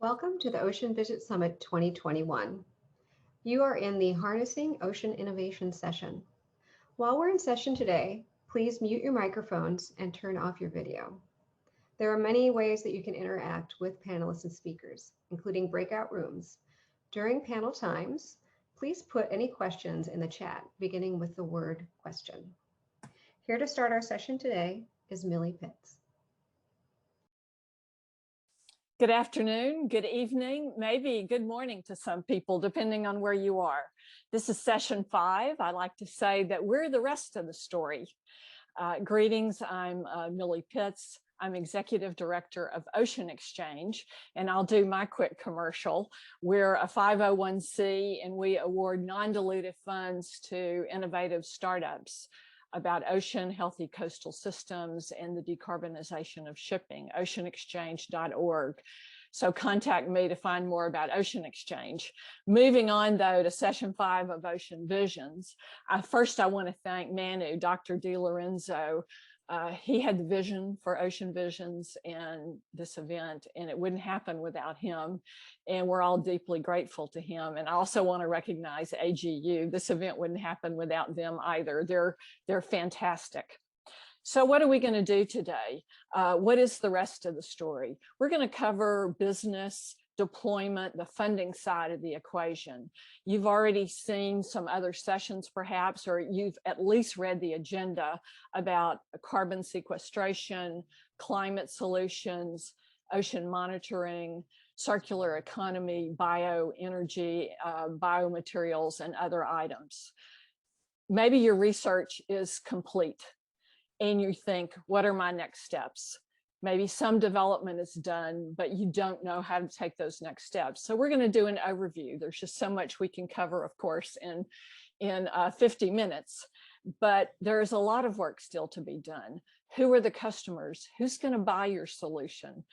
Welcome to the Ocean Visit Summit 2021. You are in the Harnessing Ocean Innovation session. While we're in session today, please mute your microphones and turn off your video. There are many ways that you can interact with panelists and speakers, including breakout rooms. During panel times, please put any questions in the chat, beginning with the word question. Here to start our session today is Millie Pitts. Good afternoon, good evening, maybe good morning to some people, depending on where you are. This is session 5. I like to say that we're the rest of the story. Greetings, I'm Millie Pitts. I'm Executive Director of Ocean Exchange, and I'll do my quick commercial. We're a 501c, and we award non-dilutive funds to innovative startups about ocean, healthy coastal systems, and the decarbonization of shipping, oceanexchange.org. So contact me to find more about Ocean Exchange. Moving on, though, to session 5 of Ocean Visions. First, I want to thank Manu, Dr. DiLorenzo. He had the vision for Ocean Visions and this event, and it wouldn't happen without him. And we're all deeply grateful to him. And I also want to recognize AGU. This event wouldn't happen without them either. They're fantastic. So what are we going to do today? What is the rest of the story? We're going to cover business, deployment, the funding side of the equation. You've already seen some other sessions perhaps, or you've at least read the agenda about carbon sequestration, climate solutions, ocean monitoring, circular economy, bioenergy, biomaterials, and other items. Maybe your research is complete and you think, what are my next steps? Maybe some development is done, but you don't know how to take those next steps. So we're going to do an overview. There's just so much we can cover, of course, in 50 minutes, but there's a lot of work still to be done. Who are the customers? Who's going to buy your solution?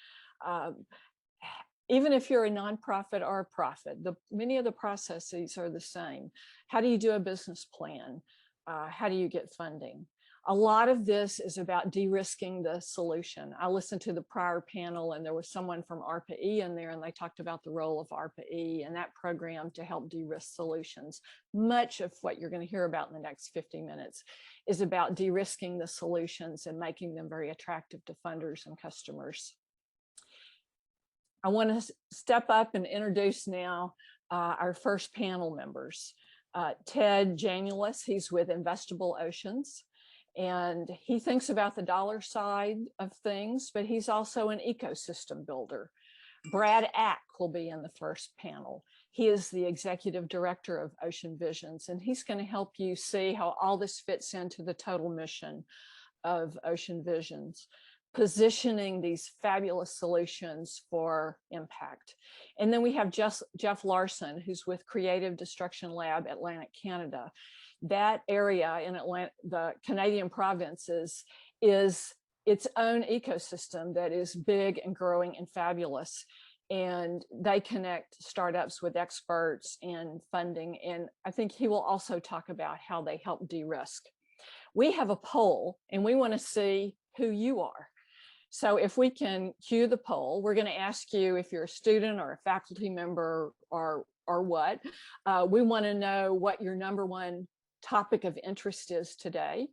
Even if you're a nonprofit or a profit, many of the processes are the same. How do you do a business plan? How do you get funding? A lot of this is about de-risking the solution. I listened to the prior panel and there was someone from ARPA-E in there and they talked about the role of ARPA-E and that program to help de-risk solutions. Much of what you're going to hear about in the next 50 minutes is about de-risking the solutions and making them very attractive to funders and customers. I want to step up and introduce now our first panel members. Ted Janulis, he's with Investable Oceans. And he thinks about the dollar side of things, but he's also an ecosystem builder. Brad Ack will be in the first panel. He is the executive director of Ocean Visions, and he's going to help you see how all this fits into the total mission of Ocean Visions, positioning these fabulous solutions for impact. And then we have Jeff Larson, who's with Creative Destruction Lab, Atlantic Canada. That area in the Canadian provinces is its own ecosystem that is big and growing and fabulous. And they connect startups with experts and funding. And I think he will also talk about how they help de-risk. We have a poll and we want to see who you are. So if we can cue the poll, we're going to ask you if you're a student or a faculty member or what. We want to know what your #1 topic of interest is today,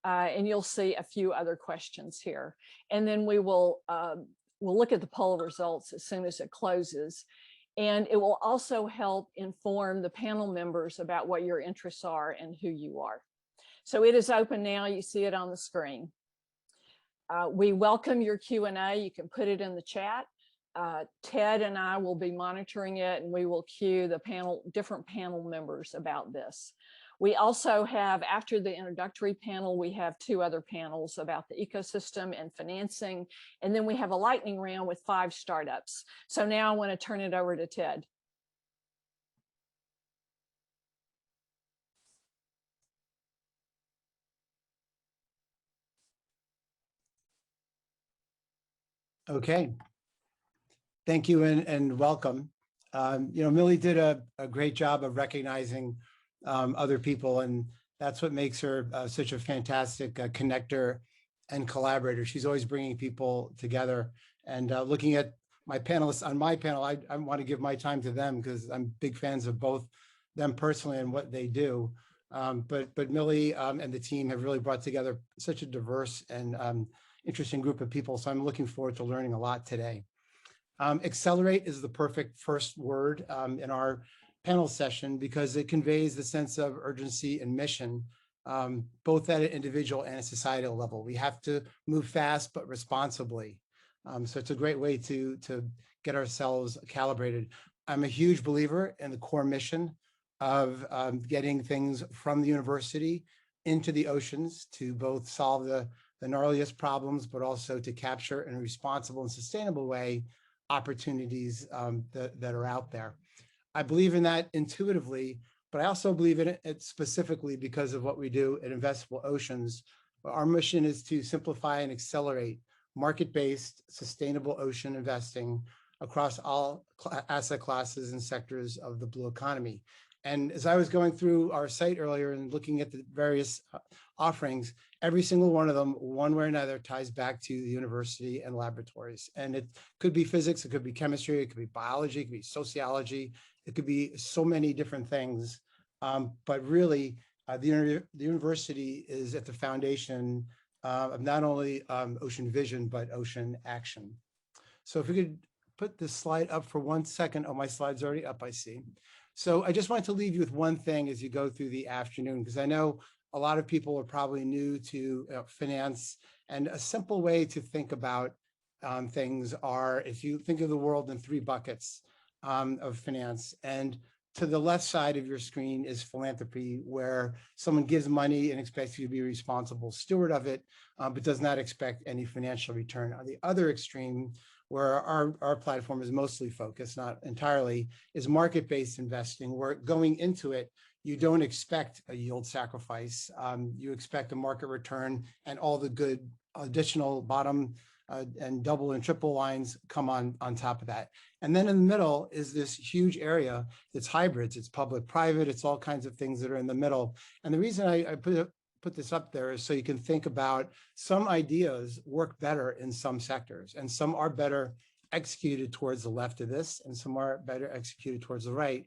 and you'll see a few other questions here. And then we'll look at the poll results as soon as it closes. And it will also help inform the panel members about what your interests are and who you are. So it is open now. You see it on the screen. We welcome your Q&A. You can put it in the chat. Ted and I will be monitoring it, and we will cue the different panel members about this. We also have, after the introductory panel, we have 2 other panels about the ecosystem and financing. And then we have a lightning round with 5 startups. So now I want to turn it over to Ted. Okay. Thank you and welcome. Millie did a great job of recognizing other people, and that's what makes her such a fantastic connector and collaborator. She's always bringing people together and looking at my panelists on my panel, I want to give my time to them because I'm big fans of both them personally and what they do. But Millie and the team have really brought together such a diverse and interesting group of people. So I'm looking forward to learning a lot today. Accelerate is the perfect first word in our panel session because it conveys the sense of urgency and mission, both at an individual and a societal level. We have to move fast, but responsibly. So it's a great way to get ourselves calibrated. I'm a huge believer in the core mission of getting things from the university into the oceans to both solve the gnarliest problems, but also to capture in a responsible and sustainable way opportunities that are out there. I believe in that intuitively, but I also believe in it specifically because of what we do at Investable Oceans. Our mission is to simplify and accelerate market-based, sustainable ocean investing across all asset classes and sectors of the blue economy. And as I was going through our site earlier and looking at the various offerings, every single one of them, one way or another, ties back to the university and laboratories. And it could be physics, it could be chemistry, it could be biology, it could be sociology, it could be so many different things. But really, the university is at the foundation of not only ocean vision, but ocean action. So if we could put this slide up for 1 second. Oh, my slide's already up, I see. So I just wanted to leave you with one thing as you go through the afternoon, because I know a lot of people are probably new to finance, and a simple way to think about things are, if you think of the world in 3 buckets of finance, and to the left side of your screen is philanthropy, where someone gives money and expects you to be a responsible steward of it, but does not expect any financial return. On the other extreme, where our platform is mostly focused, not entirely, is market-based investing, where going into it, you don't expect a yield sacrifice. You expect a market return, and all the good additional bottom and double and triple lines come on top of that. And then in the middle is this huge area that's hybrids. It's public-private. It's all kinds of things that are in the middle. And the reason I put this up there is so you can think about some ideas work better in some sectors, and some are better executed towards the left of this, and some are better executed towards the right.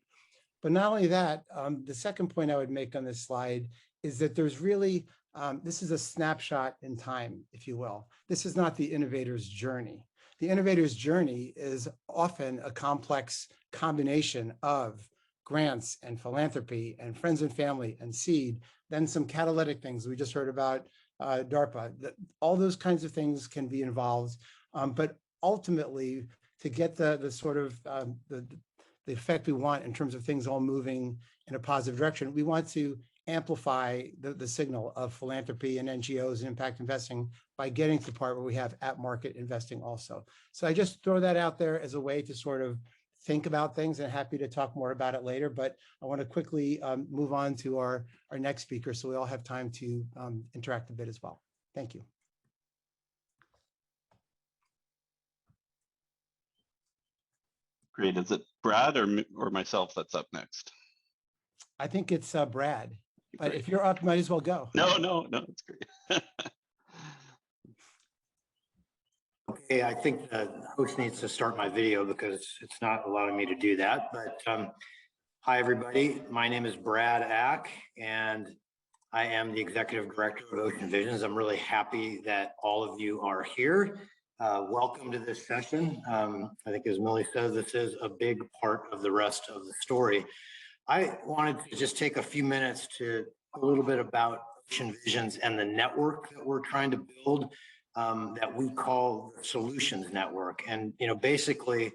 But not only that, the second point I would make on this slide is that there's really, this is a snapshot in time, if you will. This is not the innovator's journey. The innovator's journey is often a complex combination of grants and philanthropy and friends and family and seed, then some catalytic things. We just heard about DARPA. All those kinds of things can be involved, but ultimately to get the sort of the effect we want in terms of things all moving in a positive direction, we want to amplify the signal of philanthropy and NGOs and impact investing by getting to the part where we have at-market investing also. So I just throw that out there as a way to sort of think about things, and happy to talk more about it later. But I want to quickly move on to our next speaker so we all have time to interact a bit as well. Thank you. Great. Is it Brad or myself that's up next? I think it's Brad. But Great. if you're up, might as well go. No, it's great. Okay, I think the host needs to start my video because it's not allowing me to do that. But hi, everybody. My name is Brad Ack, and I am the Executive Director of Ocean Visions. I'm really happy that all of you are here. Welcome to this session. I think, as Millie says, this is a big part of the rest of the story. I wanted to just take a few minutes to a little bit about Ocean Visions and the network that we're trying to build, that we call the Solutions Network. And basically,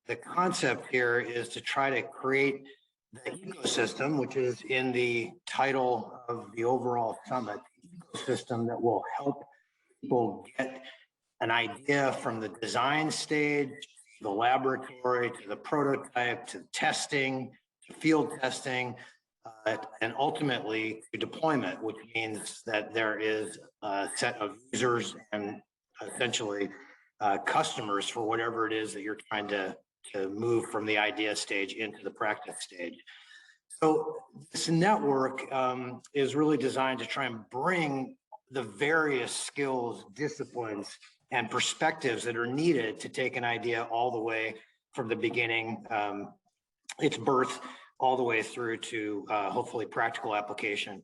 the concept here is to try to create the ecosystem, which is in the title of the overall summit, ecosystem that will help people get an idea from the design stage, the laboratory, to the prototype, to testing, to field testing, and ultimately to deployment, which means that there is a set of users and essentially customers for whatever it is that you're trying to move from the idea stage into the practice stage. So this network is really designed to try and bring the various skills, disciplines, and perspectives that are needed to take an idea all the way from the beginning, its birth, all the way through to hopefully practical application.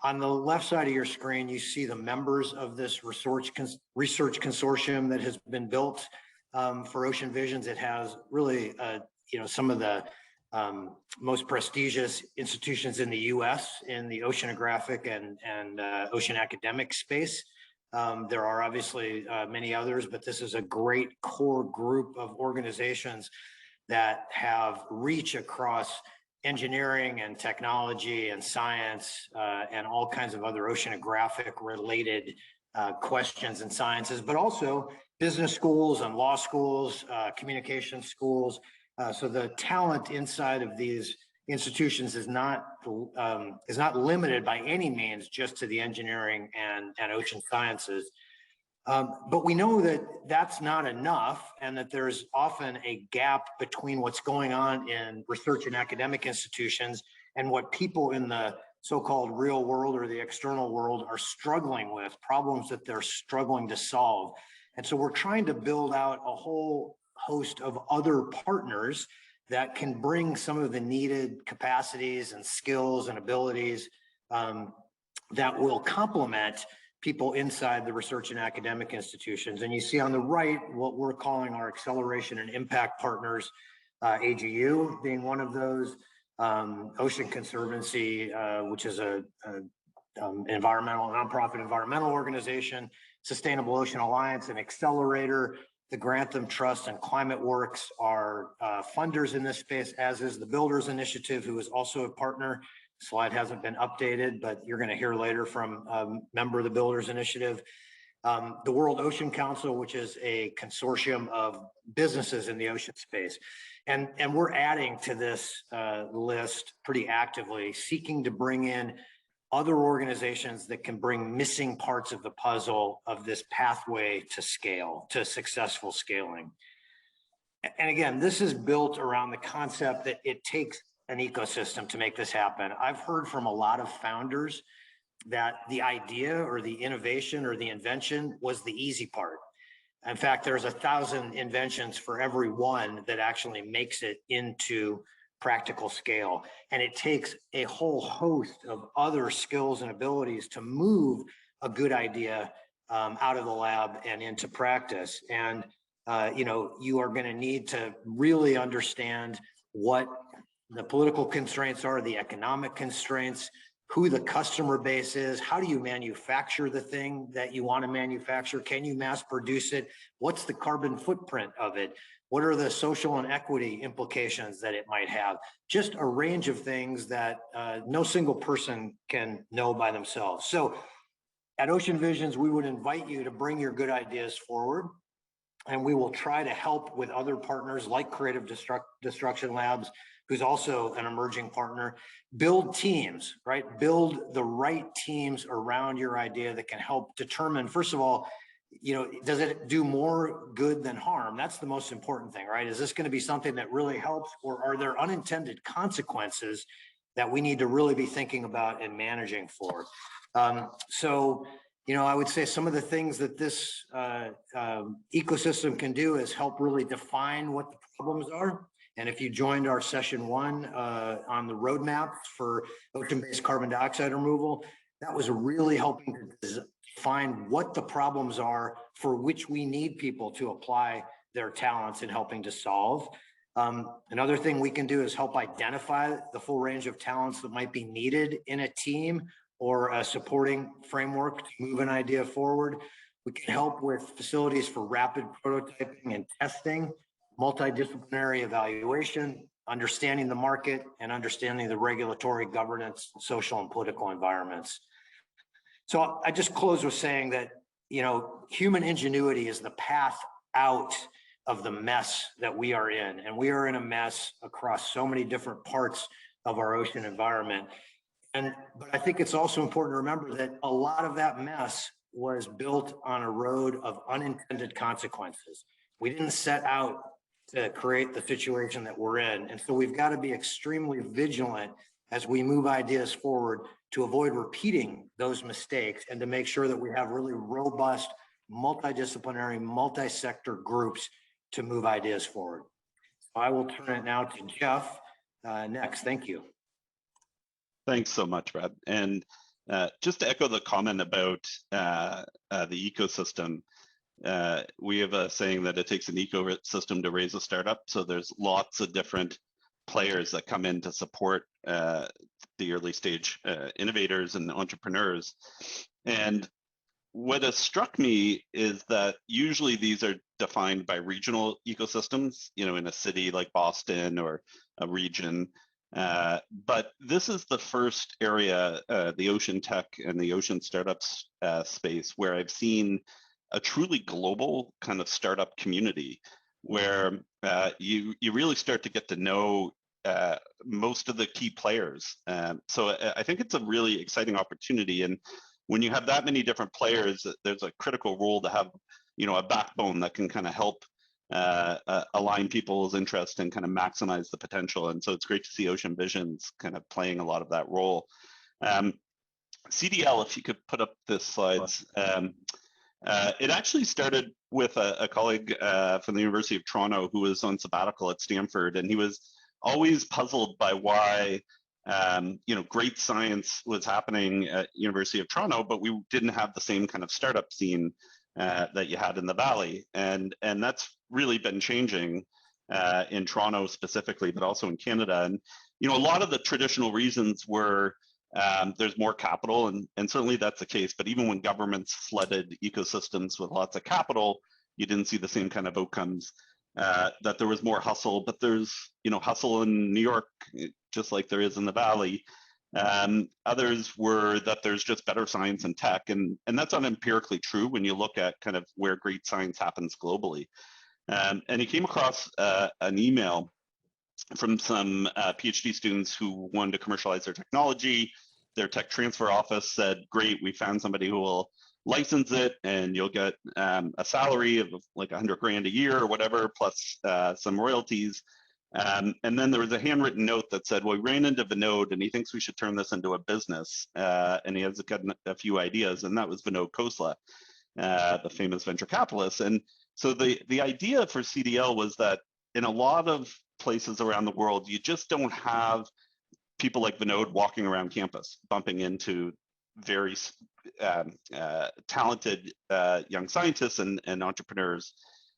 On the left side of your screen, you see the members of this research consortium that has been built for Ocean Visions. It has really, some of the most prestigious institutions in the U.S. in the oceanographic and ocean academic space. There are obviously many others, but this is a great core group of organizations that have reach across engineering and technology and science and all kinds of other oceanographic related questions and sciences, but also business schools and law schools, communication schools. So the talent inside of these institutions is not limited by any means just to the engineering and ocean sciences. But we know that that's not enough, and that there's often a gap between what's going on in research and academic institutions and what people in the so-called real world or the external world are struggling with, problems that they're struggling to solve. And so we're trying to build out a whole host of other partners that can bring some of the needed capacities and skills and abilities that will complement people inside the research and academic institutions. And you see on the right what we're calling our acceleration and impact partners, AGU being one of those, Ocean Conservancy, which is a nonprofit environmental organization, Sustainable Ocean Alliance, an accelerator. The Grantham Trust and Climate Works are funders in this space, as is the Builders Initiative, who is also a partner. Slide hasn't been updated, but you're going to hear later from a member of the Builders Initiative. The World Ocean Council, which is a consortium of businesses in the ocean space. And we're adding to this list pretty actively, seeking to bring in other organizations that can bring missing parts of the puzzle of this pathway to scale, to successful scaling. And again, this is built around the concept that it takes an ecosystem to make this happen. I've heard from a lot of founders that the idea or the innovation or the invention was the easy part. In fact, there's 1,000 inventions for every one that actually makes it into practical scale. And it takes a whole host of other skills and abilities to move a good idea out of the lab and into practice. And you are going to need to really understand what the political constraints are, the economic constraints, who the customer base is, how do you manufacture the thing that you want to manufacture? Can you mass produce it? What's the carbon footprint of it? What are the social and equity implications that it might have? Just a range of things that no single person can know by themselves. So at Ocean Visions, we would invite you to bring your good ideas forward, and we will try to help with other partners like Creative Destruction Labs, who's also an emerging partner. Build teams, right? Build the right teams around your idea that can help determine, first of all, does it do more good than harm? That's the most important thing, right? Is this going to be something that really helps, or are there unintended consequences that we need to really be thinking about and managing for? I would say some of the things that this ecosystem can do is help really define what the problems are. And if you joined our session 1 on the roadmap for ocean-based carbon dioxide removal, that was really helping to define what the problems are for which we need people to apply their talents in helping to solve. Another thing we can do is help identify the full range of talents that might be needed in a team or a supporting framework to move an idea forward. We can help with facilities for rapid prototyping and testing, multidisciplinary evaluation, understanding the market, and understanding the regulatory, governance, social, and political environments. So I just close with saying that, human ingenuity is the path out of the mess that we are in. And we are in a mess across so many different parts of our ocean environment. But I think it's also important to remember that a lot of that mess was built on a road of unintended consequences. We didn't set out to create the situation that we're in. And so we've got to be extremely vigilant as we move ideas forward to avoid repeating those mistakes and to make sure that we have really robust multidisciplinary, multi-sector groups to move ideas forward. I will turn it now to Jeff next. Thank you. Thanks so much, Brad. And just to echo the comment about the ecosystem, we have a saying that it takes an ecosystem to raise a startup. So there's lots of different players that come in to support the early stage innovators and entrepreneurs. And what has struck me is that usually these are defined by regional ecosystems, you know, in a city like Boston or a region. But this is the first area, the ocean tech and the ocean startups space, where I've seen a truly global kind of startup community, where you really start to get to know most of the key players. So I think it's a really exciting opportunity. And when you have that many different players, there's a critical role to have, you know, a backbone that can kind of help align people's interest and kind of maximize the potential. And so it's great to see Ocean Visions kind of playing a lot of that role. CDL, if you could put up this slides. It actually started with a colleague from the University of Toronto who was on sabbatical at Stanford, and he was always puzzled by why you know, great science was happening at University of Toronto, but we didn't have the same kind of startup scene that you had in the Valley, and that's really been changing in Toronto specifically, but also in Canada. And you know, a lot of the traditional reasons were there's more capital, and certainly that's the case. But even when governments flooded ecosystems with lots of capital, you didn't see the same kind of outcomes. That there was more hustle, but there's, you know, hustle in New York, just like there is in the Valley. Others were that there's just better science and tech, and that's not empirically true when you look at kind of where great science happens globally. And he came across an email from some PhD students who wanted to commercialize their technology. Their tech transfer office said, great, we found somebody who will license it and you'll get a salary of like 100 grand a year or whatever, plus some royalties. And then there was a handwritten note that said, well, we ran into Vinod and he thinks we should turn this into a business. And he has got a few ideas, and that was Vinod Khosla, the famous venture capitalist. And so the idea for CDL was that in a lot of places around the world, you just don't have people like Vinod walking around campus, bumping into very talented young scientists and entrepreneurs.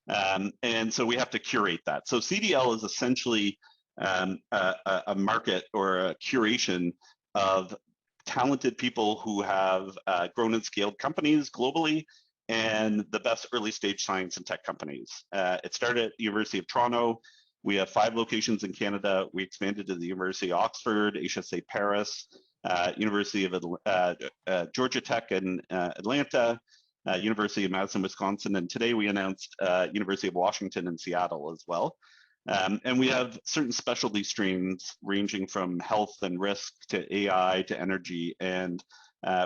And so we have to curate that. So CDL is essentially a market or a curation of talented people who have grown and scaled companies globally, and the best early stage science and tech companies. It started at the University of Toronto. We have 5 locations in Canada. We expanded to the University of Oxford, HSA Paris, University of Georgia Tech in Atlanta, University of Madison, Wisconsin, and today we announced University of Washington in Seattle as well. And we have certain specialty streams ranging from health and risk to AI to energy, and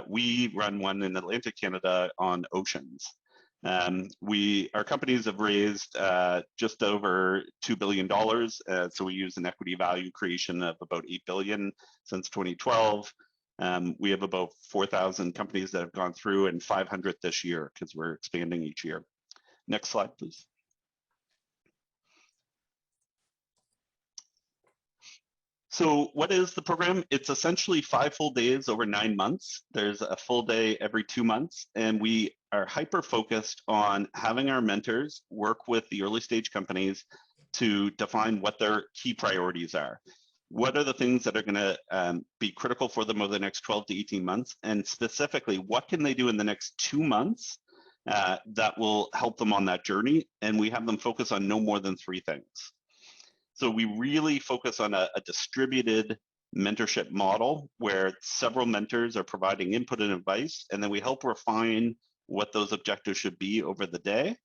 we run one in Atlantic Canada on oceans. Our companies have raised just over $2 billion. So we use an equity value creation of about $8 billion since 2012. We have about 4,000 companies that have gone through, and 500 this year because we're expanding each year. Next slide, please. So what is the program? It's essentially 5 full days over 9 months. There's a full day every 2 months, and we are hyper-focused on having our mentors work with the early stage companies to define what their key priorities are. What are the things that are gonna be critical for them over the next 12 to 18 months? And specifically, what can they do in the next 2 months that will help them on that journey? And we have them focus on no more than 3 things. So we really focus on a distributed mentorship model where several mentors are providing input and advice, and then we help refine what those objectives should be over the day.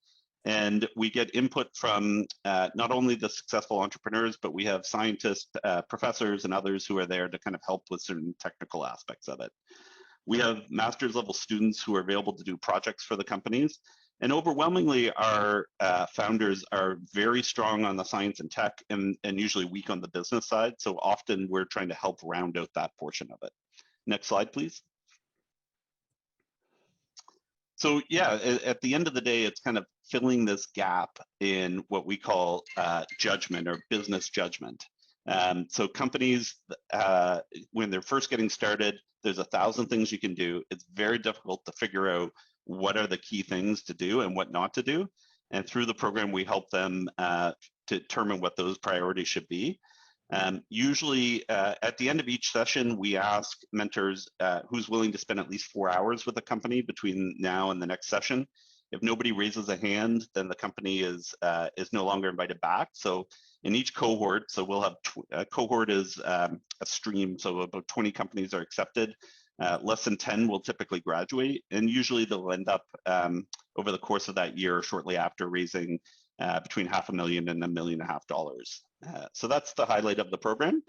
And we get input from not only the successful entrepreneurs, but we have scientists, professors, and others who are there to kind of help with certain technical aspects of it. We have master's level students who are available to do projects for the companies. And overwhelmingly, our founders are very strong on the science and tech and usually weak on the business side. So often we're trying to help round out that portion of it. Next slide, please. So yeah, at the end of the day, it's kind of filling this gap in what we call judgment or business judgment. So companies, when they're first getting started, there's 1,000 things you can do. It's very difficult to figure out what are the key things to do and what not to do. And through the program, we help them to determine what those priorities should be. Usually at the end of each session, we ask mentors who's willing to spend at least 4 hours with the company between now and the next session. If nobody raises a hand, then the company is no longer invited back. So in each cohort, so we'll have, a cohort is a stream, so about 20 companies are accepted. Less than 10 will typically graduate, and usually they'll end up over the course of that year, shortly after, raising between $500,000 and $1.5 million. So that's the highlight of the program,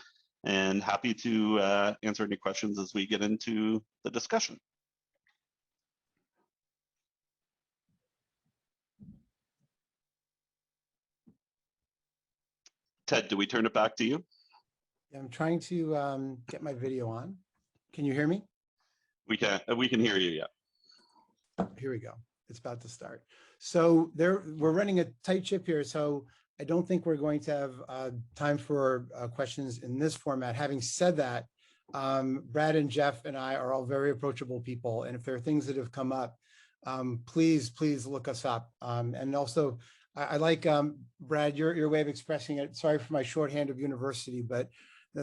and happy to answer any questions as we get into the discussion. Ted, do we turn it back to you? I'm trying to get my video on. Can you hear me? We can hear you, yeah. Here we go. It's about to start. So we're running a tight ship here, so I don't think we're going to have time for questions in this format. Having said that, Brad and Jeff and I are all very approachable people, and if there are things that have come up, please look us up. And also, I like, Brad, your way of expressing it. Sorry for my shorthand of university, but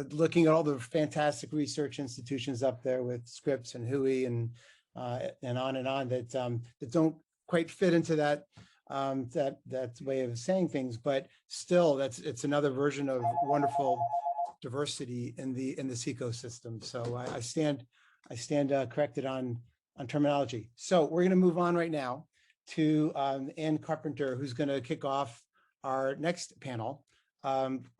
looking at all the fantastic research institutions up there with Scripps and Hui and on that don't quite fit into that that way of saying things, but still it's another version of wonderful diversity in this ecosystem. So I stand corrected on terminology. So we're going to move on right now to Ann Carpenter, who's going to kick off our next panel,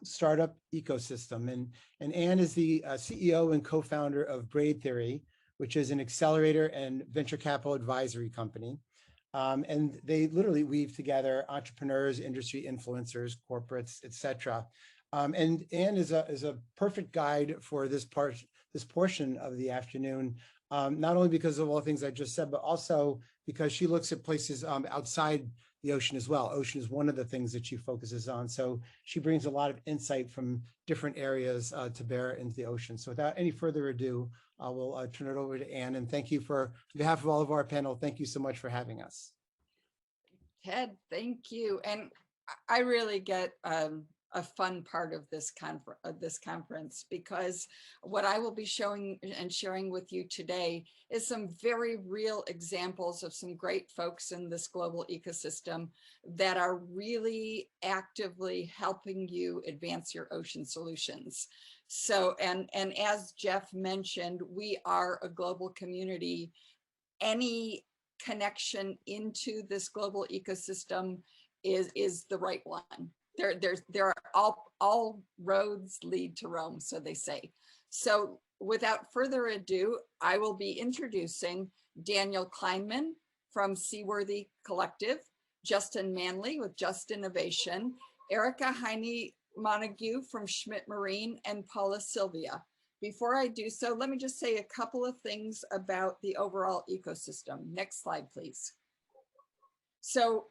startup ecosystem. And Ann is the CEO and co-founder of Braid Theory, which is an accelerator and venture capital advisory company. And they literally weave together entrepreneurs, industry influencers, corporates, etc. And Ann is a perfect guide for this portion of the afternoon, not only because of all the things I just said, but also because she looks at places outside the ocean as well. Ocean is one of the things that she focuses on. So she brings a lot of insight from different areas to bear into the ocean. So without any further ado, I will turn it over to Ann. And thank you on behalf of all of our panel, thank you so much for having us. Ted, thank you. And I really get a fun part of this conference, because what I will be showing and sharing with you today is some very real examples of some great folks in this global ecosystem that are really actively helping you advance your ocean solutions. So, and as Jeff mentioned, we are a global community. Any connection into this global ecosystem is the right one. There are all roads lead to Rome, so they say. So without further ado, I will be introducing Daniel Kleinman from Seaworthy Collective, Justin Manley with Just Innovation, Erica Heine Montague from Schmidt Marine, and Paula Sylvia. Before I do so, let me just say a couple of things about the overall ecosystem. Next slide, please. So,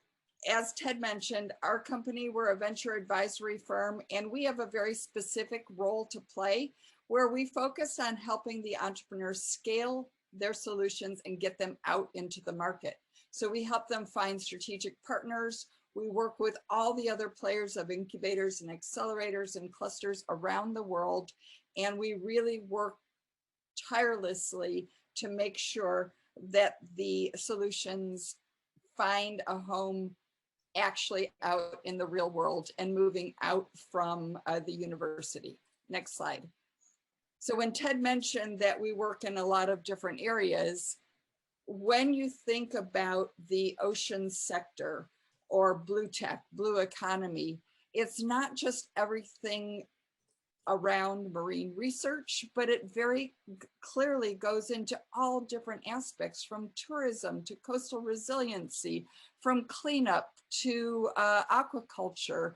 as Ted mentioned, our company, we're a venture advisory firm, and we have a very specific role to play where we focus on helping the entrepreneurs scale their solutions and get them out into the market. So we help them find strategic partners. We work with all the other players of incubators and accelerators and clusters around the world, and we really work tirelessly to make sure that the solutions find a home actually out in the real world and moving out from the university. Next slide. So when Ted mentioned that we work in a lot of different areas, when you think about the ocean sector or blue tech, blue economy, it's not just everything around marine research, but it very clearly goes into all different aspects, from tourism to coastal resiliency, from cleanup to aquaculture,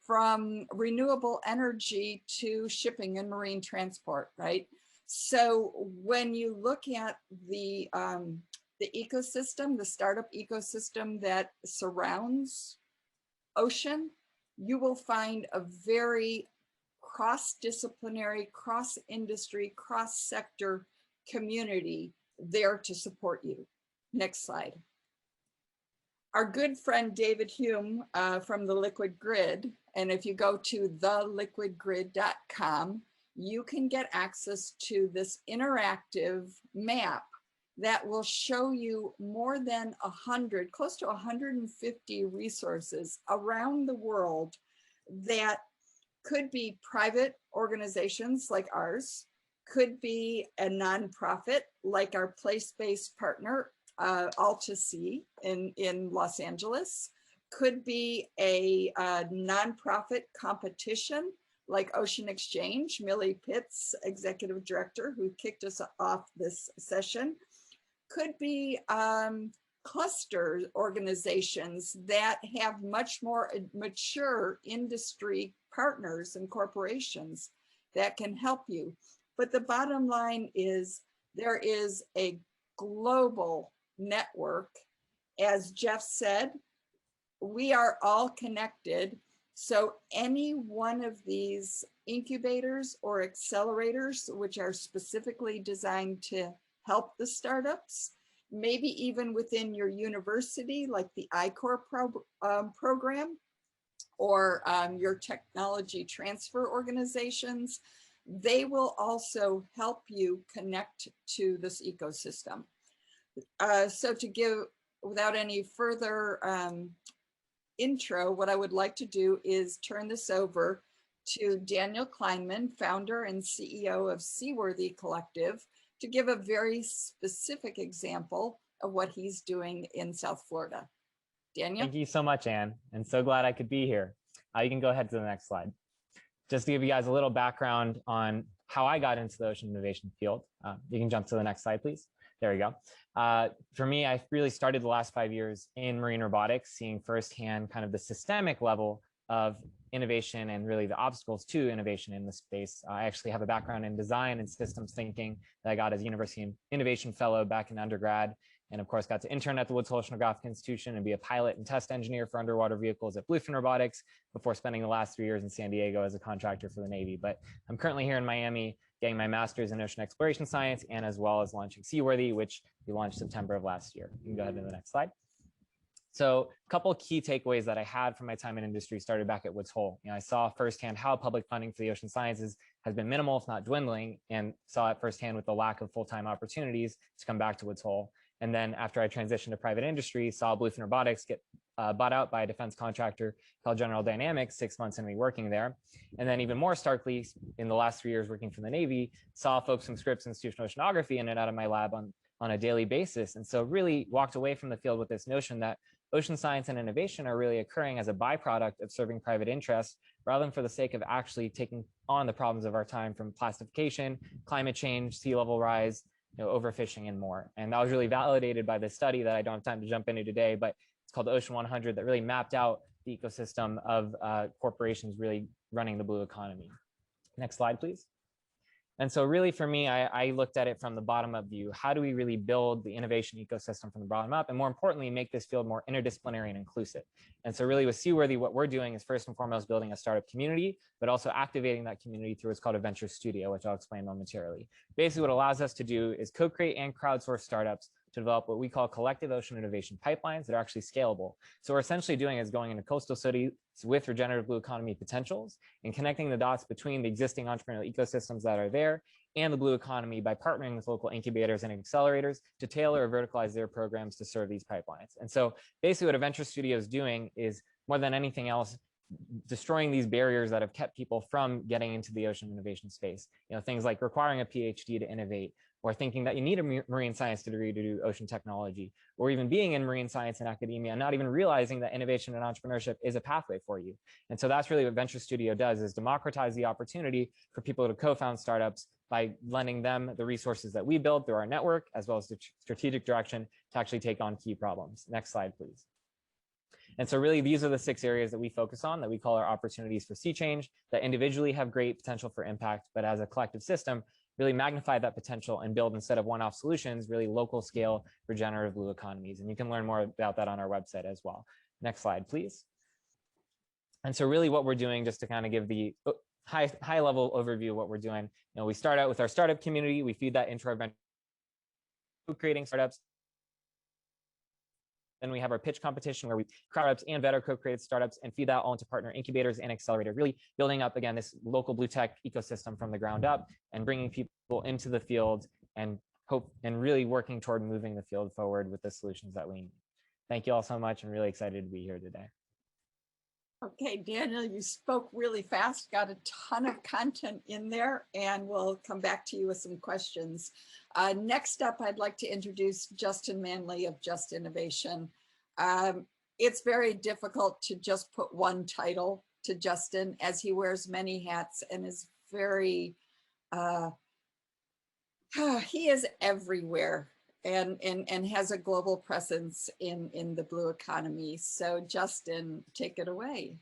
from renewable energy to shipping and marine transport, right? So when you look at the the ecosystem, the startup ecosystem that surrounds Ocean, you will find a very cross-disciplinary, cross-industry, cross-sector community there to support you. Next slide. Our good friend David Hume from the Liquid Grid, and if you go to theliquidgrid.com, you can get access to this interactive map that will show you more than 100, close to 150 resources around the world that could be private organizations like ours, could be a nonprofit like our place-based partner, Alta Sea in Los Angeles, could be a nonprofit competition like Ocean Exchange, Millie Pitts, executive director, who kicked us off this session, could be cluster organizations that have much more mature industry partners and corporations that can help you. But the bottom line is there is a global network. As Jeff said, we are all connected. So any one of these incubators or accelerators, which are specifically designed to help the startups, maybe even within your university, like the I-Corps program, or your technology transfer organizations, they will also help you connect to this ecosystem. So to give, without any further intro, what I would like to do is turn this over to Daniel Kleinman, founder and CEO of Seaworthy Collective, to give a very specific example of what he's doing in South Florida. Daniel? Thank you so much, Anne, and so glad I could be here. You can go ahead to the next slide. Just to give you guys a little background on how I got into the ocean innovation field. You can jump to the next slide, please. There we go. For me, I really started the last 5 years in marine robotics, seeing firsthand kind of the systemic level of innovation and really the obstacles to innovation in the space. I actually have a background in design and systems thinking that I got as a University Innovation Fellow back in undergrad, and of course got to intern at the Woods Hole Oceanographic Institution and be a pilot and test engineer for underwater vehicles at Bluefin Robotics before spending the last 3 years in San Diego as a contractor for the Navy. But I'm currently here in Miami getting my master's in ocean exploration science, and as well as launching Seaworthy, which we launched September of last year. You can go ahead to the next slide. So a couple of key takeaways that I had from my time in industry started back at Woods Hole. I saw firsthand how public funding for the ocean sciences has been minimal, if not dwindling, and saw it firsthand with the lack of full-time opportunities to come back to Woods Hole. And then after I transitioned to private industry, saw Bluefin Robotics get bought out by a defense contractor called General Dynamics 6 months into me working there. And then even more starkly, in the last 3 years working for the Navy, saw folks from Scripps Institutional Oceanography in and out of my lab on a daily basis. And so really walked away from the field with this notion that ocean science and innovation are really occurring as a byproduct of serving private interests, rather than for the sake of actually taking on the problems of our time, from plastification, climate change, sea level rise, overfishing, and more. And that was really validated by this study that I don't have time to jump into today, but it's called the Ocean 100, that really mapped out the ecosystem of corporations really running the blue economy. Next slide, please. And so really for me, I looked at it from the bottom up view. How do we really build the innovation ecosystem from the bottom up? And more importantly, make this field more interdisciplinary and inclusive. And so really with Seaworthy, what we're doing is first and foremost building a startup community, but also activating that community through what's called a venture studio, which I'll explain momentarily. Basically what it allows us to do is co-create and crowdsource startups to develop what we call collective ocean innovation pipelines that are actually scalable. So what we're essentially doing is going into coastal cities with regenerative blue economy potentials and connecting the dots between the existing entrepreneurial ecosystems that are there and the blue economy by partnering with local incubators and accelerators to tailor or verticalize their programs to serve these pipelines. And so basically what a venture studio is doing is, more than anything else, destroying these barriers that have kept people from getting into the ocean innovation space. Things like requiring a PhD to innovate, or thinking that you need a marine science degree to do ocean technology, or even being in marine science and academia and not even realizing that innovation and entrepreneurship is a pathway for you. And so that's really what Venture Studio does, is democratize the opportunity for people to co-found startups by lending them the resources that we build through our network, as well as the strategic direction to actually take on key problems. Next slide, please. And so really, these are the 6 areas that we focus on, that we call our opportunities for sea change, that individually have great potential for impact, but as a collective system, really magnify that potential and build, instead of one-off solutions, really local scale regenerative blue economies. And you can learn more about that on our website as well. Next slide, please. And so really what we're doing, just to kind of give the high level overview of what we're doing, we start out with our startup community, we feed that into our venture creating startups. Then we have our pitch competition where we startups and vet our co-created startups and feed that all into partner incubators and accelerators, really building up, again, this local blue tech ecosystem from the ground up and bringing people into the field and really working toward moving the field forward with the solutions that we need. Thank you all so much. I'm really excited to be here today. Okay, Daniel, you spoke really fast, got a ton of content in there, and we'll come back to you with some questions. Next up, I'd like to introduce Justin Manley of Just Innovation. It's very difficult to just put one title to Justin, as he wears many hats and is very, he is everywhere. And has a global presence in the blue economy. So Justin, take it away.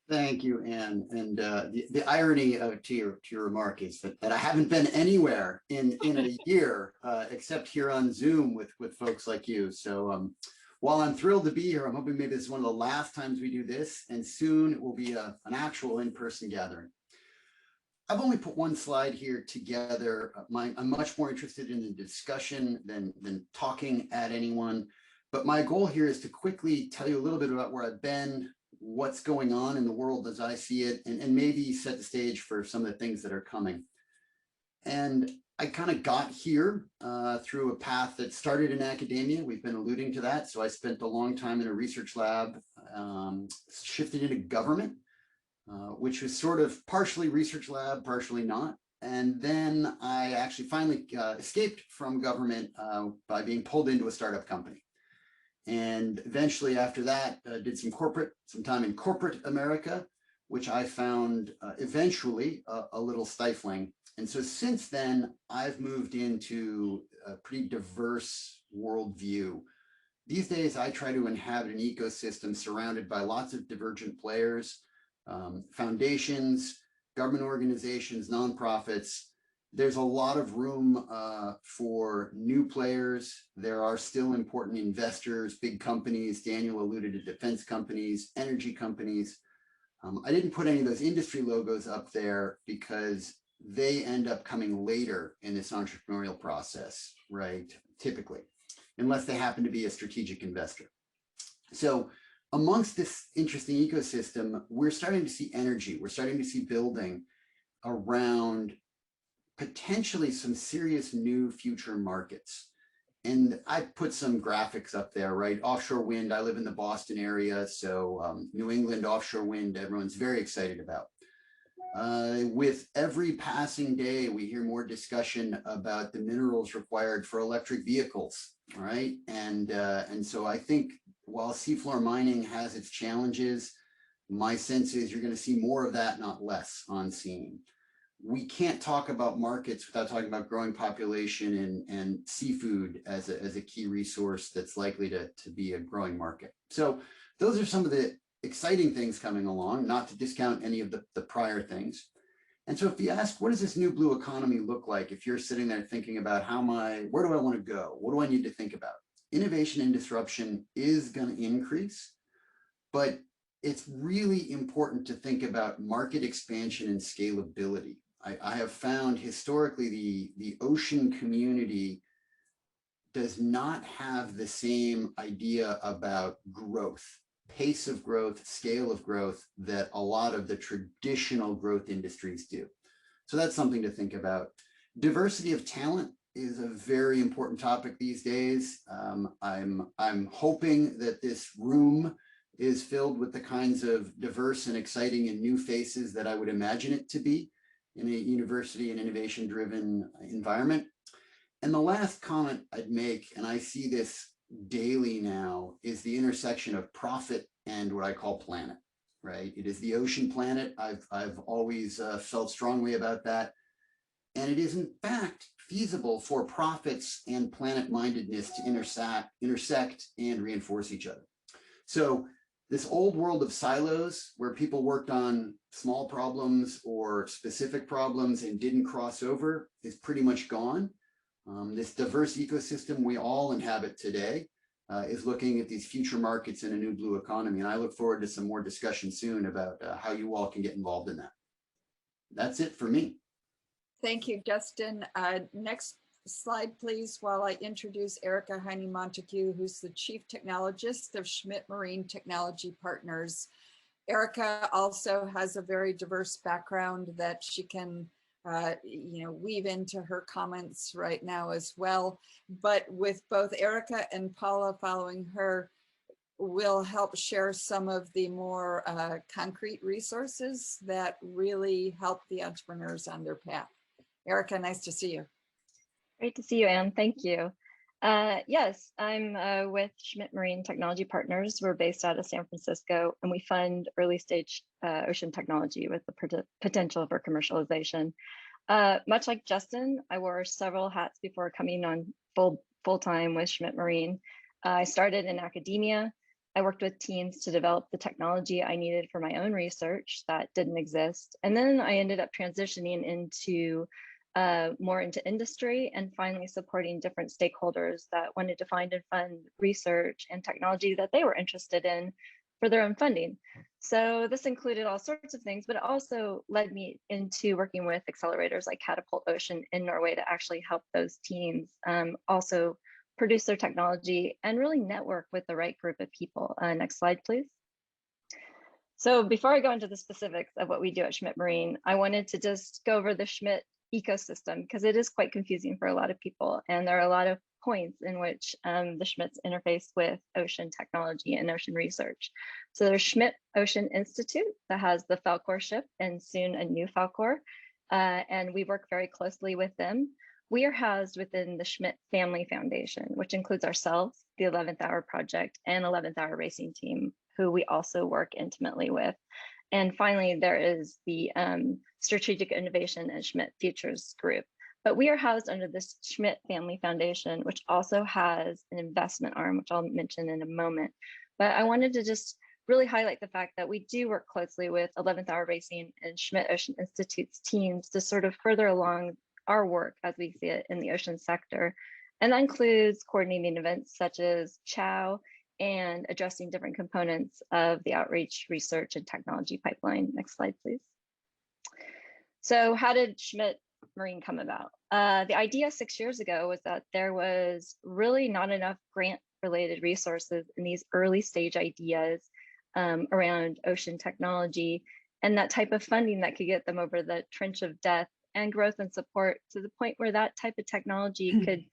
Thank you, Anne. And the irony to your remark is that I haven't been anywhere in a year except here on Zoom with folks like you. So while I'm thrilled to be here, I'm hoping maybe this is one of the last times we do this, and soon it will be an actual in-person gathering. I've only put one slide here together. I'm much more interested in the discussion than talking at anyone. But my goal here is to quickly tell you a little bit about where I've been, what's going on in the world as I see it, and maybe set the stage for some of the things that are coming. And I kind of got here through a path that started in academia. We've been alluding to that. So I spent a long time in a research lab, shifted into government, which was sort of partially research lab, partially not. And then I actually finally escaped from government by being pulled into a startup company. And eventually after that, did some time in corporate America, which I found eventually a little stifling. And so since then, I've moved into a pretty diverse worldview. These days, I try to inhabit an ecosystem surrounded by lots of divergent players, foundations, government organizations, nonprofits. There's a lot of room for new players. There are still important investors, big companies. Daniel alluded to defense companies, energy companies. I didn't put any of those industry logos up there because they end up coming later in this entrepreneurial process, right? Typically, unless they happen to be a strategic investor. So amongst this interesting ecosystem, we're starting to see energy. We're starting to see building around potentially some serious new future markets. And I put some graphics up there, right? Offshore wind, I live in the Boston area. So New England offshore wind, everyone's very excited about. With every passing day, we hear more discussion about the minerals required for electric vehicles, right? And so I think while seafloor mining has its challenges, my sense is you're going to see more of that, not less, on scene. We can't talk about markets without talking about growing population and seafood as a key resource that's likely to be a growing market. So those are some of the exciting things coming along, not to discount any of the prior things. And so if you ask, what does this new blue economy look like? If you're sitting there thinking about where do I want to go? What do I need to think about? Innovation and disruption is going to increase, but it's really important to think about market expansion and scalability. I have found historically the ocean community does not have the same idea about growth, pace of growth, scale of growth that a lot of the traditional growth industries do. So that's something to think about. Diversity of talent is a very important topic these days. I'm hoping that this room is filled with the kinds of diverse and exciting and new faces that I would imagine it to be in a university and innovation-driven environment. And the last comment I'd make, and I see this daily now, is the intersection of profit and what I call planet, right? It is the ocean planet. I've always felt strongly about that. And it is in fact feasible for profits and planet mindedness to intersect and reinforce each other. So this old world of silos where people worked on small problems or specific problems and didn't cross over is pretty much gone. This diverse ecosystem we all inhabit today is looking at these future markets in a new blue economy. And I look forward to some more discussion soon about how you all can get involved in that. That's it for me. Thank you, Justin. Next slide, please, while I introduce Erica Heine-Montague, who's the Chief Technologist of Schmidt Marine Technology Partners. Erica also has a very diverse background that she can weave into her comments right now as well. But with both Erica and Paula following her, we'll help share some of the more concrete resources that really help the entrepreneurs on their path. Erica, nice to see you. Great to see you, Anne. Thank you. Yes, I'm with Schmidt Marine Technology Partners. We're based out of San Francisco, and we fund early stage ocean technology with the potential for commercialization. Much like Justin, I wore several hats before coming on full-time with Schmidt Marine. I started in academia. I worked with teams to develop the technology I needed for my own research that didn't exist. And then I ended up transitioning into more into industry and finally supporting different stakeholders that wanted to find and fund research and technology that they were interested in for their own funding. So this included all sorts of things, but it also led me into working with accelerators like Catapult Ocean in Norway to actually help those teams also produce their technology and really network with the right group of people. Next slide, please. So before I go into the specifics of what we do at Schmidt Marine, I wanted to just go over the Schmidt ecosystem because it is quite confusing for a lot of people. And there are a lot of points in which the Schmidts interface with ocean technology and ocean research. So there's Schmidt Ocean Institute that has the Falkor ship and soon a new Falkor. And we work very closely with them. We are housed within the Schmidt Family Foundation, which includes ourselves, the 11th Hour Project, and 11th Hour Racing Team, who we also work intimately with. And finally, there is the Strategic Innovation and Schmidt Futures Group. But we are housed under this Schmidt Family Foundation, which also has an investment arm, which I'll mention in a moment. But I wanted to just really highlight the fact that we do work closely with 11th Hour Racing and Schmidt Ocean Institute's teams to sort of further along our work as we see it in the ocean sector. And that includes coordinating events such as CHOW and addressing different components of the outreach, research, and technology pipeline. Next slide, please. So how did Schmidt Marine come about? The idea 6 years ago was that there was really not enough grant-related resources in these early stage ideas around ocean technology and that type of funding that could get them over the trench of death and growth and support to the point where that type of technology could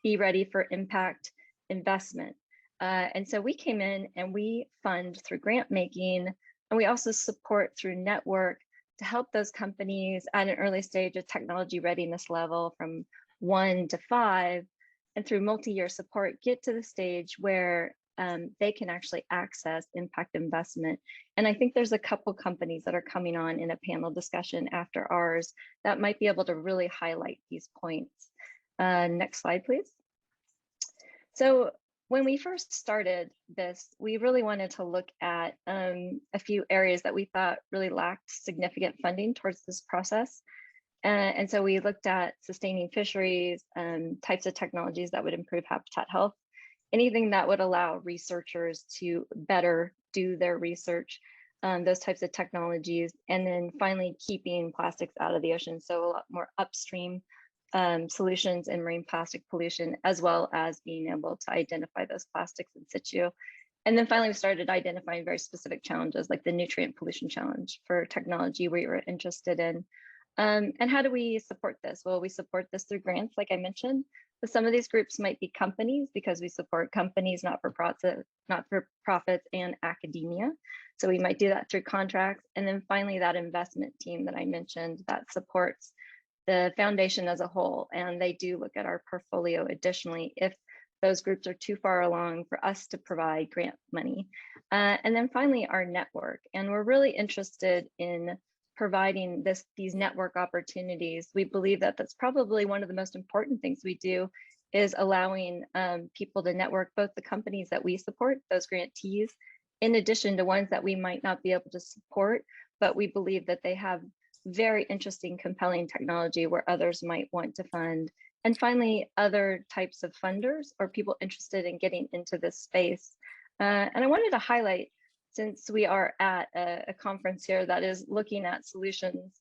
be ready for impact investment. And so we came in and we fund through grant making, and we also support through network to help those companies at an early stage of technology readiness level from 1 to 5, and through multi-year support, get to the stage where they can actually access impact investment. And I think there's a couple companies that are coming on in a panel discussion after ours that might be able to really highlight these points. Next slide, please. So when we first started this, we really wanted to look at a few areas that we thought really lacked significant funding towards this process. And so we looked at sustaining fisheries, types of technologies that would improve habitat health, anything that would allow researchers to better do their research, those types of technologies, and then finally keeping plastics out of the ocean. So a lot more upstream solutions in marine plastic pollution, as well as being able to identify those plastics in situ. And then finally, we started identifying very specific challenges like the nutrient pollution challenge for technology we were interested in. And how do we support this? Well, we support this through grants, like I mentioned, but some of these groups might be companies because we support companies, not-for-profits, and academia. So we might do that through contracts. And then finally, that investment team that I mentioned that supports the foundation as a whole, and they do look at our portfolio additionally if those groups are too far along for us to provide grant money. And then finally, our network, and we're really interested in providing these network opportunities. We believe that that's probably one of the most important things we do is allowing people to network both the companies that we support, those grantees, in addition to ones that we might not be able to support, but we believe that they have very interesting, compelling technology where others might want to fund. And finally, other types of funders or people interested in getting into this space. And I wanted to highlight, since we are at a conference here that is looking at solutions,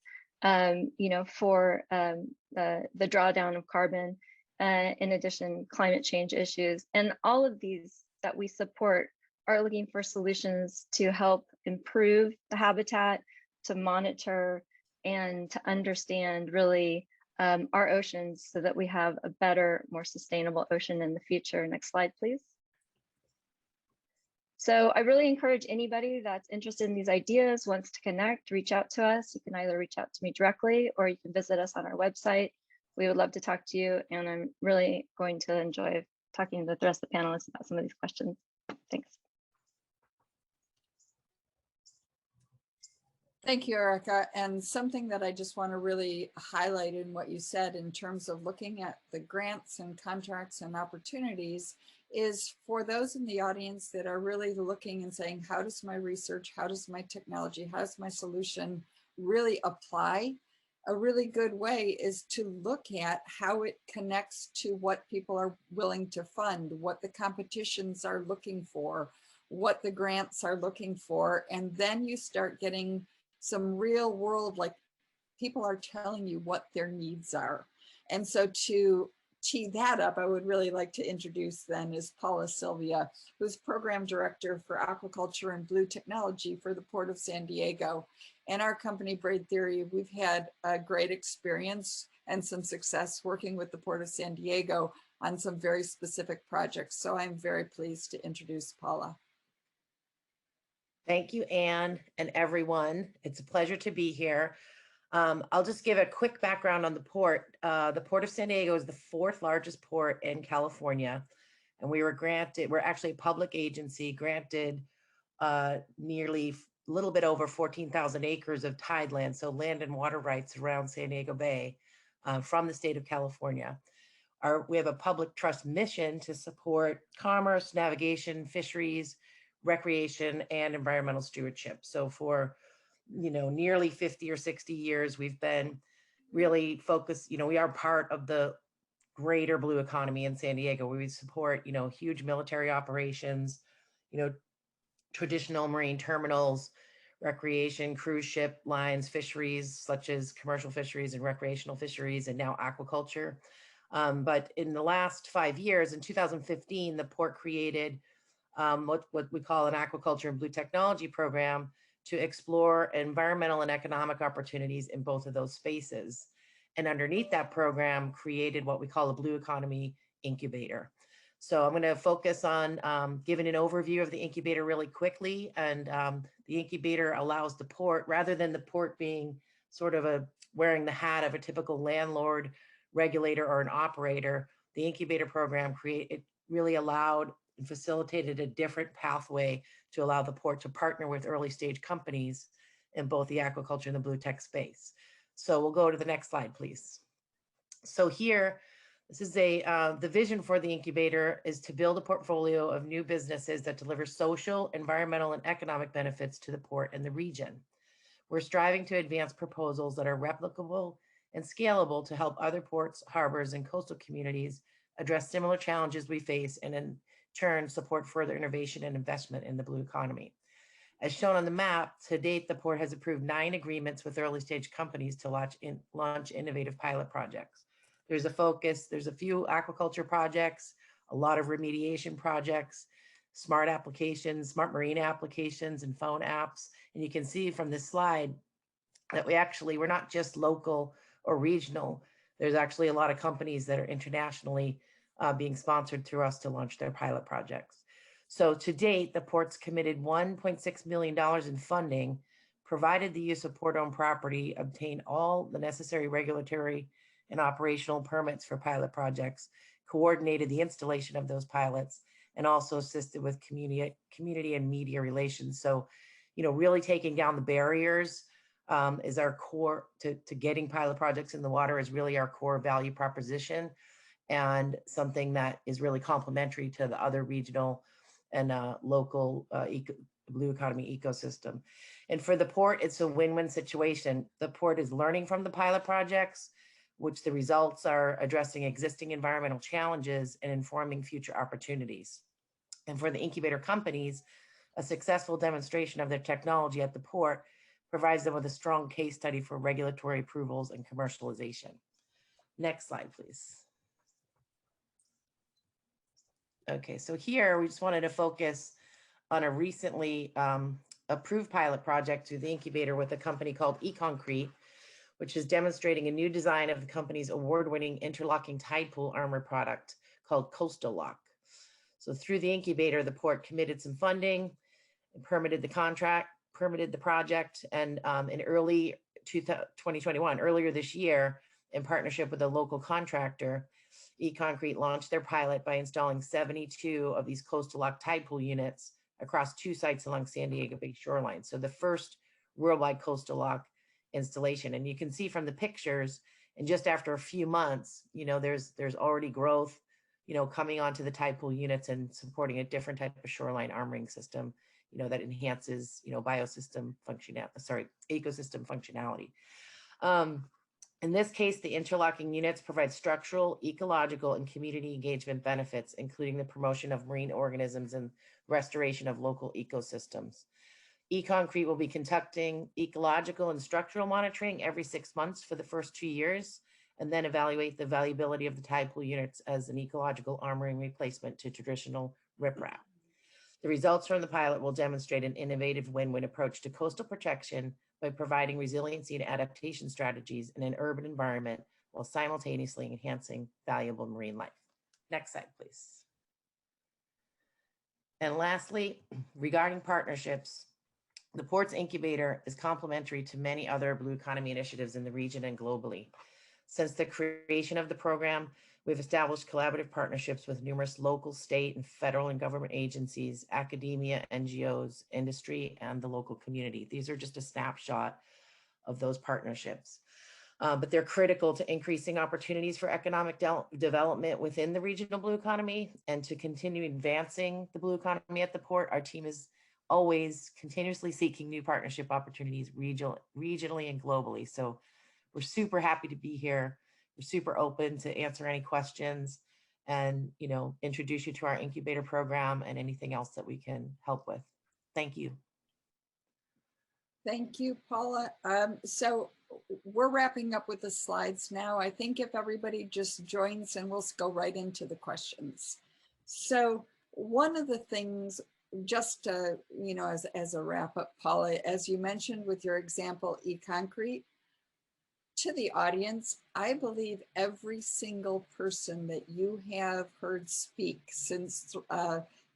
for the drawdown of carbon, in addition, climate change issues, and all of these that we support are looking for solutions to help improve the habitat, to monitor, and to understand really our oceans so that we have a better, more sustainable ocean in the future. Next slide, please. So I really encourage anybody that's interested in these ideas, wants to connect, reach out to us. You can either reach out to me directly or you can visit us on our website. We would love to talk to you, and I'm really going to enjoy talking to the rest of the panelists about some of these questions. Thanks. Thank you, Erica. And something that I just want to really highlight in what you said in terms of looking at the grants and contracts and opportunities is for those in the audience that are really looking and saying, how does my research, how does my technology, how does my solution really apply? A really good way is to look at how it connects to what people are willing to fund, what the competitions are looking for, what the grants are looking for, and then you start getting some real world, like people are telling you what their needs are. And so to tee that up, I would really like to introduce then is Paula Sylvia, who's Program Director for Aquaculture and Blue Technology for the Port of San Diego. And our company, Braid Theory, we've had a great experience and some success working with the Port of San Diego on some very specific projects. So I'm very pleased to introduce Paula. Thank you, Anne, and everyone. It's a pleasure to be here. I'll just give a quick background on the port. The Port of San Diego is the 4th largest port in California, and we're actually a public agency granted nearly a little bit over 14,000 acres of tideland, so land and water rights around San Diego Bay from the state of California. We have a public trust mission to support commerce, navigation, fisheries, recreation, and environmental stewardship. So for nearly 50 or 60 years, we've been really focused. We are part of the greater blue economy in San Diego, where we support huge military operations, traditional marine terminals, recreation, cruise ship lines, fisheries such as commercial fisheries and recreational fisheries, and now aquaculture. But in the last 5 years, in 2015, the port created what we call an aquaculture and blue technology program to explore environmental and economic opportunities in both of those spaces. And underneath that program created what we call a blue economy incubator. So I'm going to focus on giving an overview of the incubator really quickly. And the incubator allows the port, rather than the port being sort of wearing the hat of a typical landlord, regulator, or an operator, the incubator program really allowed and facilitated a different pathway to allow the port to partner with early stage companies in both the aquaculture and the blue tech space. So we'll go to the next slide, please. So here, this is the vision for the incubator is to build a portfolio of new businesses that deliver social, environmental, and economic benefits to the port and the region. We're striving to advance proposals that are replicable and scalable to help other ports, harbors, and coastal communities address similar challenges we face, and in turn support further innovation and investment in the blue economy. As shown on the map, to date, the port has approved 9 agreements with early stage companies to launch innovative pilot projects. There's a few aquaculture projects, a lot of remediation projects, smart applications, smart marine applications, and phone apps. And you can see from this slide that we're not just local or regional. There's actually a lot of companies that are internationally being sponsored through us to launch their pilot projects. So to date, the port's committed $1.6 million in funding, provided the use of port-owned property, obtained all the necessary regulatory and operational permits for pilot projects, coordinated the installation of those pilots, and also assisted with community and media relations. So, really taking down the barriers is our core to getting pilot projects in the water is really our core value proposition, and something that is really complementary to the other regional and local the blue economy ecosystem. And for the port, it's a win-win situation. The port is learning from the pilot projects, which the results are addressing existing environmental challenges and informing future opportunities. And for the incubator companies, a successful demonstration of their technology at the port provides them with a strong case study for regulatory approvals and commercialization. Next slide, please. Okay, so here we just wanted to focus on a recently approved pilot project through the incubator with a company called eConcrete, which is demonstrating a new design of the company's award-winning interlocking tide pool armor product called Coastal Lock. So through the incubator, the port committed some funding, and permitted the contract, permitted the project, and in early 2021, earlier this year, in partnership with a local contractor, eConcrete launched their pilot by installing 72 of these Coastal Lock tide pool units across 2 sites along San Diego Bay shoreline. So the first worldwide Coastal Lock installation. And you can see from the pictures, and just after a few months, you know, there's already growth, you know, coming onto the tide pool units and supporting a different type of shoreline armoring system, you know, that enhances, you know, ecosystem functionality. In this case, the interlocking units provide structural, ecological, and community engagement benefits, including the promotion of marine organisms and restoration of local ecosystems. eConcrete will be conducting ecological and structural monitoring every 6 months for the first 2 years, and then evaluate the valuability of the tide pool units as an ecological armoring replacement to traditional riprap. The results from the pilot will demonstrate an innovative win-win approach to coastal protection by providing resiliency and adaptation strategies in an urban environment while simultaneously enhancing valuable marine life. Next slide, please. And lastly, regarding partnerships, the Ports Incubator is complementary to many other blue economy initiatives in the region and globally. Since the creation of the program, we've established collaborative partnerships with numerous local, state, and federal and government agencies, academia, NGOs, industry, and the local community. These are just a snapshot of those partnerships. But they're critical to increasing opportunities for economic development within the regional blue economy, and to continue advancing the blue economy at the port. Our team is always continuously seeking new partnership opportunities regionally and globally. So we're super happy to be here. We're super open to answer any questions and, you know, introduce you to our incubator program and anything else that we can help with. Thank you. Thank you, Paula. So we're wrapping up with the slides now. I think if everybody just joins, and we'll go right into the questions. So one of the things, just you know, as a wrap up, Paula, as you mentioned with your example, eConcrete, to the audience, I believe every single person that you have heard speak since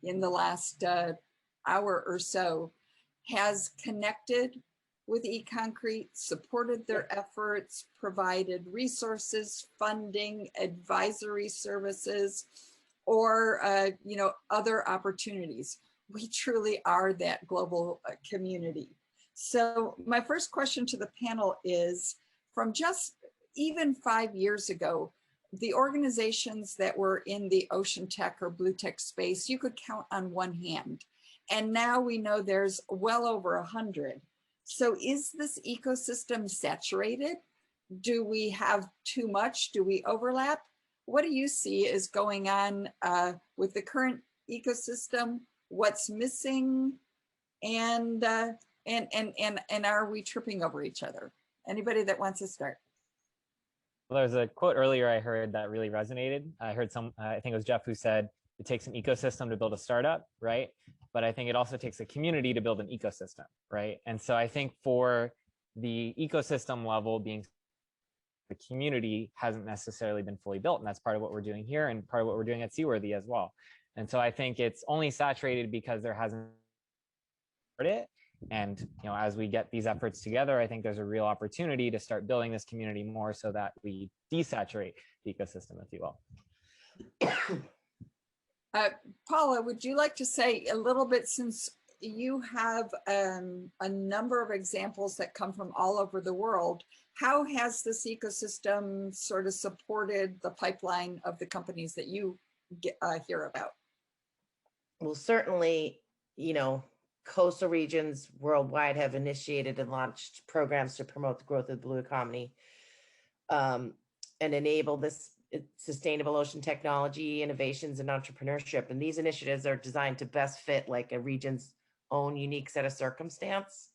in the last hour or so has connected with eConcrete, supported their efforts, provided resources, funding, advisory services, or you know, other opportunities. We truly are that global community. So my first question to the panel is, from just even 5 years ago, the organizations that were in the ocean tech or blue tech space, you could count on one hand. And now we know there's well over 100. So is this ecosystem saturated? Do we have too much? Do we overlap? What do you see is going on with the current ecosystem? What's missing? And are we tripping over each other? Anybody that wants to start? Well, there's a quote earlier I heard that really resonated. I heard I think it was Jeff who said, it takes an ecosystem to build a startup, right? But I think it also takes a community to build an ecosystem, right? And so I think for the ecosystem level, being the community hasn't necessarily been fully built. And that's part of what we're doing here and part of what we're doing at Seaworthy as well. And so I think it's only saturated because there hasn't heard it. And you know, as we get these efforts together, I think there's a real opportunity to start building this community more so that we desaturate the ecosystem, if you will. Paula, would you like to say a little bit, since you have a number of examples that come from all over the world, how has this ecosystem sort of supported the pipeline of the companies that you hear about? Well, certainly, you know, coastal regions worldwide have initiated and launched programs to promote the growth of the blue economy and enable this sustainable ocean technology, innovations, and entrepreneurship. And these initiatives are designed to best fit like a region's own unique set of circumstance,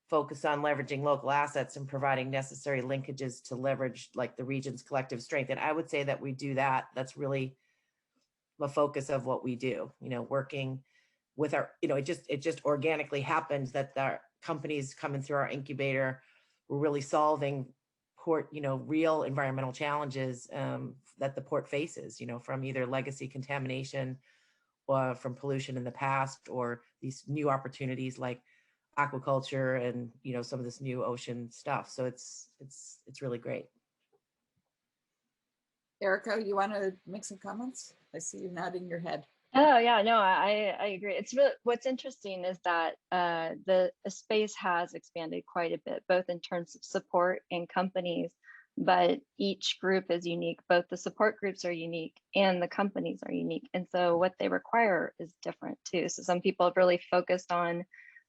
focus on leveraging local assets and providing necessary linkages to leverage like the region's collective strength. And I would say that we do that. That's really the focus of what we do, you know, working with our, you know, it just organically happens that the companies coming through our incubator were really solving port, you know, real environmental challenges that the port faces, you know, from either legacy contamination or from pollution in the past, or these new opportunities like aquaculture and, you know, some of this new ocean stuff. So it's really great. Erica, you want to make some comments? I see you nodding your head. Oh yeah, no, I agree. It's really, what's interesting is that the space has expanded quite a bit, both in terms of support and companies, but each group is unique. Both the support groups are unique and the companies are unique. And so what they require is different too. So some people have really focused on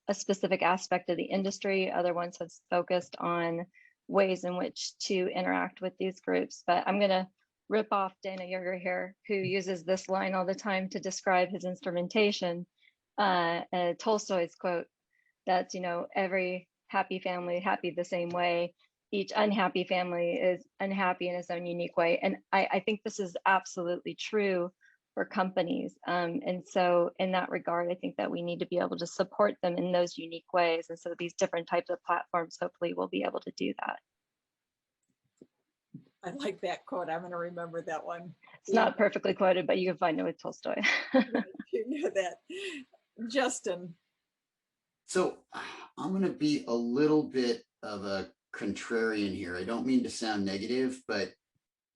a specific aspect of the industry. Other ones have focused on ways in which to interact with these groups. But I'm gonna rip off Dana Yerger here, who uses this line all the time to describe his instrumentation. Tolstoy's quote, that's, you know, every happy family happy the same way. Each unhappy family is unhappy in its own unique way. And I think this is absolutely true for companies. And so in that regard, I think that we need to be able to support them in those unique ways. And so these different types of platforms, hopefully will be able to do that. I like that quote. I'm going to remember that one. It's not perfectly quoted, but you can find it with Tolstoy. You know that. Justin. So I'm going to be a little bit of a contrarian here. I don't mean to sound negative, but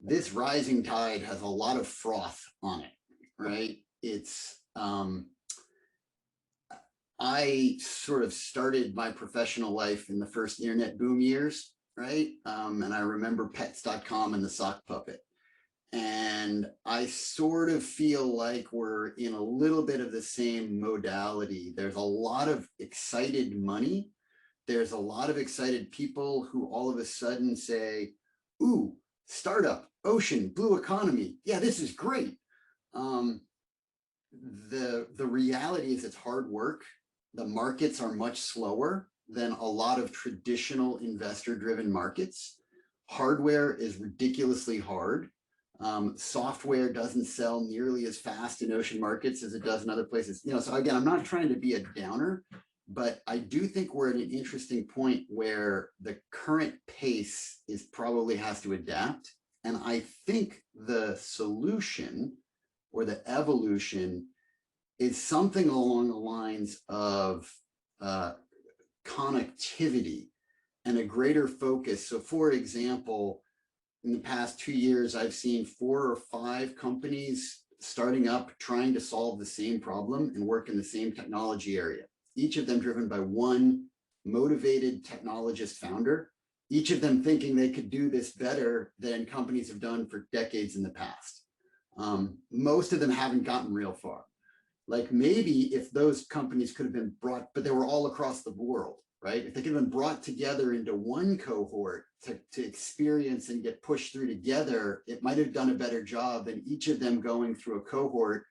this rising tide has a lot of froth on it, right? It's, I sort of started my professional life in the first internet boom years, right? And I remember pets.com and the sock puppet. And I sort of feel like we're in a little bit of the same modality. There's a lot of excited money. There's a lot of excited people who all of a sudden say, ooh, startup, ocean, blue economy. Yeah, this is great. The reality is it's hard work. The markets are much slower than a lot of traditional investor-driven markets. Hardware is ridiculously hard. Software doesn't sell nearly as fast in ocean markets as it does in other places. You know, so again, I'm not trying to be a downer, but I do think we're at an interesting point where the current pace is probably has to adapt. And I think the solution or the evolution is something along the lines of connectivity and a greater focus. So for example, in the past 2 years, I've seen 4 or 5 companies starting up, trying to solve the same problem and work in the same technology area. Each of them driven by one motivated technologist founder, each of them thinking they could do this better than companies have done for decades in the past. Most of them haven't gotten real far. Like maybe if those companies could have been brought, but they were all across the world, right? If they could have been brought together into one cohort to experience and get pushed through together, it might have done a better job than each of them going through a cohort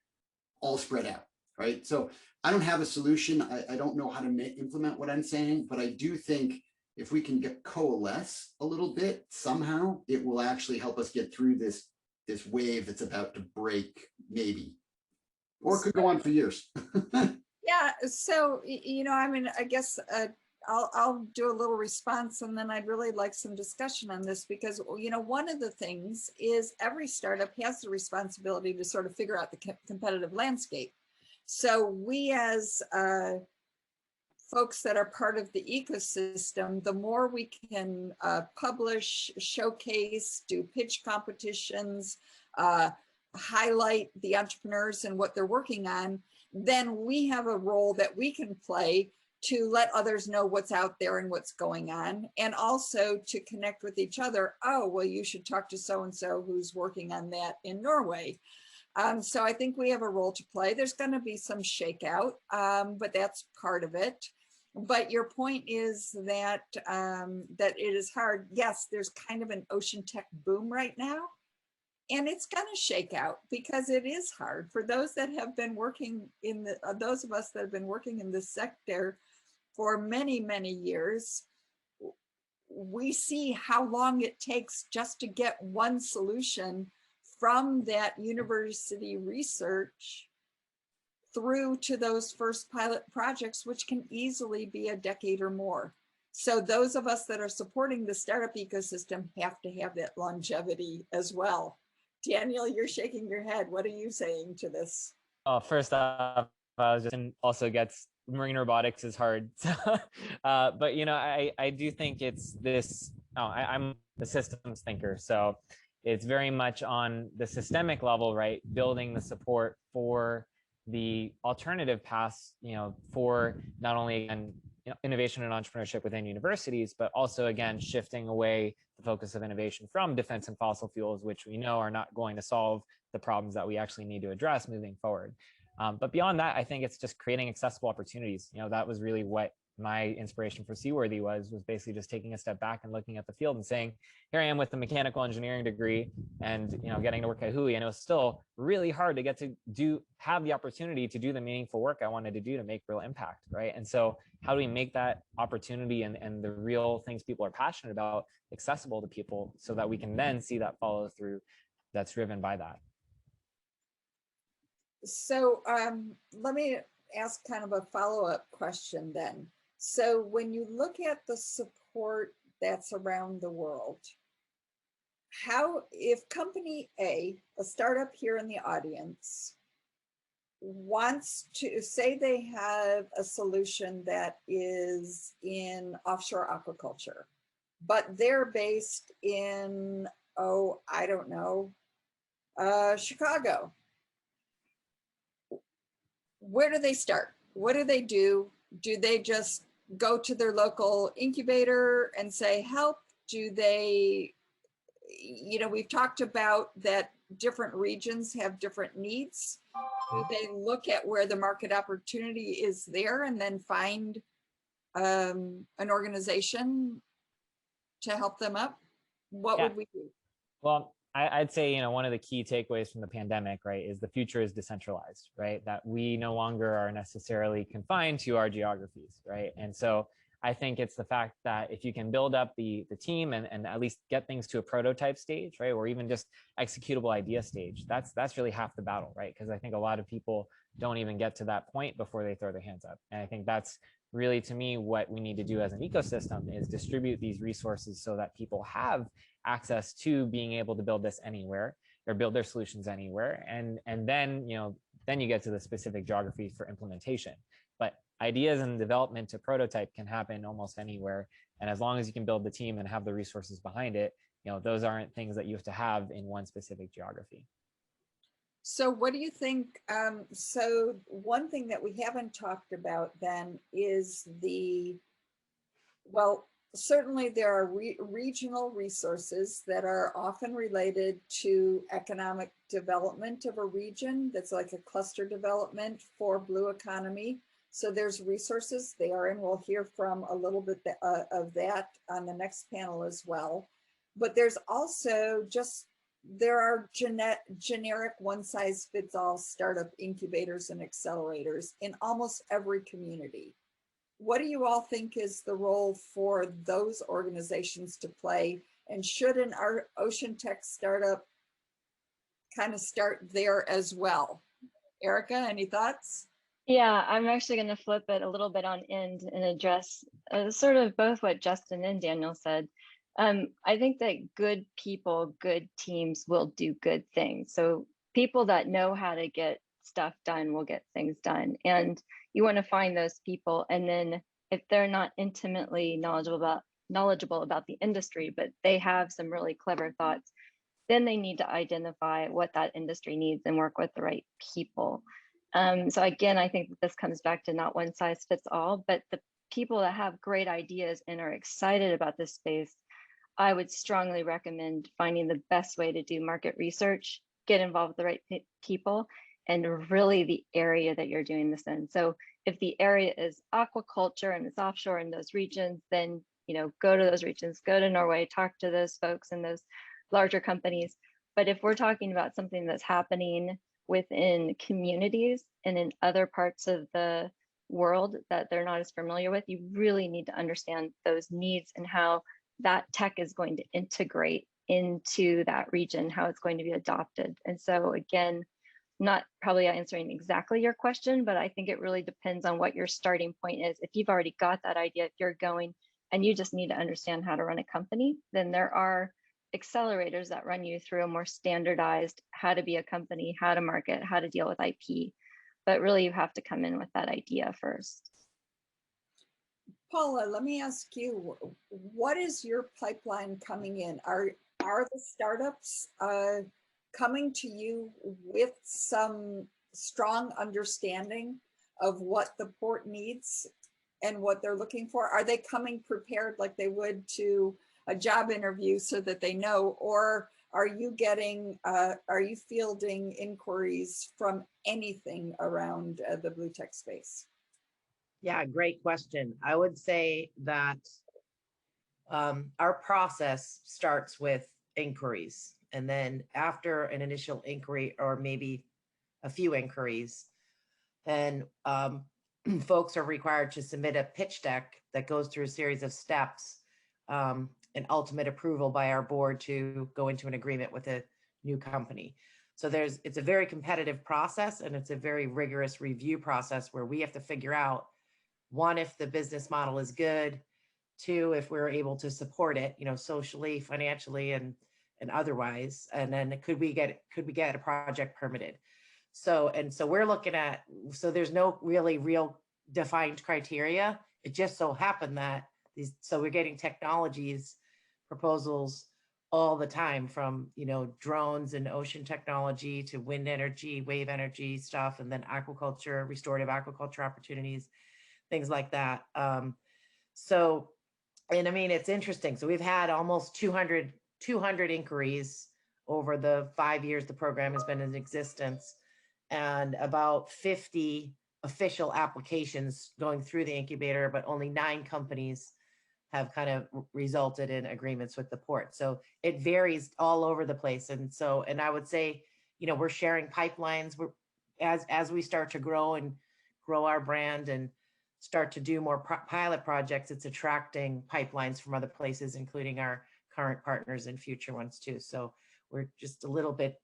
all spread out, right? So I don't have a solution. I don't know how to implement what I'm saying, but I do think if we can coalesce a little bit, somehow it will actually help us get through this wave that's about to break, maybe, or it could go on for years. Yeah, so, you know, I mean, I guess I'll do a little response, and then I'd really like some discussion on this because, you know, one of the things is every startup has the responsibility to sort of figure out the competitive landscape. So we as folks that are part of the ecosystem, the more we can publish, showcase, do pitch competitions, highlight the entrepreneurs and what they're working on, then we have a role that we can play to let others know what's out there and what's going on, and also to connect with each other. Oh, well, you should talk to so-and-so who's working on that in Norway. So I think we have a role to play. There's going to be some shakeout, but that's part of it. But your point is that that it is hard. Yes, there's kind of an ocean tech boom right now, and it's going to shake out because it is hard for those that have been working in the those of us that have been working in this sector for many, many years. We see how long it takes just to get one solution from that university research through to those first pilot projects, which can easily be a decade or more. So those of us that are supporting the startup ecosystem have to have that longevity as well. Daniel, you're shaking your head. What are you saying to this? Oh, first off, I was just, and also gets marine robotics is hard. But you know, I do think it's this. I'm a systems thinker, so it's very much on the systemic level, right? Building the support for the alternative paths, you know, for not only again, you know, innovation and entrepreneurship within universities, but also again shifting away the focus of innovation from defense and fossil fuels, which we know are not going to solve the problems that we actually need to address moving forward. But beyond that, I think it's just creating accessible opportunities. You know, that was really what my inspiration for Seaworthy was basically just taking a step back and looking at the field and saying, here I am with a mechanical engineering degree and, you know, getting to work at Hui, and it was still really hard to get to have the opportunity to do the meaningful work I wanted to do to make real impact, right? And so how do we make that opportunity and the real things people are passionate about accessible to people so that we can then see that follow through that's driven by that? So let me ask kind of a follow-up question then. So when you look at the support that's around the world, how, if company A, a startup here in the audience, wants to say they have a solution that is in offshore aquaculture, but they're based in, oh, I don't know, Chicago. Where do they start? What do they do? Do they just go to their local incubator and say, help? Do they, you know, we've talked about that different regions have different needs. Do they look at where the market opportunity is there and then find an organization to help them up? What would we do? Well, I'd say, you know, one of the key takeaways from the pandemic, right, is the future is decentralized, right? That we no longer are necessarily confined to our geographies, right? And so I think it's the fact that if you can build up the team and at least get things to a prototype stage, right, or even just executable idea stage, that's really half the battle, right? Because I think a lot of people don't even get to that point before they throw their hands up. And I think that's really, to me, what we need to do as an ecosystem is distribute these resources so that people have access to being able to build this anywhere or build their solutions anywhere. And then, you know, then you get to the specific geographies for implementation. But ideas and development to prototype can happen almost anywhere. And as long as you can build the team and have the resources behind it, you know, those aren't things that you have to have in one specific geography. So what do you think? So one thing that we haven't talked about then is the, well, certainly there are regional resources that are often related to economic development of a region. That's like a cluster development for blue economy. So there's resources there, and we'll hear from a little bit of that on the next panel as well. But there's also just, there are generic one-size-fits-all startup incubators and accelerators in almost every community. What do you all think is the role for those organizations to play? And should an ocean tech startup kind of start there as well? Erica, any thoughts? Yeah, I'm actually going to flip it a little bit on end and address sort of both what Justin and Daniel said. I think that good people, good teams will do good things. So people that know how to get stuff done will get things done. And you want to find those people. And then if they're not intimately knowledgeable about the industry, but they have some really clever thoughts, then they need to identify what that industry needs and work with the right people. So again, I think this comes back to not one size fits all, but the people that have great ideas and are excited about this space, I would strongly recommend finding the best way to do market research, get involved with the right people, and really the area that you're doing this in. So if the area is aquaculture and it's offshore in those regions, then go to those regions, go to Norway, talk to those folks in those larger companies. But if we're talking about something that's happening within communities and in other parts of the world that they're not as familiar with, you really need to understand those needs and how that tech is going to integrate into that region, how it's going to be adopted. And so again, not probably answering exactly your question, but I think it really depends on what your starting point is. If you've already got that idea, if you're going and you just need to understand how to run a company, then there are accelerators that run you through a more standardized how to be a company, how to market, how to deal with IP. But really you have to come in with that idea first. Paula, let me ask you, what is your pipeline coming in? Are the startups coming to you with some strong understanding of what the port needs and what they're looking for? Are they coming prepared like they would to a job interview so that they know, or are you fielding inquiries from anything around the blue tech space? Yeah, great question. I would say that our process starts with inquiries. And then after an initial inquiry, or maybe a few inquiries, then folks are required to submit a pitch deck that goes through a series of steps and ultimate approval by our board to go into an agreement with a new company. So it's a very competitive process, and it's a very rigorous review process where we have to figure out, one, if the business model is good, two, if we're able to support it, socially, financially, and otherwise, and then could we get a project permitted? So we're looking at, so there's no real defined criteria. It just so happened that so we're getting technologies proposals all the time, from drones and ocean technology to wind energy, wave energy stuff, and then aquaculture, restorative aquaculture opportunities, things like that. And I mean, it's interesting. So we've had almost 200 inquiries over the 5 years the program has been in existence, and about 50 official applications going through the incubator, but only 9 companies have kind of resulted in agreements with the port. So it varies all over the place. And I would say, we're sharing pipelines. As we start to grow our brand and start to do more pilot projects, it's attracting pipelines from other places, including our current partners and future ones too. So we're just a little bit,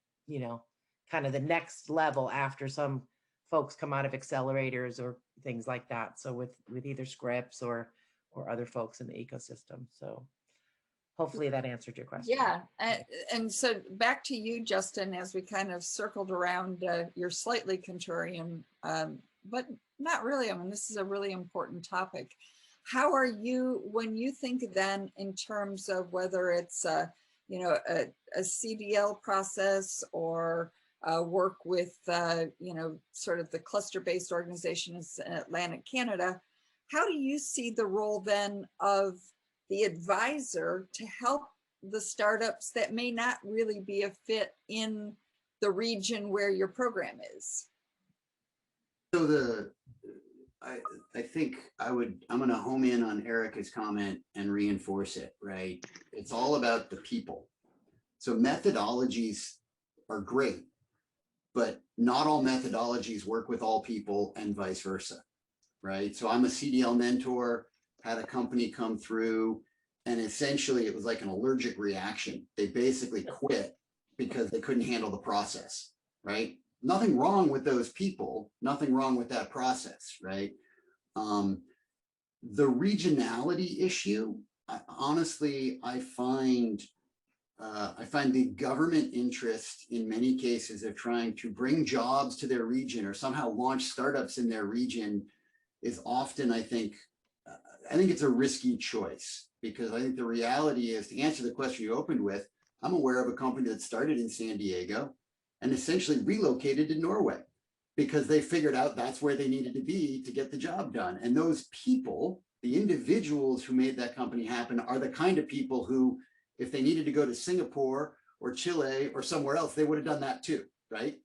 kind of the next level after some folks come out of accelerators or things like that. So with either Scripps or other folks in the ecosystem. So hopefully that answered your question. Yeah, and so back to you, Justin, as we kind of circled around your slightly contrarian, but not really. I mean, this is a really important topic. How are you, when you think then in terms of whether it's a CDL process or work with, sort of the cluster-based organizations in Atlantic Canada, how do you see the role then of the advisor to help the startups that may not really be a fit in the region where your program is? So I think I'm going to home in on Erica's comment and reinforce it, right? It's all about the people. So methodologies are great, but not all methodologies work with all people and vice versa, right? So I'm a CDL mentor, had a company come through, and essentially it was like an allergic reaction. They basically quit because they couldn't handle the process, right? Nothing wrong with those people, nothing wrong with that process, right? The regionality issue, honestly, I find the government interest in many cases of trying to bring jobs to their region or somehow launch startups in their region is often, I think it's a risky choice, because I think the reality is, to answer the question you opened with, I'm aware of a company that started in San Diego and essentially relocated to Norway because they figured out that's where they needed to be to get the job done. And those people, the individuals who made that company happen, are the kind of people who, if they needed to go to Singapore or Chile or somewhere else, they would have done that too, right?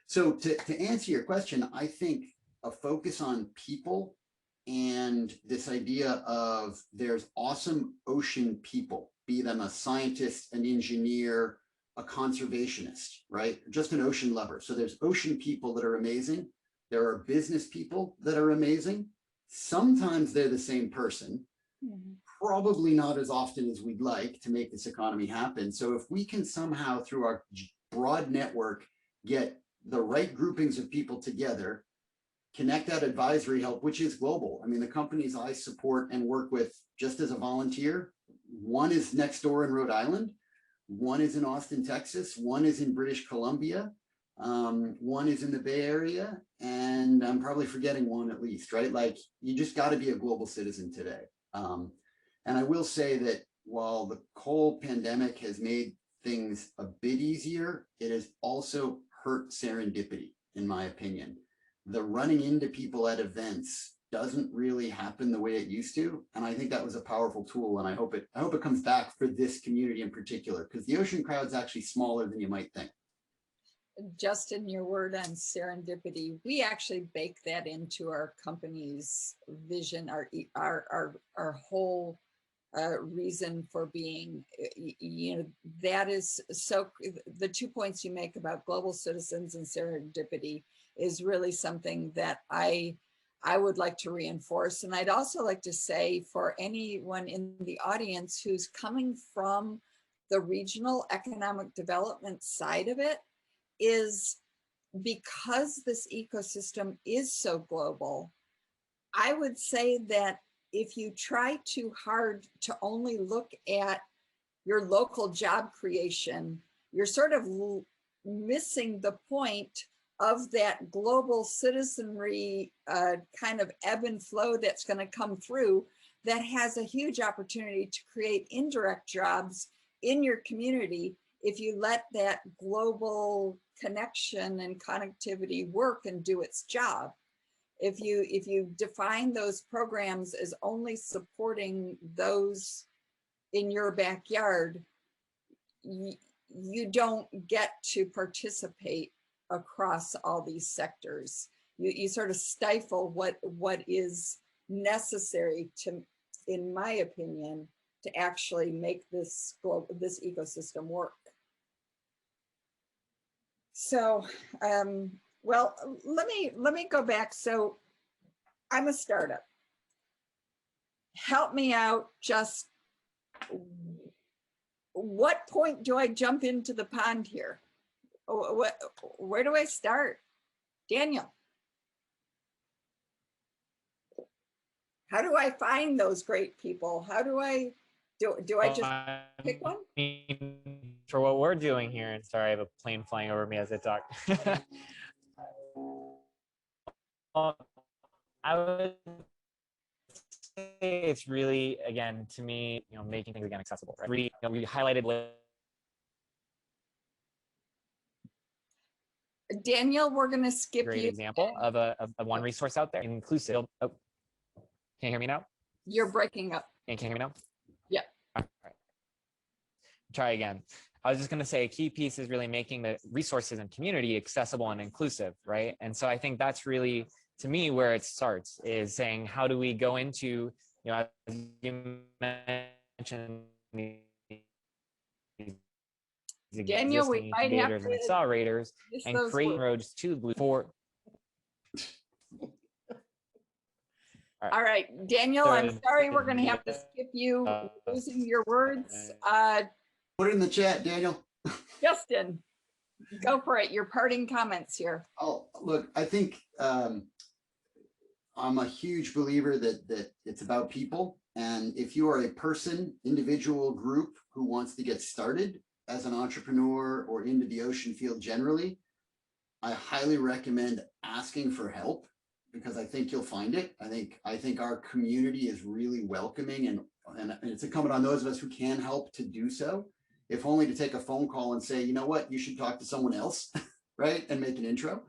So to answer your question, I think a focus on people and this idea of there's awesome ocean people, be them a scientist, an engineer, a conservationist, right? Just an ocean lover. So there's ocean people that are amazing. There are business people that are amazing. Sometimes they're the same person, probably not as often as we'd like to make this economy happen. So if we can somehow, through our broad network, get the right groupings of people together, connect that advisory help, which is global. I mean, the companies I support and work with just as a volunteer, one is next door in Rhode Island, one is in Austin, Texas, one is in British Columbia, one is in the Bay Area, and I'm probably forgetting one at least, right? Like, you just got to be a global citizen today. And I will say that while the whole pandemic has made things a bit easier, it has also hurt serendipity, in my opinion. The running into people at events doesn't really happen the way it used to. And I think that was a powerful tool. And I hope it comes back for this community in particular, because the ocean crowd's actually smaller than you might think. Justin, your word on serendipity, we actually bake that into our company's vision, our whole reason for being. You know, that is so, the 2 points you make about global citizens and serendipity is really something that I would like to reinforce. And I'd also like to say, for anyone in the audience who's coming from the regional economic development side of it, is because this ecosystem is so global, I would say that if you try too hard to only look at your local job creation, you're sort of missing the point of that global citizenry kind of ebb and flow that's going to come through, that has a huge opportunity to create indirect jobs in your community if you let that global connection and connectivity work and do its job. If you define those programs as only supporting those in your backyard, you don't get to participate across all these sectors. You sort of stifle what is necessary to, in my opinion, to actually make this ecosystem work. So, well, let me go back. So I'm a startup. Help me out. Just what point do I jump into the pond here? Where do I start? Daniel. How do I find those great people? How do I just pick one? For what we're doing here, and sorry, I have a plane flying over me as I talk. I would say it's really, again, to me, making things again accessible. Right? We highlighted. Daniel, we're going to skip great you. Example of one resource out there, inclusive. Oh, can you hear me now? You're breaking up. Can you hear me now? Yeah. All right. Try again. I was just going to say a key piece is really making the resources and community accessible and inclusive, right? And so I think that's really, to me, where it starts, is saying, how do we go into, as you mentioned, Daniel, we might have and accelerators and create roads to blue for. All right, Daniel, I'm sorry, we're going to have to skip you, losing your words. Put it in the chat, Daniel. Justin, go for it. Your parting comments here. Oh, look, I think I'm a huge believer that it's about people. And if you are a person, individual, group who wants to get started as an entrepreneur or into the ocean field generally, I highly recommend asking for help, because I think you'll find it. I think our community is really welcoming, and it's incumbent on those of us who can help to do so, if only to take a phone call and say, you know what, you should talk to someone else, right? And make an intro.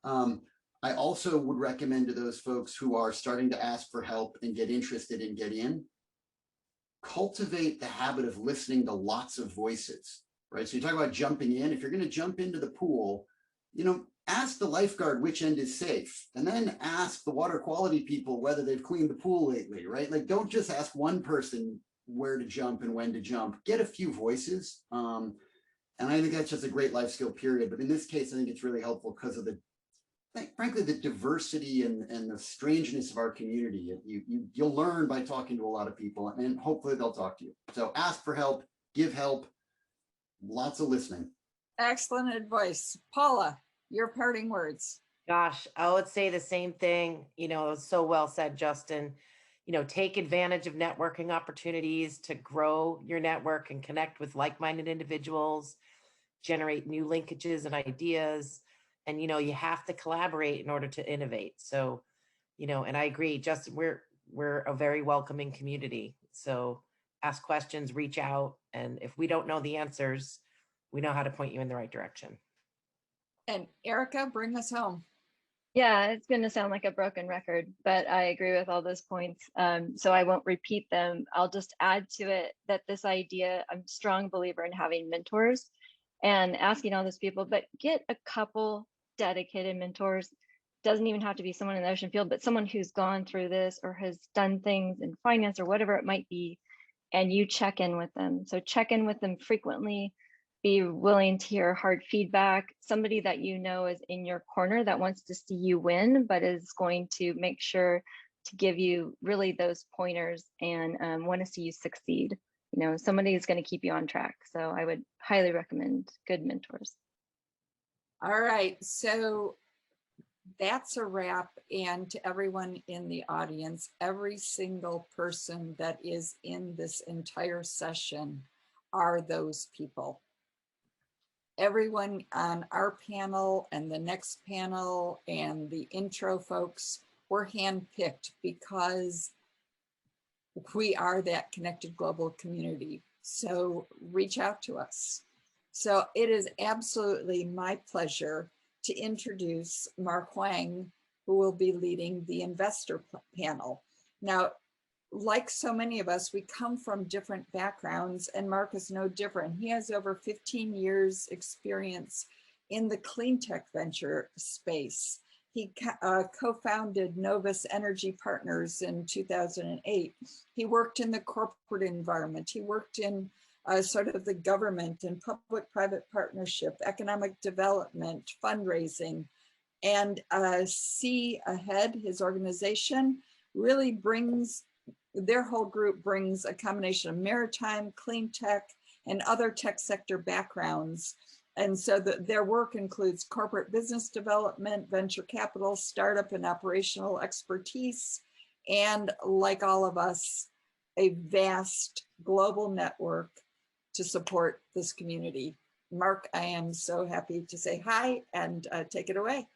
I also would recommend to those folks who are starting to ask for help and get interested and get in, cultivate the habit of listening to lots of voices. right? So you talk about jumping in. If you're going to jump into the pool, you know, ask the lifeguard which end is safe, and then ask the water quality people whether they've cleaned the pool lately, right? Like, don't just ask one person where to jump and when to jump. Get a few voices. And I think that's just a great life skill, period. But in this case, I think it's really helpful because of the, frankly, the diversity and the strangeness of our community. You'll learn by talking to a lot of people, and hopefully they'll talk to you. So ask for help, give help, lots of listening. Excellent advice. Paula, your parting words. Gosh, I would say the same thing. You know, it was so well said, Justin. You know, take advantage of networking opportunities to grow your network and connect with like-minded individuals, generate new linkages and ideas. And, you know, you have to collaborate in order to innovate. So, you know, and I agree, Justin, we're a very welcoming community. So ask questions, reach out. And if we don't know the answers, we know how to point you in the right direction. And Erica, bring us home. Yeah, it's going to sound like a broken record, but I agree with all those points. So I won't repeat them. I'll just add to it that this idea, I'm a strong believer in having mentors and asking all those people, but get a couple dedicated mentors. Doesn't even have to be someone in the ocean field, but someone who's gone through this or has done things in finance or whatever it might be, and you check in with them. So check in with them frequently. Be willing to hear hard feedback, somebody that you know is in your corner that wants to see you win, but is going to make sure to give you really those pointers and want to see you succeed. You know, somebody is going to keep you on track. So I would highly recommend good mentors. All right, so that's a wrap. And to everyone in the audience, every single person that is in this entire session are those people. Everyone on our panel and the next panel and the intro folks were handpicked because we are that connected global community. So reach out to us. So it is absolutely my pleasure to introduce Mark Huang, who will be leading the investor panel. Now, like so many of us, we come from different backgrounds, and Mark is no different. He has over 15 years experience in the clean tech venture space. He co-founded Novus Energy Partners in 2008. He worked in the corporate environment. He worked in sort of the government and public-private partnership, economic development, fundraising, and See Ahead, his organization, really brings, their whole group brings a combination of maritime, clean tech, and other tech sector backgrounds. And so their work includes corporate business development, venture capital, startup and operational expertise, and like all of us, a vast global network to support this community. Mark, I am so happy to say hi and take it away.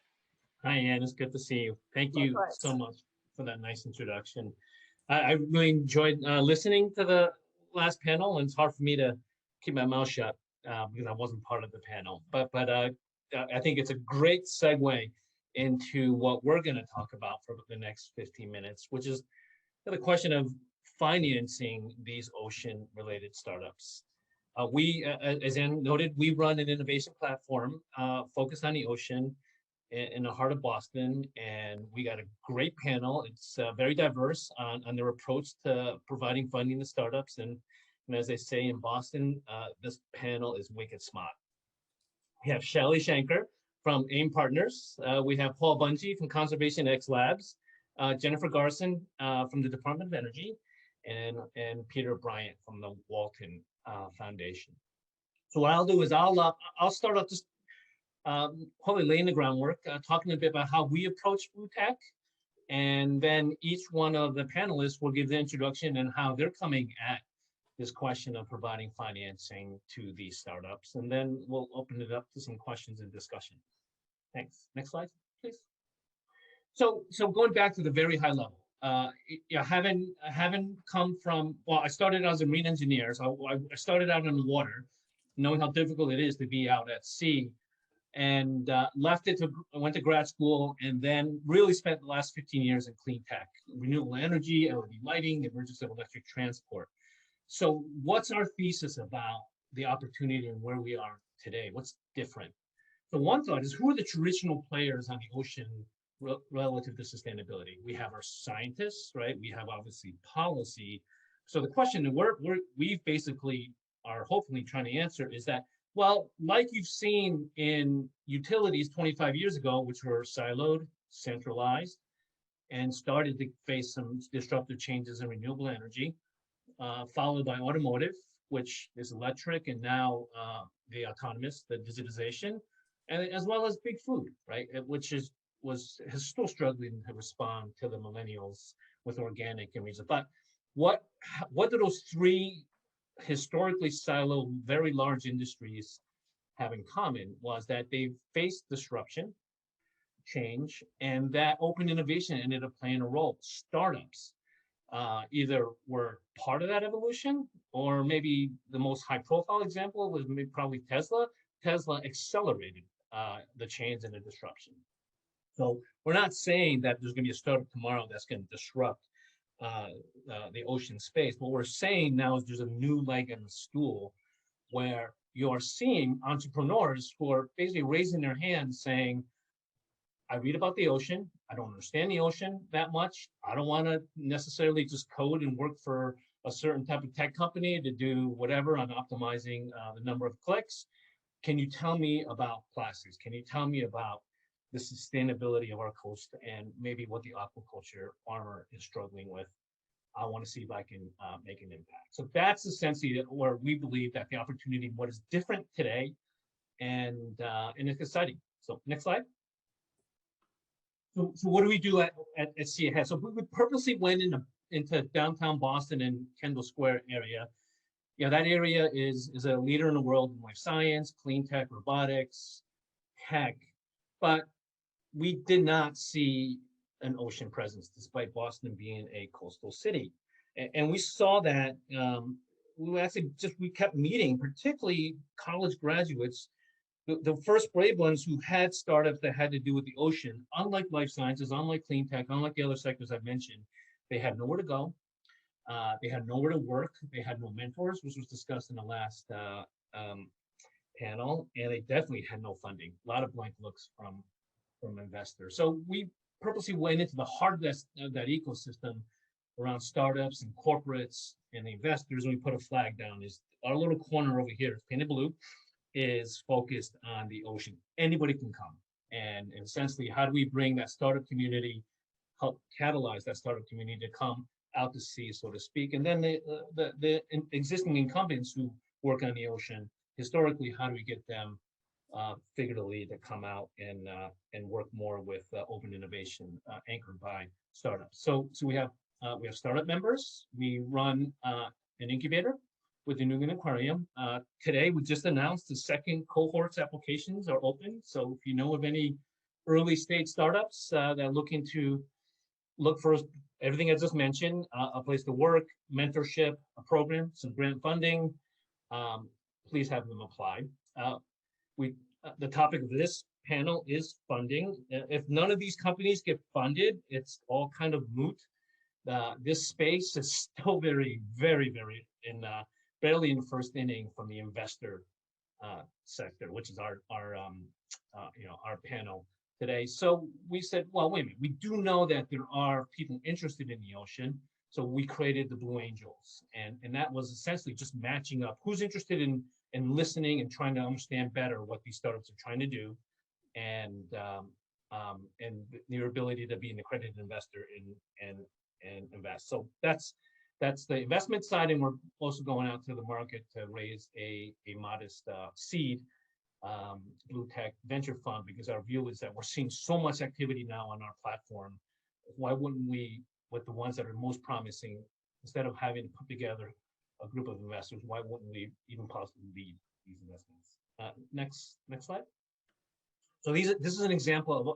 Hi, Ann, it's good to see you. Thank you so much for that nice introduction. I really enjoyed listening to the last panel, and it's hard for me to keep my mouth shut because I wasn't part of the panel. But I think it's a great segue into what we're going to talk about for the next 15 minutes, which is the question of financing these ocean-related startups. As Ann noted, we run an innovation platform focused on the ocean in the heart of Boston, and we got a great panel. It's very diverse on their approach to providing funding to startups. And as they say in Boston, this panel is wicked smart. We have Shally Shanker from AiiMs Partners. We have Paul Bungie from Conservation X Labs, Jennifer Garson from the Department of Energy, and Peter Bryant from the Walton Foundation. So what I'll do is I'll start off just probably laying the groundwork, talking a bit about how we approach food tech, and then each one of the panelists will give the introduction and how they're coming at this question of providing financing to these startups, and then we'll open it up to some questions and discussion. Thanks. Next slide, please. So going back to the very high level, having come from, well, I started as a marine engineer, so I started out in the water, knowing how difficult it is to be out at sea, and left it went to grad school, and then really spent the last 15 years in clean tech, renewable energy, LED lighting, emergence of electric transport. So what's our thesis about the opportunity and where we are today. What's different? So one thought is, who are the traditional players on the ocean relative to sustainability? We have our scientists, right? We have obviously policy. So the question that we basically are hopefully trying to answer is that, well, like you've seen in utilities 25 years ago, which were siloed, centralized, and started to face some disruptive changes in renewable energy, followed by automotive, which is electric, and now the autonomous, the digitization, and as well as big food, right? Which is still struggling to respond to the millennials with organic and reason. But what do those three historically siloed, very large industries have in common? Was that they've faced disruption, change, and that open innovation ended up playing a role. Startups either were part of that evolution, or maybe the most high profile example was maybe probably Tesla. Tesla accelerated the change and the disruption. So we're not saying that there's going to be a startup tomorrow that's going to disrupt the ocean space. What we're saying now is there's a new leg in the stool where you're seeing entrepreneurs who are basically raising their hands saying, I read about the ocean. I don't understand the ocean that much. I don't want to necessarily just code and work for a certain type of tech company to do whatever on optimizing the number of clicks. Can you tell me about plastics? Can you tell me about the sustainability of our coast and maybe what the aquaculture farmer is struggling with? I want to see if I can make an impact. So that's essentially where we believe that the opportunity, what is different today, and it's exciting. So next slide. So what do we do at See Ahead? So we purposely went into downtown Boston and Kendall Square area. Yeah, that area is a leader in the world in life science, clean tech, robotics, tech, but we did not see an ocean presence despite Boston being a coastal city. And we saw that we kept meeting, particularly college graduates, the first Braid ones who had startups that had to do with the ocean. Unlike life sciences, unlike clean tech, unlike the other sectors I've mentioned, they had nowhere to go. They had nowhere to work. They had no mentors, which was discussed in the last panel, and they definitely had no funding. A lot of blank looks from investors. So we purposely went into the heart of that ecosystem around startups and corporates and the investors, and we put a flag down. Is our little corner over here, it's painted blue, is focused on the ocean. Anybody can come. And essentially, how do we bring that startup community, help catalyze that startup community to come out to sea, so to speak? And then the existing incumbents who work on the ocean, historically, how do we get them figuratively to come out and work more with open innovation anchored by startups? So we have startup members. We run an incubator with the New England Aquarium. Today, we just announced the second cohort's applications are open. So if you know of any early stage startups that are looking to look for everything I just mentioned, a place to work, mentorship, a program, some grant funding, please have them apply. The topic of this panel is funding. If none of these companies get funded, it's all kind of moot. This space is still very, very, very barely in the first inning from the investor sector, which is our panel today. So we said, well, wait a minute. We do know that there are people interested in the ocean. So we created the Blue Angels, and that was essentially just matching up who's interested in listening and trying to understand better what these startups are trying to do, and their ability to be an accredited investor and invest. So that's the investment side, and we're also going out to the market to raise a modest seed blue tech venture fund, because our view is that we're seeing so much activity now on our platform. Why wouldn't we, with the ones that are most promising, instead of having to put together a group of investors, why wouldn't we even possibly lead these investments? Next slide. So this is an example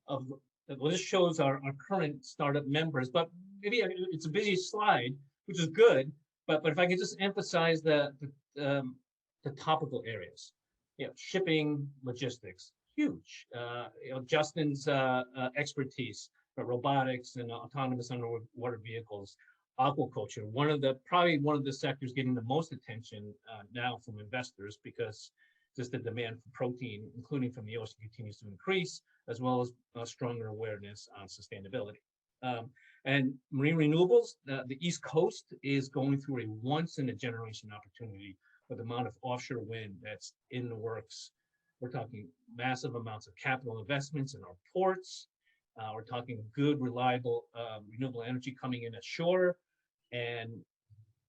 of well, this shows our current startup members, but maybe it's a busy slide, which is good. But if I could just emphasize the topical areas, shipping, logistics, huge. Justin's expertise, robotics and autonomous underwater vehicles, aquaculture, probably one of the sectors getting the most attention now from investors, because just the demand for protein, including from the ocean, continues to increase, as well as stronger awareness on sustainability. And marine renewables, the East Coast is going through a once-in-a-generation opportunity with the amount of offshore wind that's in the works. We're talking massive amounts of capital investments in our ports. We're talking good, reliable, renewable energy coming in ashore. And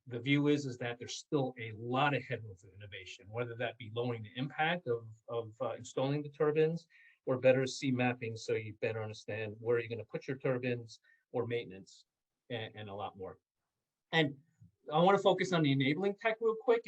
the view is that there's still a lot of headroom for innovation, whether that be lowering the impact of installing the turbines, or better sea mapping, so you better understand where you're going to put your turbines, or maintenance, and a lot more. And I want to focus on the enabling tech real quick.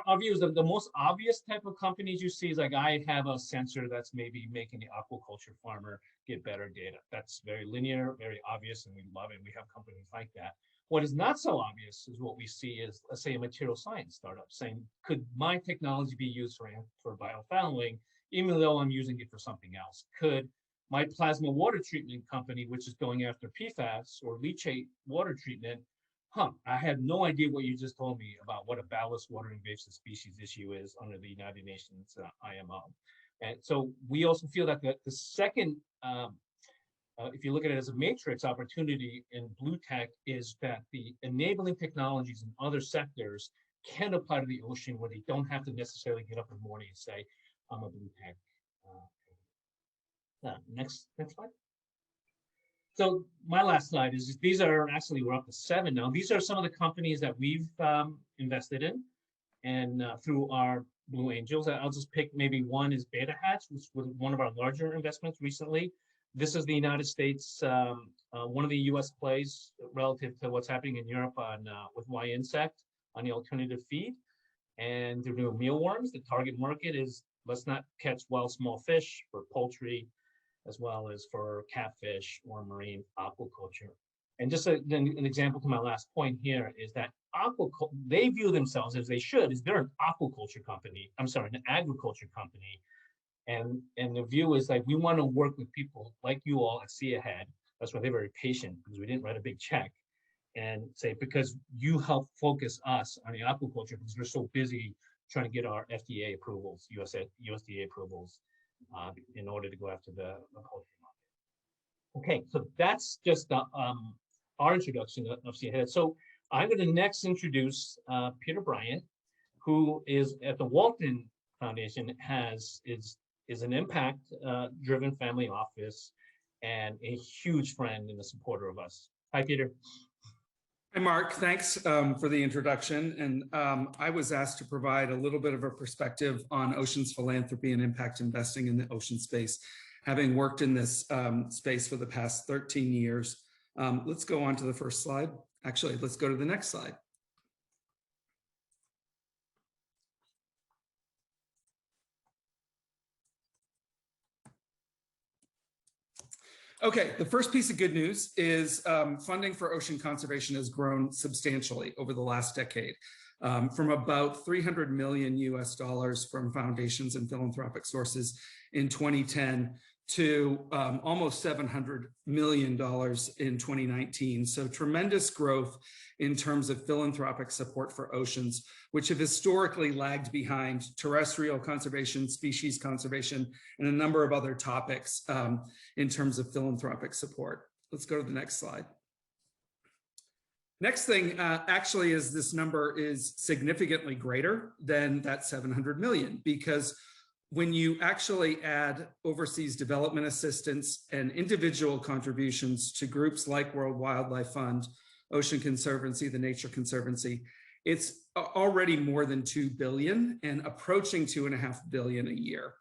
Our view is that the most obvious type of companies you see is like, I have a sensor that's maybe making the aquaculture farmer get better data. That's very linear, very obvious, and we love it. We have companies like that. What is not so obvious is what we see is, let's say, a material science startup saying, could my technology be used for biofouling, even though I'm using it for something else? Could my plasma water treatment company, which is going after PFAS or leachate water treatment, I had no idea what you just told me about what a ballast water invasive species issue is under the United Nations IMO. And so we also feel that the second, if you look at it as a matrix opportunity in blue tech, is that the enabling technologies in other sectors can apply to the ocean, where they don't have to necessarily get up in the morning and say, I'm a blue tech. Next slide. So my last slide is, these are actually, we're up to 7 now. These are some of the companies that we've invested in, and through our Blue Angels. I'll just pick maybe one is Beta Hatch, which was one of our larger investments recently. This is the United States, one of the US plays relative to what's happening in Europe on with Y-insect on the alternative feed. And they're doing mealworms. The target market is, let's not catch wild small fish for poultry, as well as for catfish or marine aquaculture. And just an example to my last point here is that they view themselves, as they should, as they're an aquaculture company. I'm sorry, an agriculture company. And the view is like, we want to work with people like you all at See Ahead. That's why they're very patient, because we didn't write a big check, and say, because you help focus us on the aquaculture, because we're so busy trying to get our FDA approvals, USDA approvals, in order to go after the poultry market. Okay, so that's just our introduction of See Ahead. So I'm going to next introduce Peter Bryant, who is at the Walton Foundation, is an impact-driven family office and a huge friend and a supporter of us. Hi, Peter. Hi, Mark. Thanks for the introduction. And I was asked to provide a little bit of a perspective on oceans philanthropy and impact investing in the ocean space, having worked in this space for the past 13 years. Let's go on to the first slide. Actually, let's go to the next slide. Okay, the first piece of good news is funding for ocean conservation has grown substantially over the last decade, from about $300 million US from foundations and philanthropic sources in 2010 to almost $700 million in 2019. So tremendous growth in terms of philanthropic support for oceans, which have historically lagged behind terrestrial conservation, species conservation, and a number of other topics in terms of philanthropic support. Let's go to the next slide. Next thing actually is this number is significantly greater than that 700 million, because when you actually add overseas development assistance and individual contributions to groups like World Wildlife Fund, Ocean Conservancy, the Nature Conservancy, it's already more than 2 billion and approaching 2.5 billion a year.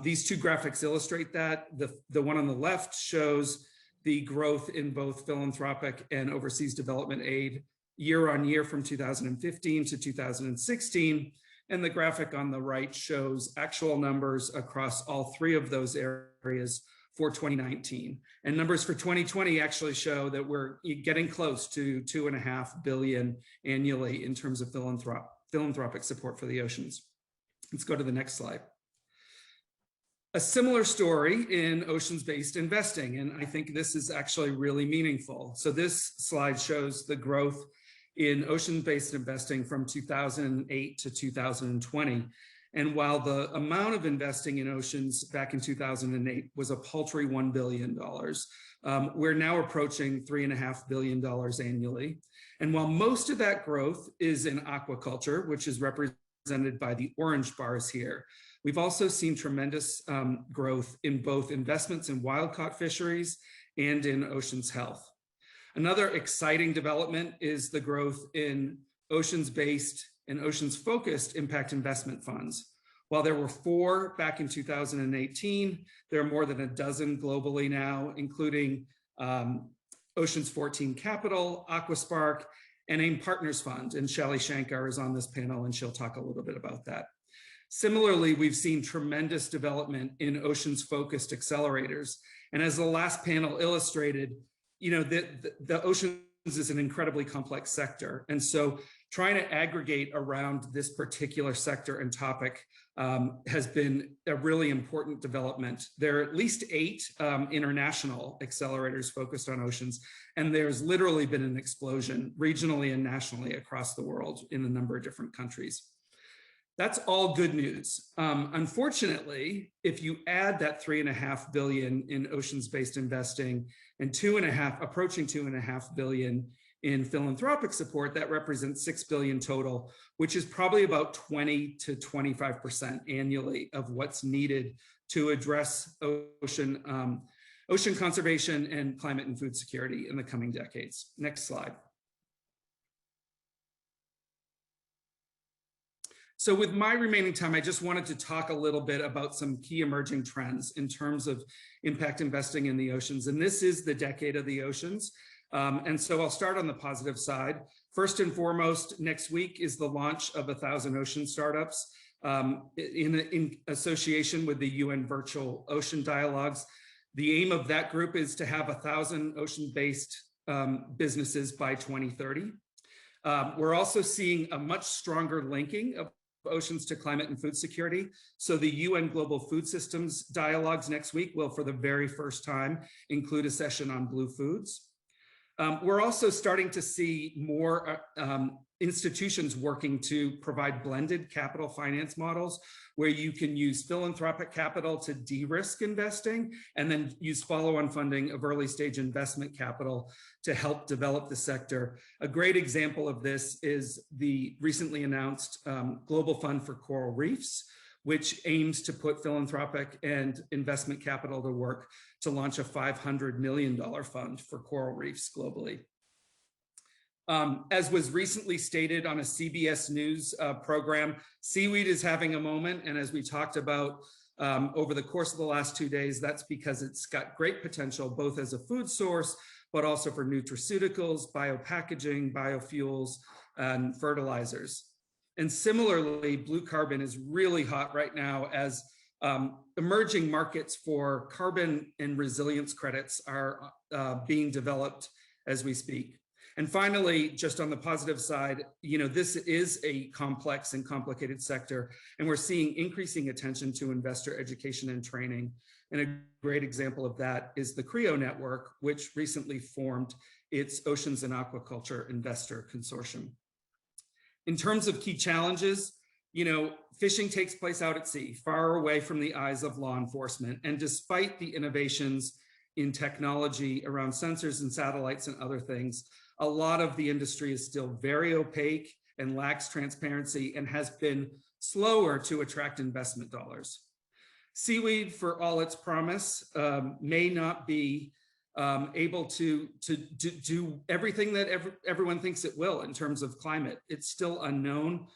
These two graphics illustrate that. The one on the left shows the growth in both philanthropic and overseas development aid year on year from 2015 to 2016. And the graphic on the right shows actual numbers across all three of those areas for 2019. And numbers for 2020 actually show that we're getting close to 2.5 billion annually in terms of philanthropic support for the oceans. Let's go to the next slide. A similar story in oceans-based investing, and I think this is actually really meaningful. So this slide shows the growth in ocean-based investing from 2008 to 2020. And while the amount of investing in oceans back in 2008 was a paltry $1 billion, we're now approaching $3.5 billion annually. And while most of that growth is in aquaculture, which is represented by the orange bars here, we've also seen tremendous growth in both investments in wild-caught fisheries and in oceans health. Another exciting development is the growth in oceans-based and oceans-focused impact investment funds. While there were 4 back in 2018, there are more than a dozen globally now, including Oceans 14 Capital, Aquaspark, and AIM Partners Fund. And Shally Shanker is on this panel, and she'll talk a little bit about that. Similarly, we've seen tremendous development in oceans-focused accelerators. And as the last panel illustrated, you know, the oceans is an incredibly complex sector. And so trying to aggregate around this particular sector and topic has been a really important development. There are at least 8 international accelerators focused on oceans, and there's literally been an explosion regionally and nationally across the world in a number of different countries. That's all good news. Unfortunately, if you add that $3.5 billion in oceans-based investing and approaching $2.5 billion in philanthropic support, that represents $6 billion total, which is probably about 20 to 25% annually of what's needed to address ocean conservation and climate and food security in the coming decades. Next slide. So with my remaining time, I just wanted to talk a little bit about some key emerging trends in terms of impact investing in the oceans. And this is the decade of the oceans. And so I'll start on the positive side. First and foremost, next week is the launch of 1,000 ocean startups in association with the UN Virtual Ocean Dialogues. The aim of that group is to have 1,000 ocean-based businesses by 2030. We're also seeing a much stronger linking of oceans to climate and food security. So the UN Global Food Systems Dialogues next week will, for the very first time, include a session on blue foods. We're also starting to see more institutions working to provide blended capital finance models where you can use philanthropic capital to de-risk investing and then use follow-on funding of early stage investment capital to help develop the sector. A great example of this is the recently announced Global Fund for Coral Reefs, which aims to put philanthropic and investment capital to work to launch a $500 million fund for coral reefs globally. As was recently stated on a CBS News program, seaweed is having a moment. And as we talked about over the course of the last 2 days, that's because it's got great potential, both as a food source, but also for nutraceuticals, biopackaging, biofuels, and fertilizers. And similarly, blue carbon is really hot right now as emerging markets for carbon and resilience credits are being developed as we speak. And finally, just on the positive side, you know, this is a complex and complicated sector, and we're seeing increasing attention to investor education and training. And a great example of that is the CREO network, which recently formed its Oceans and Aquaculture Investor Consortium. In terms of key challenges, you know, fishing takes place out at sea, far away from the eyes of law enforcement. And despite the innovations in technology around sensors and satellites and other things, a lot of the industry is still very opaque and lacks transparency and has been slower to attract investment dollars. Seaweed, for all its promise, may not be able to do everything that everyone thinks it will in terms of climate. It's still unknown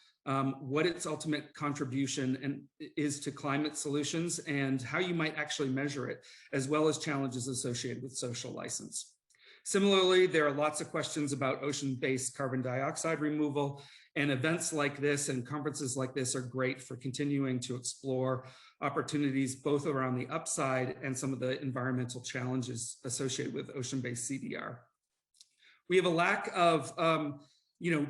what its ultimate contribution is to climate solutions and how you might actually measure it, as well as challenges associated with social license. Similarly, there are lots of questions about ocean-based carbon dioxide removal, and events like this and conferences like this are great for continuing to explore opportunities both around the upside and some of the environmental challenges associated with ocean-based CDR. We have a lack of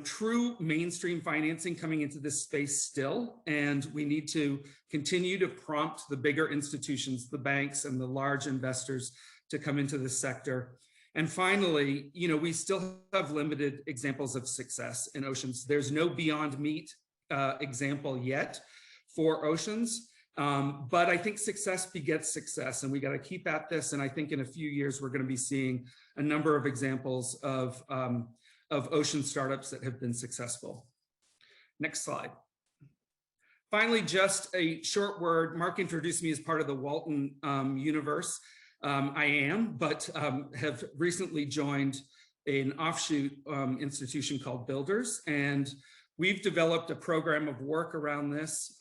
true mainstream financing coming into this space still, and we need to continue to prompt the bigger institutions, the banks and the large investors to come into this sector. And finally, we still have limited examples of success in oceans. There's no Beyond Meat example yet for oceans, but I think success begets success, and we got to keep at this. And I think in a few years, we're going to be seeing a number of examples of ocean startups that have been successful. Next slide. Finally, just a short word. Mark introduced me as part of the Walton universe. I am, but have recently joined an offshoot institution called Builders. And we've developed a program of work around this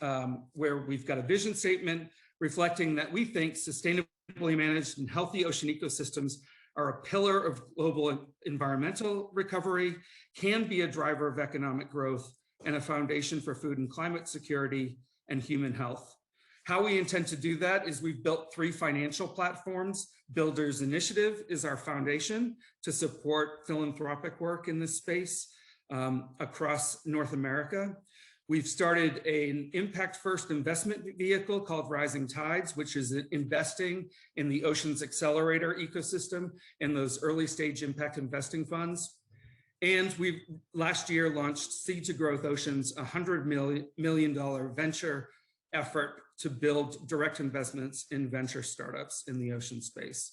where we've got a vision statement reflecting that we think sustainably managed and healthy ocean ecosystems are a pillar of global environmental recovery, can be a driver of economic growth, and a foundation for food and climate security and human health. How we intend to do that is we've built 3 financial platforms. Builders Initiative is our foundation to support philanthropic work in this space across North America. We've started an impact-first investment vehicle called Rising Tides, which is investing in the Oceans Accelerator ecosystem and those early stage impact investing funds. And we've last year launched Seed to Growth Oceans, a $100 million venture effort to build direct investments in venture startups in the ocean space.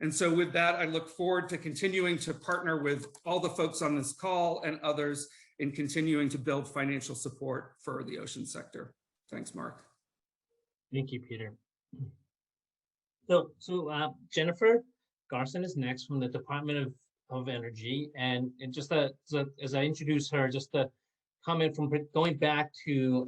And so with that, I look forward to continuing to partner with all the folks on this call and others in continuing to build financial support for the ocean sector. Thanks, Mark. Thank you, Peter. So Jennifer Garson is next from the Department of Energy. And just as I introduce her, just a comment from going back to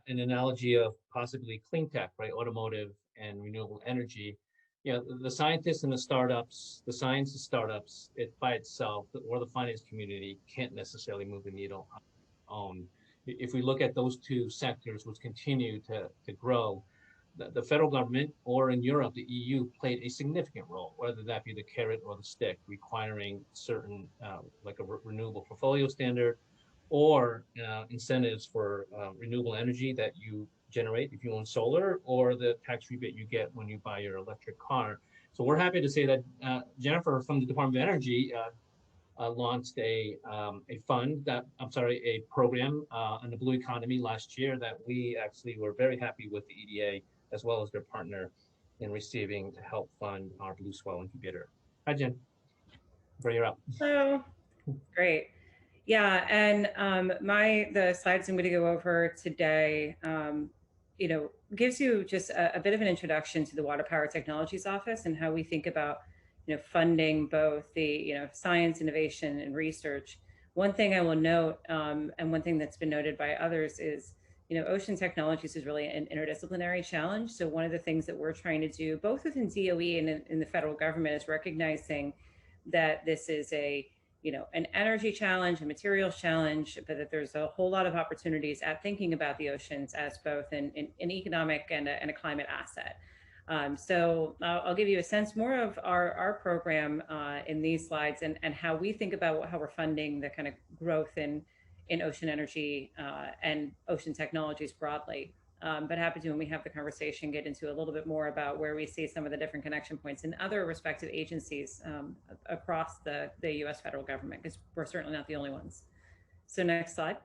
an analogy of possibly clean tech, right? Automotive and renewable energy. The scientists and the startups, the science of startups, it by itself, or the finance community can't necessarily move the needle on its own. If we look at those 2 sectors, which continue to grow, the federal government, or in Europe, the EU, played a significant role, whether that be the carrot or the stick, requiring certain, like a renewable portfolio standard, or incentives for renewable energy that you generate if you own solar, or the tax rebate you get when you buy your electric car. So we're happy to say that Jennifer from the Department of Energy launched a program on the blue economy last year that we actually were very happy with the EDA as well as their partner in receiving to help fund our Blue Swell incubator. Hi, Jen. Bring her up. Hello. Great. Yeah, and the slides I'm going to go over today, gives you just a bit of an introduction to the Water Power Technologies Office and how we think about, funding both the, science, innovation, and research. One thing I will note, and one thing that's been noted by others is, ocean technologies is really an interdisciplinary challenge. So one of the things that we're trying to do, both within DOE and in the federal government, is recognizing that this is an energy challenge, a materials challenge, but that there's a whole lot of opportunities at thinking about the oceans as both an economic and a climate asset. So I'll give you a sense more of our program in these slides and how we think about how we're funding the kind of growth in ocean energy and ocean technologies broadly. But happy to, when we have the conversation, get into a little bit more about where we see some of the different connection points in other respective agencies across the US federal government, because we're certainly not the only ones. So next slide.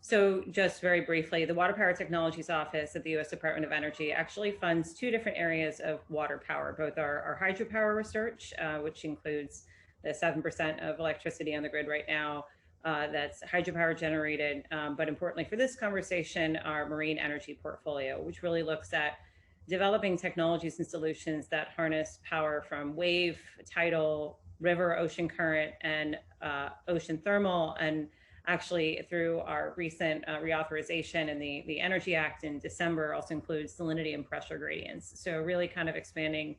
So just very briefly, the Water Power Technologies Office at the US Department of Energy actually funds 2 different areas of water power, both our hydropower research, which includes the 7% of electricity on the grid right now, that's hydropower generated, but importantly for this conversation, our marine energy portfolio, which really looks at developing technologies and solutions that harness power from wave, tidal, river, ocean current, and ocean thermal. And actually through our recent reauthorization and the Energy Act in December also includes salinity and pressure gradients. So really kind of expanding,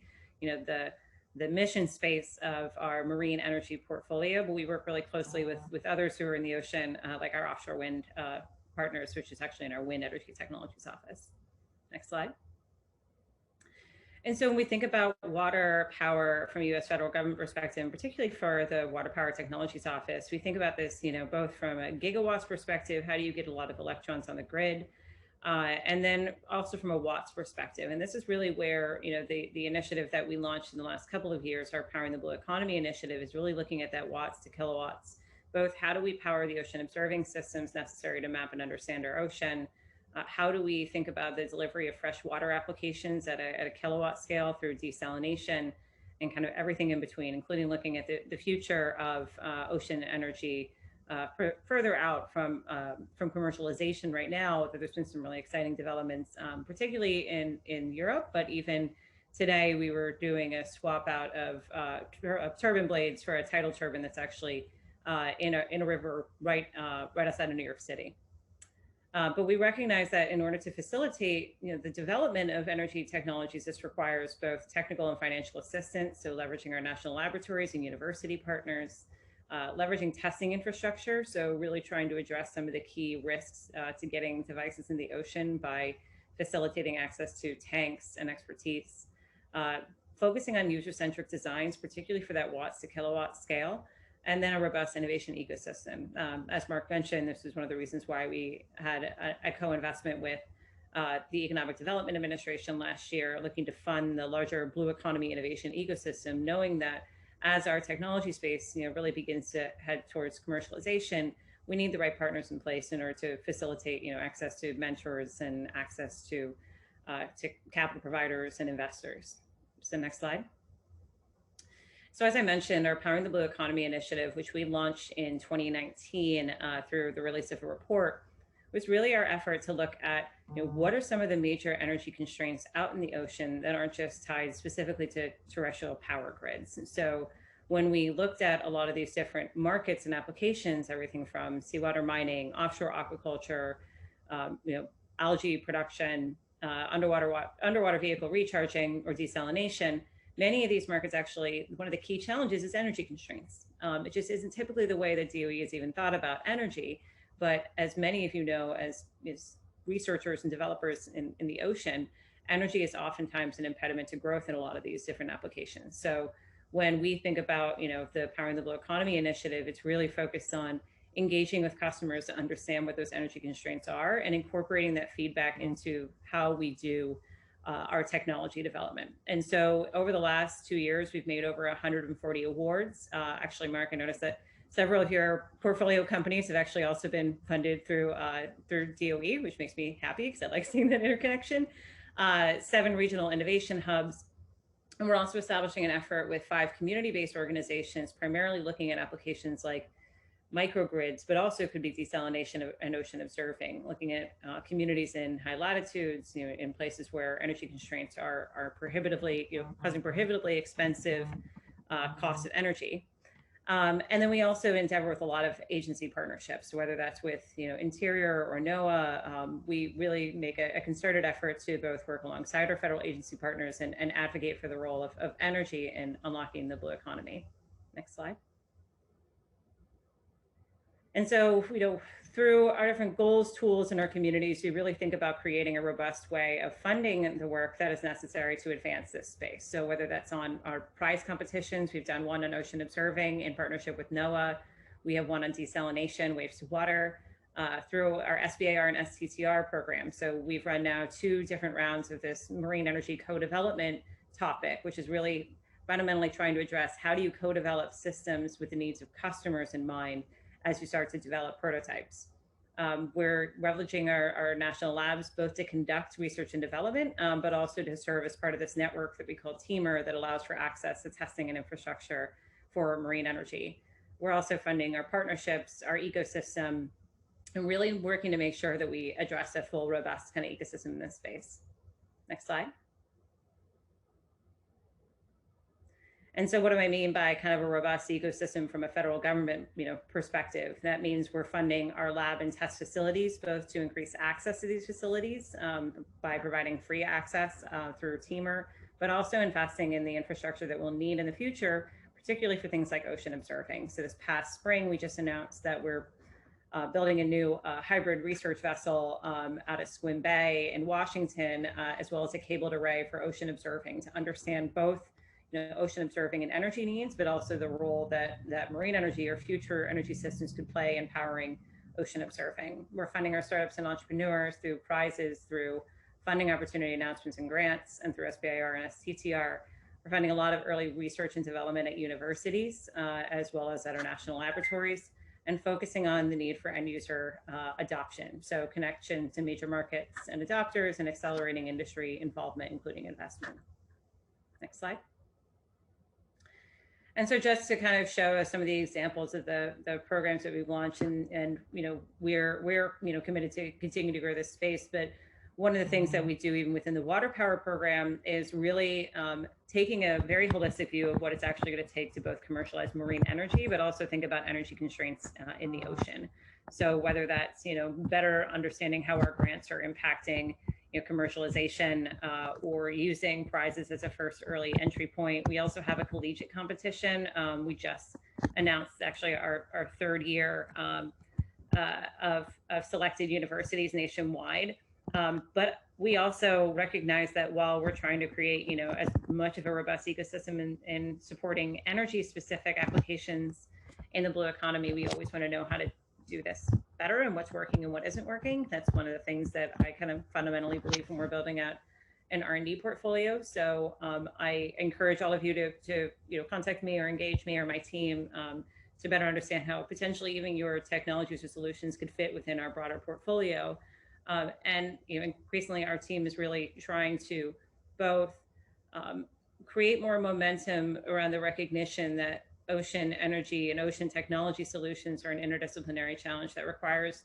the mission space of our marine energy portfolio, but we work really closely with others who are in the ocean, like our offshore wind partners, which is actually in our Wind Energy Technologies Office. Next slide. And so when we think about water power from a U.S. federal government perspective, and particularly for the Water Power Technologies Office, we think about this, both from a gigawatts perspective, how do you get a lot of electrons on the grid, and then also from a watts perspective. And this is really where, the initiative that we launched in the last couple of years, our Powering the Blue Economy initiative, is really looking at that watts to kilowatts, both how do we power the ocean observing systems necessary to map and understand our ocean, how do we think about the delivery of fresh water applications at a kilowatt scale through desalination, and kind of everything in between, including looking at the future of ocean energy further out from commercialization right now. There's been some really exciting developments, particularly in Europe, but even today we were doing a swap out of turbine blades for a tidal turbine that's actually in a river right outside of New York City. But we recognize that in order to facilitate the development of energy technologies, this requires both technical and financial assistance, so leveraging our national laboratories and university partners, leveraging testing infrastructure, so really trying to address some of the key risks to getting devices in the ocean by facilitating access to tanks and expertise, focusing on user-centric designs, particularly for that watts to kilowatt scale, and then a robust innovation ecosystem. As Mark mentioned, this is one of the reasons why we had a co-investment with the Economic Development Administration last year, looking to fund the larger blue economy innovation ecosystem, knowing that as our technology space really begins to head towards commercialization, we need the right partners in place in order to facilitate access to mentors and access to capital providers and investors. So next slide. So as I mentioned, our Powering the Blue Economy initiative, which we launched in 2019 through the release of a report, was really our effort to look at what are some of the major energy constraints out in the ocean that aren't just tied specifically to terrestrial power grids. And so when we looked at a lot of these different markets and applications, everything from seawater mining, offshore aquaculture, algae production, underwater vehicle recharging or desalination, many of these markets actually, one of the key challenges is energy constraints. It just isn't typically the way that DOE has even thought about energy. But as many of you know, as researchers and developers in the ocean, energy is oftentimes an impediment to growth in a lot of these different applications. So when we think about the Powering the Blue Economy initiative, it's really focused on engaging with customers to understand what those energy constraints are and incorporating that feedback into how we do our technology development. And so over the last 2 years, we've made over 140 awards. Actually, Mark, I noticed that several of your portfolio companies have actually also been funded through DOE, which makes me happy because I like seeing that interconnection. 7 regional innovation hubs. And we're also establishing an effort with 5 community-based organizations, primarily looking at applications like microgrids, but also could be desalination and ocean observing, looking at communities in high latitudes, in places where energy constraints are prohibitively, causing prohibitively expensive cost of energy. And then we also endeavor with a lot of agency partnerships, whether that's with Interior or NOAA. We really make a concerted effort to both work alongside our federal agency partners and advocate for the role of energy in unlocking the blue economy. Next slide. And so, through our different goals, tools in our communities, we really think about creating a robust way of funding the work that is necessary to advance this space. So whether that's on our prize competitions, we've done one on ocean observing in partnership with NOAA. We have one on desalination, waves to water, through our SBAR and STTR program. So we've run now 2 different rounds of this marine energy co-development topic, which is really fundamentally trying to address how do you co-develop systems with the needs of customers in mind as you start to develop prototypes. We're leveraging our national labs both to conduct research and development, but also to serve as part of this network that we call TEAMER that allows for access to testing and infrastructure for marine energy. We're also funding our partnerships, our ecosystem, and really working to make sure that we address a full, robust kind of ecosystem in this space. Next slide. And so what do I mean by kind of a robust ecosystem from a federal government perspective? That means we're funding our lab and test facilities, both to increase access to these facilities by providing free access through TEAMER, but also investing in the infrastructure that we'll need in the future, particularly for things like ocean observing. So this past spring, we just announced that we're building a new hybrid research vessel out of Swim Bay in Washington, as well as a cabled array for ocean observing to understand both ocean observing and energy needs, but also the role that marine energy or future energy systems could play in powering ocean observing. We're funding our startups and entrepreneurs through prizes, through funding opportunity announcements and grants, and through SBIR and STTR. We're funding a lot of early research and development at universities, as well as at our national laboratories, and focusing on the need for end user adoption. So connection to major markets and adopters, and accelerating industry involvement, including investment. Next slide. And so just to kind of show us some of the examples of the programs that we've launched, and we're committed to continue to grow this space. But one of the things that we do even within the water power program is really taking a very holistic view of what it's actually going to take to both commercialize marine energy, but also think about energy constraints in the ocean. So whether that's better understanding how our grants are impacting commercialization or using prizes as a first early entry point. We also have a collegiate competition. We just announced actually our third year of selected universities nationwide. But we also recognize that while we're trying to create as much of a robust ecosystem in supporting energy specific applications in the blue economy, we always want to know how to do this better and what's working and what isn't working. That's one of the things that I kind of fundamentally believe when we're building out an R&D portfolio. So I encourage all of you to contact me or engage me or my team to better understand how potentially even your technologies or solutions could fit within our broader portfolio. And increasingly our team is really trying to both create more momentum around the recognition that ocean energy and ocean technology solutions are an interdisciplinary challenge that requires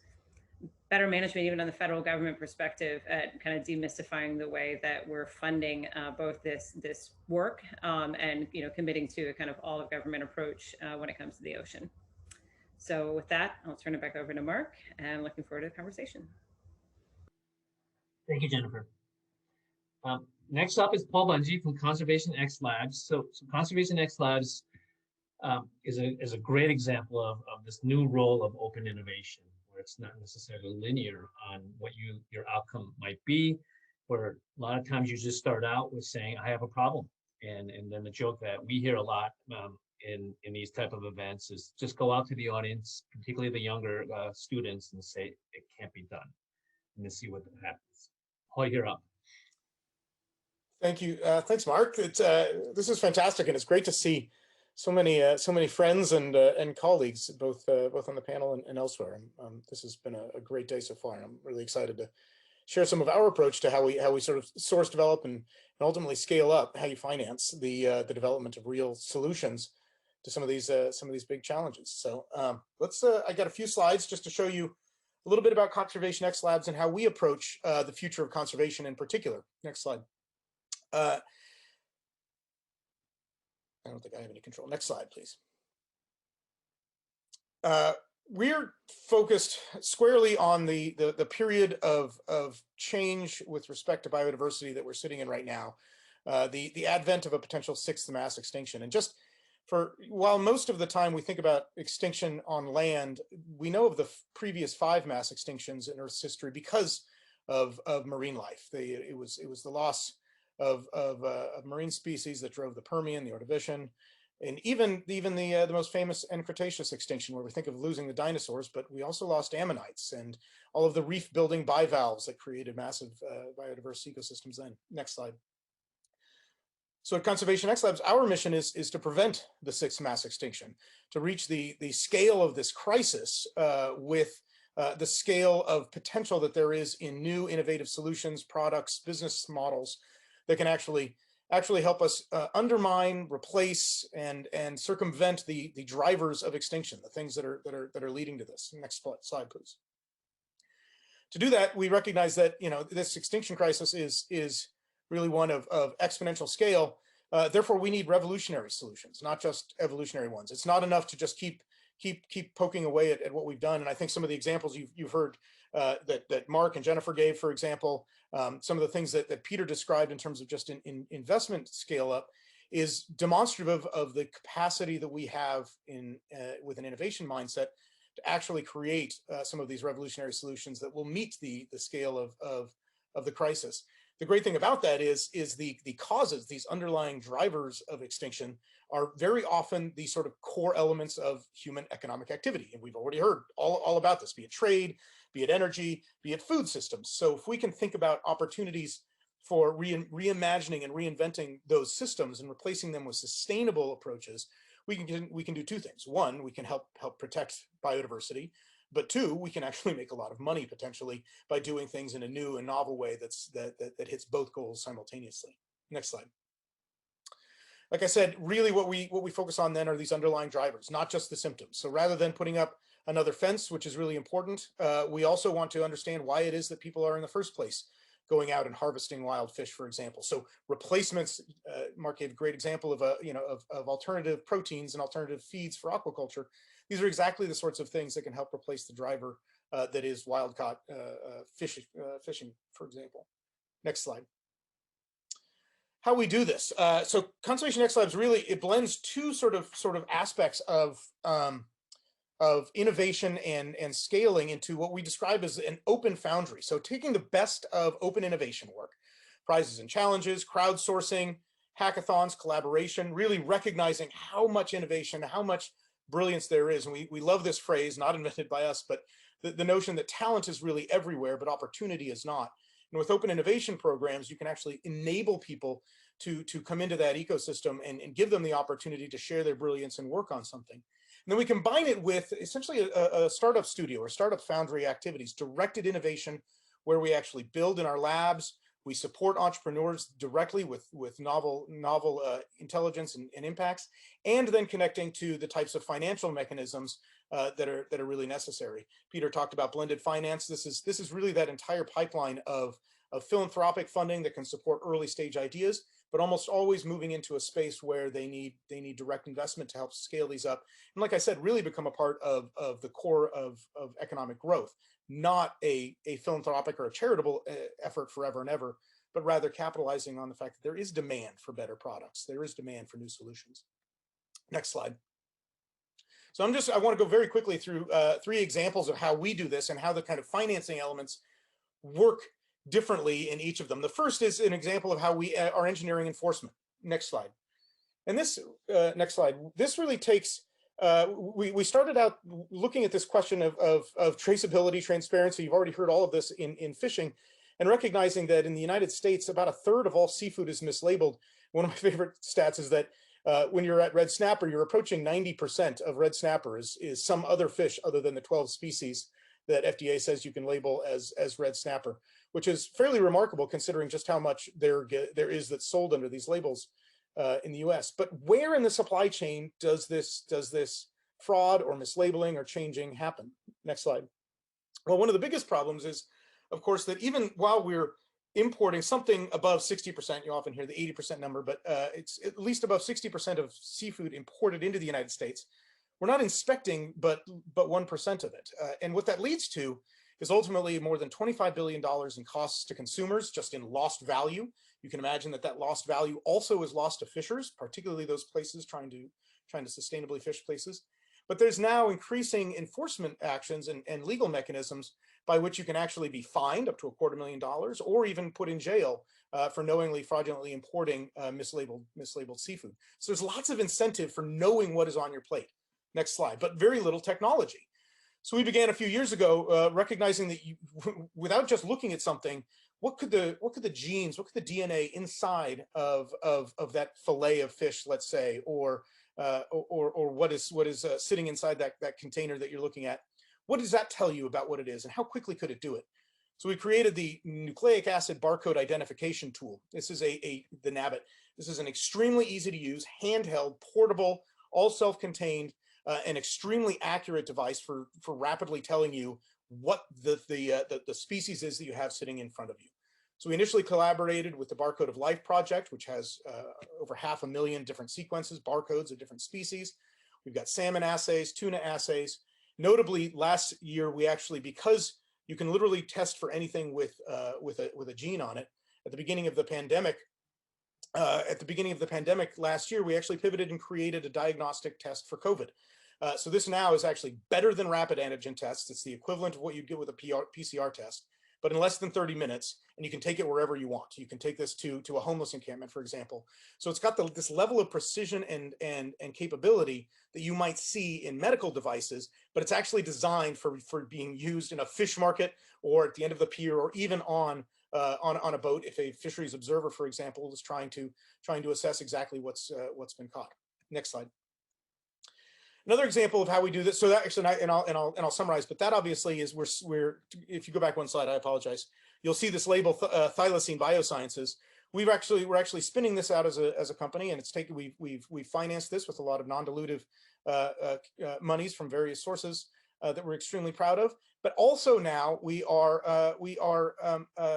better management, even on the federal government perspective, at kind of demystifying the way that we're funding both this work and committing to a kind of all of government approach when it comes to the ocean. So with that, I'll turn it back over to Mark, and looking forward to the conversation. Thank you, Jennifer. Next up is Paul Bungie from Conservation X Labs. So Conservation X Labs is a great example of this new role of open innovation, where it's not necessarily linear on what your outcome might be, where a lot of times you just start out with saying, I have a problem. And then the joke that we hear a lot in these type of events is just go out to the audience, particularly the younger students, and say, it can't be done, and then see what happens. Paul, you're up. Thank you. Thanks, Mark. This is fantastic, and it's great to see so many friends and colleagues, both on the panel and elsewhere. This has been a great day so far, and I'm really excited to share some of our approach to how we sort of source, develop, and ultimately scale up how you finance the development of real solutions to some of these big challenges. So I got a few slides just to show you a little bit about Conservation X Labs and how we approach the future of conservation in particular. Next slide. I don't think I have any control. Next slide, please. We're focused squarely on the period of change with respect to biodiversity that we're sitting in right now, the advent of a potential sixth mass extinction. And just while most of the time we think about extinction on land, we know of the previous 5 mass extinctions in Earth's history because of marine life. It was the loss of marine species that drove the Permian, the Ordovician, and even the most famous end Cretaceous extinction, where we think of losing the dinosaurs, but we also lost ammonites and all of the reef building bivalves that created massive biodiverse ecosystems then. Next slide. So at Conservation X Labs, our mission is to prevent the 6th mass extinction, to reach the scale of this crisis with the scale of potential that there is in new innovative solutions, products, business models that can actually help us undermine, replace, and circumvent the drivers of extinction, the things that are leading to this. Next slide, please. To do that, we recognize that this extinction crisis is really one of exponential scale. Therefore, we need revolutionary solutions, not just evolutionary ones. It's not enough to just keep poking away at what we've done. And I think some of the examples you've heard that Mark and Jennifer gave, for example, some of the things that Peter described in terms of just in investment scale up is demonstrative of the capacity that we have with an innovation mindset to actually create some of these revolutionary solutions that will meet the scale of the crisis. The great thing about that is the causes, these underlying drivers of extinction are very often the sort of core elements of human economic activity. And we've already heard all about this, be it trade, be it energy, be it food systems. So if we can think about opportunities for reimagining and reinventing those systems and replacing them with sustainable approaches, we can do two things. One, we can help protect biodiversity. But two, we can actually make a lot of money potentially by doing things in a new and novel way that hits both goals simultaneously. Next slide. Like I said, really what we focus on then are these underlying drivers, not just the symptoms. So rather than putting up another fence, which is really important, we also want to understand why it is that people are in the first place going out and harvesting wild fish, for example. So replacements, Mark gave a great example of of alternative proteins and alternative feeds for aquaculture. These are exactly the sorts of things that can help replace the driver that is wild-caught fishing, for example. Next slide. How we do this. So Conservation X Labs really, it blends two sort of aspects of innovation and scaling into what we describe as an open foundry. So taking the best of open innovation work, prizes and challenges, crowdsourcing, hackathons, collaboration, really recognizing how much innovation, how much brilliance there is. And we love this phrase, not invented by us, but the notion that talent is really everywhere, but opportunity is not. And with open innovation programs, you can actually enable people to come into that ecosystem and give them the opportunity to share their brilliance and work on something. And then we combine it with essentially a startup studio or startup foundry activities, directed innovation, where we actually build in our labs. We support entrepreneurs directly with novel intelligence and impacts, and then connecting to the types of financial mechanisms that are really necessary. Peter talked about blended finance. This is really that entire pipeline of philanthropic funding that can support early stage ideas, but almost always moving into a space where they need direct investment to help scale these up. And like I said, really become a part of the core of economic growth. Not a philanthropic or a charitable effort forever and ever, but rather capitalizing on the fact that there is demand for better products. There is demand for new solutions. Next slide. So I want to go very quickly through 3 examples of how we do this and how the kind of financing elements work differently in each of them. The first is an example of how we are engineering enforcement. Next slide. And this, next slide, this really takes, we started out looking at this question of traceability, transparency. You've already heard all of this in fishing, and recognizing that in the United States, about a third of all seafood is mislabeled. One of my favorite stats is that when you're at red snapper, you're approaching 90% of red snapper is some other fish other than the 12 species that FDA says you can label as red snapper, which is fairly remarkable considering just how much there is that's sold under these labels in the US. But where in the supply chain does this fraud or mislabeling or changing happen? Next slide. Well, one of the biggest problems is, of course, that even while we're importing something above 60%, you often hear the 80% number, but it's at least above 60% of seafood imported into the United States, we're not inspecting but 1% of it. And what that leads to is ultimately more than $25 billion in costs to consumers, just in lost value. You can imagine that lost value also is lost to fishers, particularly those places trying to sustainably fish places. But there's now increasing enforcement actions and legal mechanisms by which you can actually be fined up to $250,000 or even put in jail for knowingly, fraudulently importing mislabeled seafood. So there's lots of incentive for knowing what is on your plate. Next slide, but very little technology. So we began a few years ago recognizing that without just looking at something, what could the genes, what could the DNA inside of that fillet of fish, let's say, or what is sitting inside that container that you're looking at? What does that tell you about what it is, and how quickly could it do it? So we created the nucleic acid barcode identification tool. This is the NABIT. This is an extremely easy to use, handheld, portable, all self-contained, an extremely accurate device for rapidly telling you what the species is that you have sitting in front of you. So we initially collaborated with the Barcode of Life project, which has over 500,000 different sequences, barcodes of different species. We've got salmon assays, tuna assays. Notably, last year we actually, because you can literally test for anything with a gene on it, at the beginning of the pandemic, last year, we actually pivoted and created a diagnostic test for COVID. So this now is actually better than rapid antigen tests. It's the equivalent of what you'd get with a PCR test, but in less than 30 minutes, and you can take it wherever you want. You can take this to a homeless encampment, for example. So it's got this level of precision and capability that you might see in medical devices, but it's actually designed for being used in a fish market or at the end of the pier, or even on a boat if a fisheries observer, for example, is trying to assess exactly what's been caught. Next slide. Another example of how we do this. So that actually, and I'll summarize. But that obviously is we're if you go back one slide, I apologize. You'll see this label Thylacine Biosciences. We're actually spinning this out as a company, and it's taken. We've financed this with a lot of non-dilutive monies from various sources that we're extremely proud of. But also now we are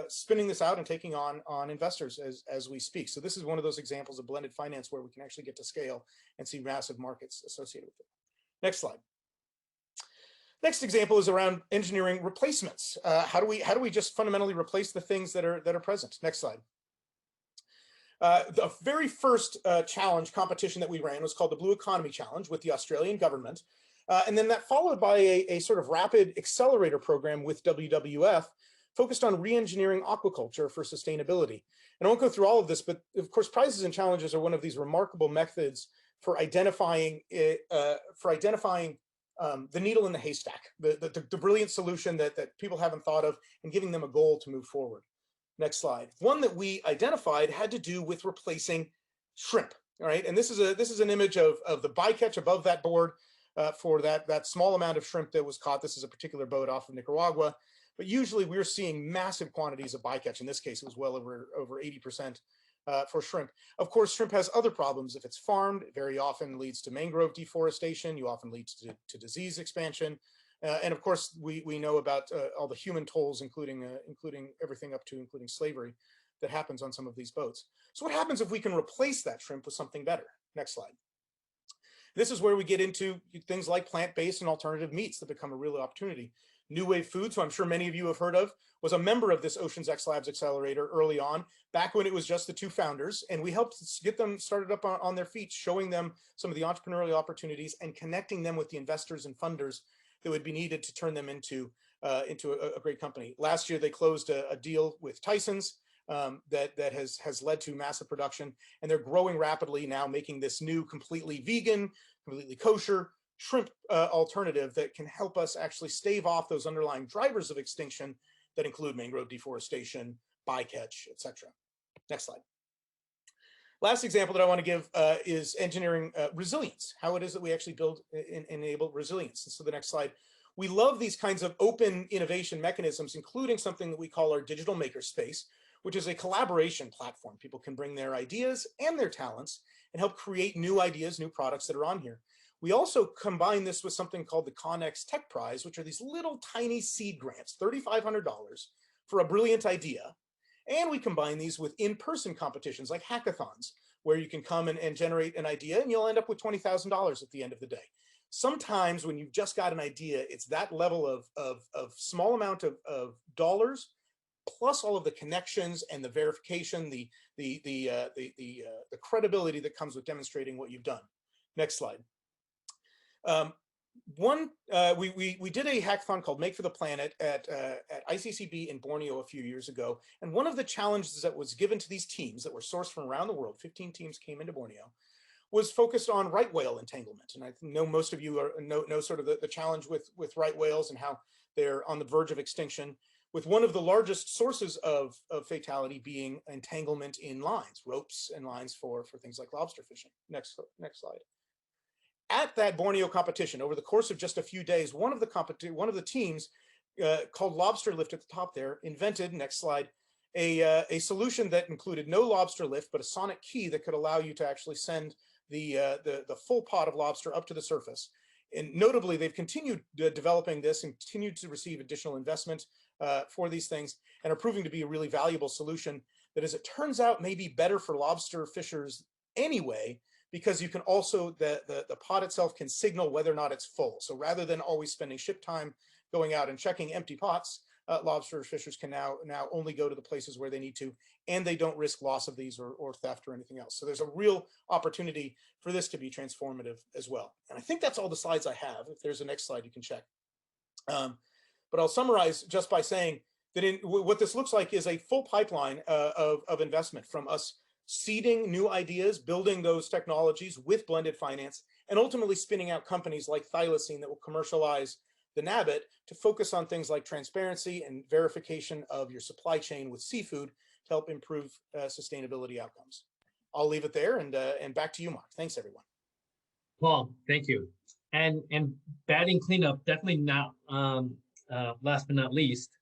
spinning this out and taking on investors as we speak. So this is one of those examples of blended finance where we can actually get to scale and see massive markets associated with it. Next slide. Next example is around engineering replacements. How do we just fundamentally replace the things that are present? Next slide. The very first challenge competition that we ran was called the Blue Economy Challenge with the Australian government. And then that followed by a sort of rapid accelerator program with WWF focused on re-engineering aquaculture for sustainability. And I won't go through all of this, but of course, prizes and challenges are one of these remarkable methods for identifying the needle in the haystack, the brilliant solution that people haven't thought of, and giving them a goal to move forward. Next slide. One that we identified had to do with replacing shrimp. All right, and this is an image of the bycatch above that board for that small amount of shrimp that was caught. This is a particular boat off of Nicaragua, but usually we're seeing massive quantities of bycatch. In this case, it was well over 80%. For shrimp. Of course, shrimp has other problems. If it's farmed, it very often leads to mangrove deforestation. You often leads to disease expansion. And of course, we know about all the human tolls, including everything up to including slavery that happens on some of these boats. So what happens if we can replace that shrimp with something better? Next slide. This is where we get into things like plant-based and alternative meats that become a real opportunity. New Wave Foods, who I'm sure many of you have heard of, was a member of this Oceans X Labs Accelerator early on, back when it was just the two founders, and we helped get them started up on their feet, showing them some of the entrepreneurial opportunities and connecting them with the investors and funders that would be needed to turn them into a great company. Last year, they closed a deal with Tyson's that has led to massive production, and they're growing rapidly now, making this new completely vegan, completely kosher shrimp alternative that can help us actually stave off those underlying drivers of extinction that include mangrove deforestation, bycatch, etc. Next slide. Last example that I want to give is engineering resilience, how it is that we actually build and enable resilience. So the next slide. We love these kinds of open innovation mechanisms, including something that we call our digital makerspace, which is a collaboration platform. People can bring their ideas and their talents and help create new ideas, new products that are on here. We also combine this with something called the Canac Tech Prize, which are these little tiny seed grants, $3,500 for a brilliant idea. And we combine these with in-person competitions like hackathons, where you can come and generate an idea and you'll end up with $20,000 at the end of the day. Sometimes when you've just got an idea, it's that level of small amount of dollars, plus all of the connections and the verification, the credibility that comes with demonstrating what you've done. Next slide. We did a hackathon called Make for the Planet at ICCB in Borneo a few years ago. And one of the challenges that was given to these teams that were sourced from around the world, 15 teams came into Borneo, was focused on right whale entanglement. And I know most of you know sort of the challenge with right whales and how they're on the verge of extinction, with one of the largest sources of fatality being entanglement in lines, ropes and lines for things like lobster fishing. Next slide. At that Borneo competition, over the course of just a few days, one of the teams called Lobster Lift at the top there invented, next slide, a solution that included no lobster lift, but a sonic key that could allow you to actually send the full pot of lobster up to the surface. And notably, they've continued developing this and continued to receive additional investment for these things, and are proving to be a really valuable solution that, as it turns out, may be better for lobster fishers anyway, because you can also, the pot itself can signal whether or not it's full. So rather than always spending ship time going out and checking empty pots, lobster fishers can now only go to the places where they need to, and they don't risk loss of these or theft or anything else. So there's a real opportunity for this to be transformative as well. And I think that's all the slides I have. If there's a next slide, you can check. But I'll summarize just by saying that what this looks like is a full pipeline of investment, from us seeding new ideas, building those technologies with blended finance, and ultimately spinning out companies like Thylacine that will commercialize the NABIT to focus on things like transparency and verification of your supply chain with seafood to help improve sustainability outcomes. I'll leave it there, and back to you, Mark. Thanks, everyone. Well, thank you. And batting cleanup, definitely not last but not least,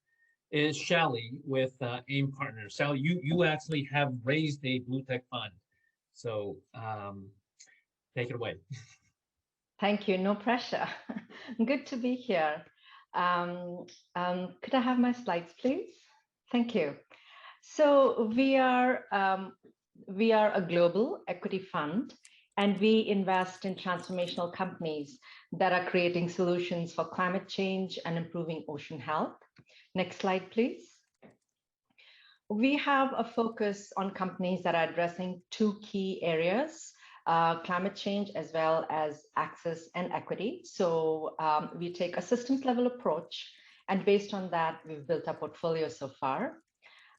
is Shally with AIM Partners. Shally, you actually have raised a blue tech fund, so take it away. Thank you. No pressure. Good to be here. Could I have my slides, please? Thank you. So we are a global equity fund, and we invest in transformational companies that are creating solutions for climate change and improving ocean health. Next slide, please. We have a focus on companies that are addressing two key areas: climate change as well as access and equity. So we take a systems level approach, and based on that, we've built a portfolio so far.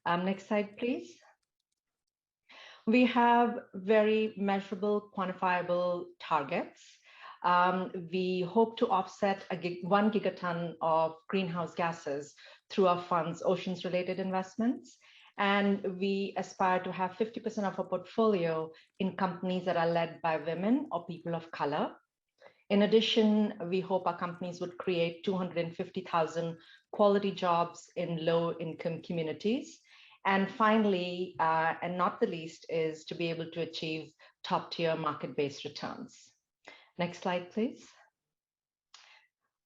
Next slide, please. We have very measurable, quantifiable targets. We hope to offset 1 gigaton of greenhouse gases through our fund's oceans-related investments. And we aspire to have 50% of our portfolio in companies that are led by women or people of color. In addition, we hope our companies would create 250,000 quality jobs in low-income communities. And finally, and not the least, is to be able to achieve top-tier market-based returns. Next slide, please.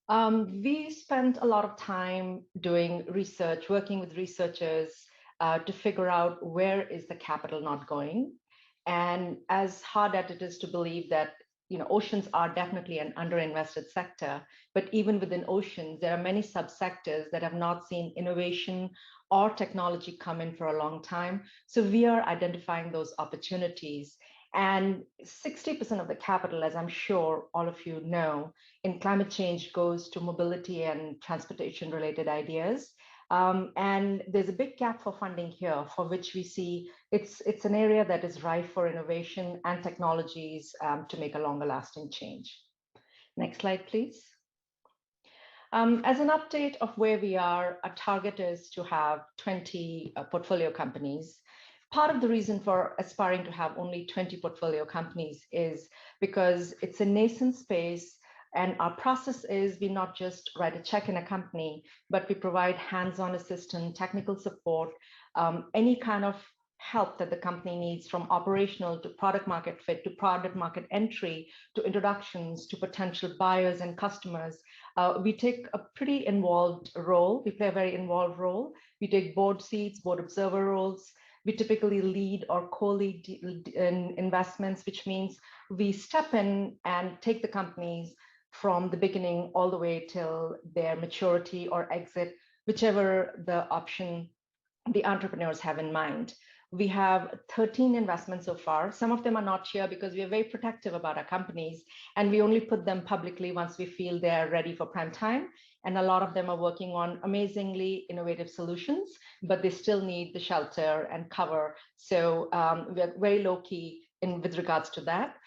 We spent a lot of time doing research, working with researchers to figure out where is the capital not going. And as hard as it is to believe that oceans are definitely an underinvested sector, but even within oceans, there are many subsectors that have not seen innovation or technology come in for a long time. So we are identifying those opportunities. And 60% of the capital, as I'm sure all of you know, in climate change goes to mobility and transportation related ideas. And there's a big gap for funding here, for which we see it's an area that is ripe for innovation and technologies to make a longer lasting change. Next slide, please. As an update of where we are, our target is to have 20 portfolio companies. Part of the reason for aspiring to have only 20 portfolio companies is because it's a nascent space, and our process is we not just write a check in a company, but we provide hands-on assistance, technical support, any kind of help that the company needs, from operational to product market fit, to product market entry, to introductions, to potential buyers and customers. We take a pretty involved role. We play a very involved role. We take board seats, board observer roles. We typically lead or co-lead in investments, which means we step in and take the companies from the beginning all the way till their maturity or exit, whichever the option the entrepreneurs have in mind. We have 13 investments so far. Some of them are not here because we are very protective about our companies, and we only put them publicly once we feel they're ready for prime time. And a lot of them are working on amazingly innovative solutions, but they still need the shelter and cover. So we're very low key with regards to that.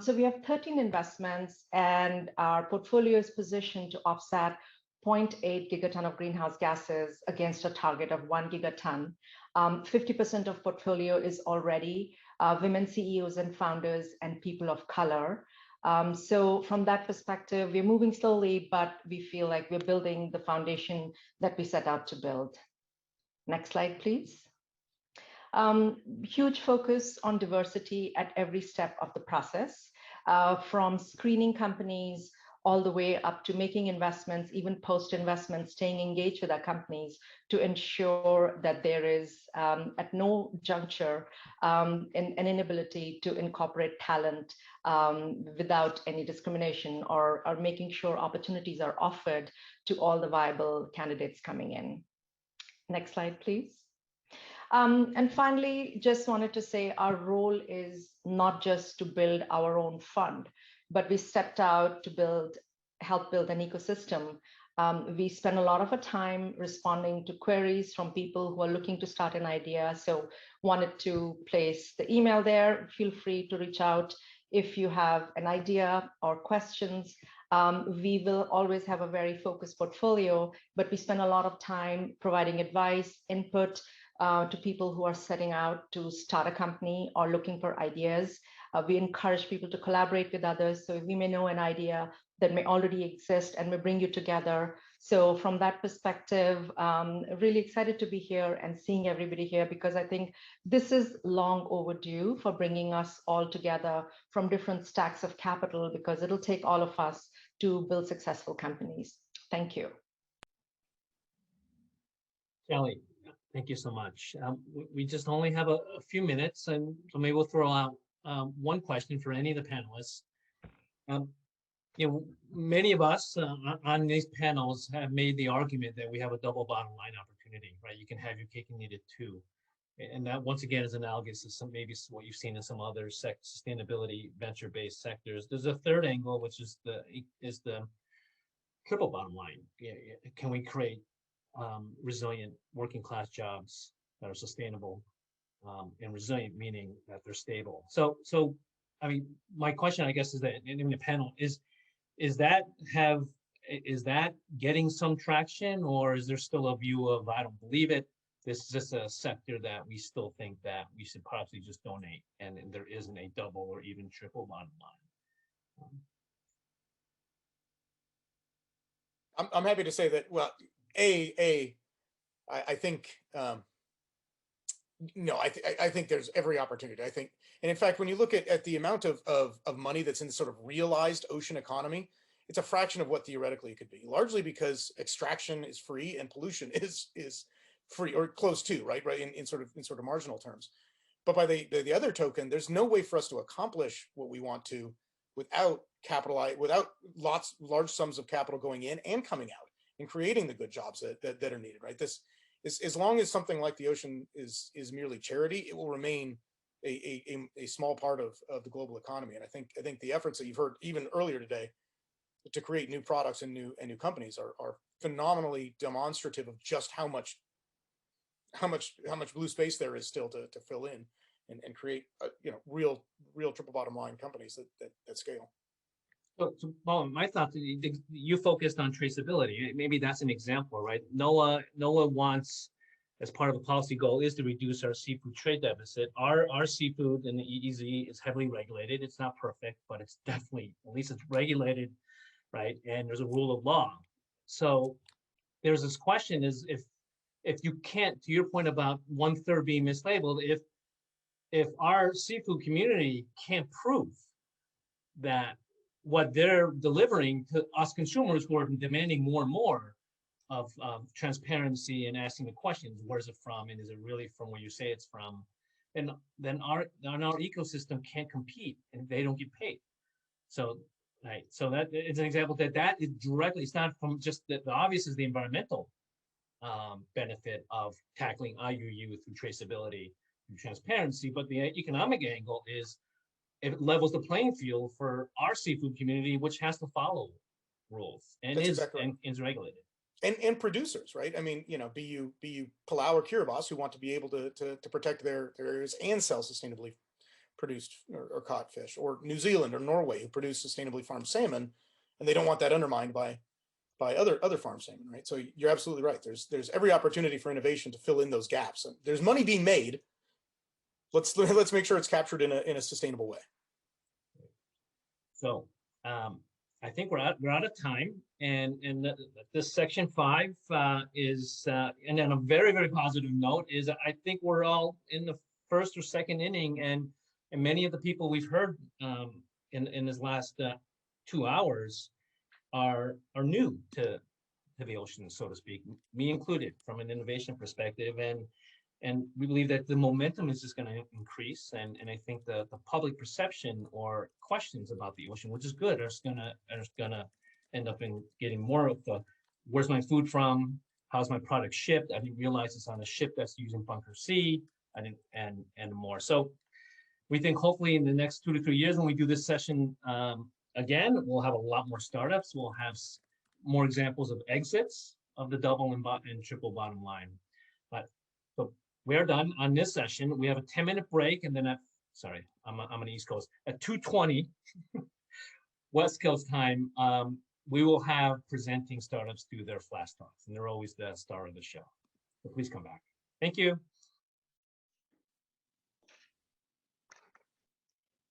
So we have 13 investments, and our portfolio is positioned to offset 0.8 gigaton of greenhouse gases against a target of 1 gigaton. 50% of portfolio is already women CEOs and founders and people of color. So from that perspective, we're moving slowly, but we feel like we're building the foundation that we set out to build. Next slide, please. Huge focus on diversity at every step of the process, from screening companies all the way up to making investments, even post-investment, staying engaged with our companies to ensure that there is, at no juncture, an inability to incorporate talent without any discrimination, or making sure opportunities are offered to all the viable candidates coming in. Next slide, please. And finally, just wanted to say our role is not just to build our own fund, but we stepped out to help build an ecosystem. We spend a lot of our time responding to queries from people who are looking to start an idea. So wanted to place the email there. Feel free to reach out if you have an idea or questions. We will always have a very focused portfolio, but we spend a lot of time providing advice, input, to people who are setting out to start a company or looking for ideas. We encourage people to collaborate with others. So we may know an idea that may already exist and we bring you together. So from that perspective, really excited to be here and seeing everybody here, because I think this is long overdue for bringing us all together from different stacks of capital, because it'll take all of us to build successful companies. Thank you. Shally, thank you so much. We just only have a few minutes, and so maybe we'll throw out one question for any of the panelists. You know, many of us on these panels have made the argument that we have a double bottom line opportunity, right? You can have your cake and eat it too. And that, once again, is analogous to maybe what you've seen in some other sustainability venture-based sectors. There's a third angle, which is the triple bottom line. Can we create resilient working class jobs that are sustainable and resilient, meaning that they're stable? So I mean, my question, I guess, is that in the panel is that getting some traction, or is there still a view of, I don't believe it, this is just a sector that we still think that we should possibly just donate, and there isn't a double or even triple bottom line? I'm happy to say that, well, I think, no, I think there's every opportunity. I think, and in fact, when you look at the amount of money that's in the sort of realized ocean economy, it's a fraction of what theoretically it could be, largely because extraction is free and pollution is free, or close to, right, in sort of marginal terms. But by the other token, there's no way for us to accomplish what we want to without large sums of capital going in and coming out and creating the good jobs that are needed, right? This is, as long as something like the ocean is merely charity, it will remain a small part of the global economy. And I think the efforts that you've heard even earlier today to create new products and new companies are phenomenally demonstrative of just how much blue space there is still to fill in and create real triple bottom line companies that scale. So Paul, my thought, you focused on traceability. Maybe that's an example, right? NOAA wants, as part of a policy goal, is to reduce our seafood trade deficit. Our seafood in the EEZ is heavily regulated. It's not perfect, but it's definitely, at least it's regulated, right? And there's a rule of law. So there's this question: is if you can't, to your point about 1/3 being mislabeled, if our seafood community can't prove that what they're delivering to us consumers who are demanding more and more of transparency and asking the questions, where's it from, and is it really from where you say it's from, and then our ecosystem can't compete and they don't get paid. So right, so that it's an example that is directly, it's not from just the obvious is the environmental benefit of tackling IUU through traceability and transparency, but the economic angle is it levels the playing field for our seafood community, which has to follow rules and is regulated. And producers, right? I mean, be you Palau or Kiribati, who want to be able to protect their areas and sell sustainably produced or caught fish, or New Zealand or Norway, who produce sustainably farmed salmon, and they don't want that undermined by other farm salmon, right? So you're absolutely right. There's every opportunity for innovation to fill in those gaps. And there's money being made. Let's make sure it's captured in a sustainable way. So I think we're out of time, and this section 5 is, and then a very, very positive note is I think we're all in the first or second inning, and many of the people we've heard in this last 2 hours are new to the ocean, so to speak, me included, from an innovation perspective, and we believe that the momentum is just going to increase, and I think the public perception or questions about the ocean, which is good, are going to end up in getting more of the where's my food from, how's my product shipped? I didn't realize it's on a ship that's using bunker C, and more. So we think hopefully in the next 2 to 3 years, when we do this session again, we'll have a lot more startups. We'll have more examples of exits of the double and triple bottom line. But so we're done on this session. We have a 10-minute break, and then sorry, I'm on the East Coast. At 2:20 West Coast time, we will have presenting startups do their flash talks, and they're always the star of the show. So please come back. Thank you.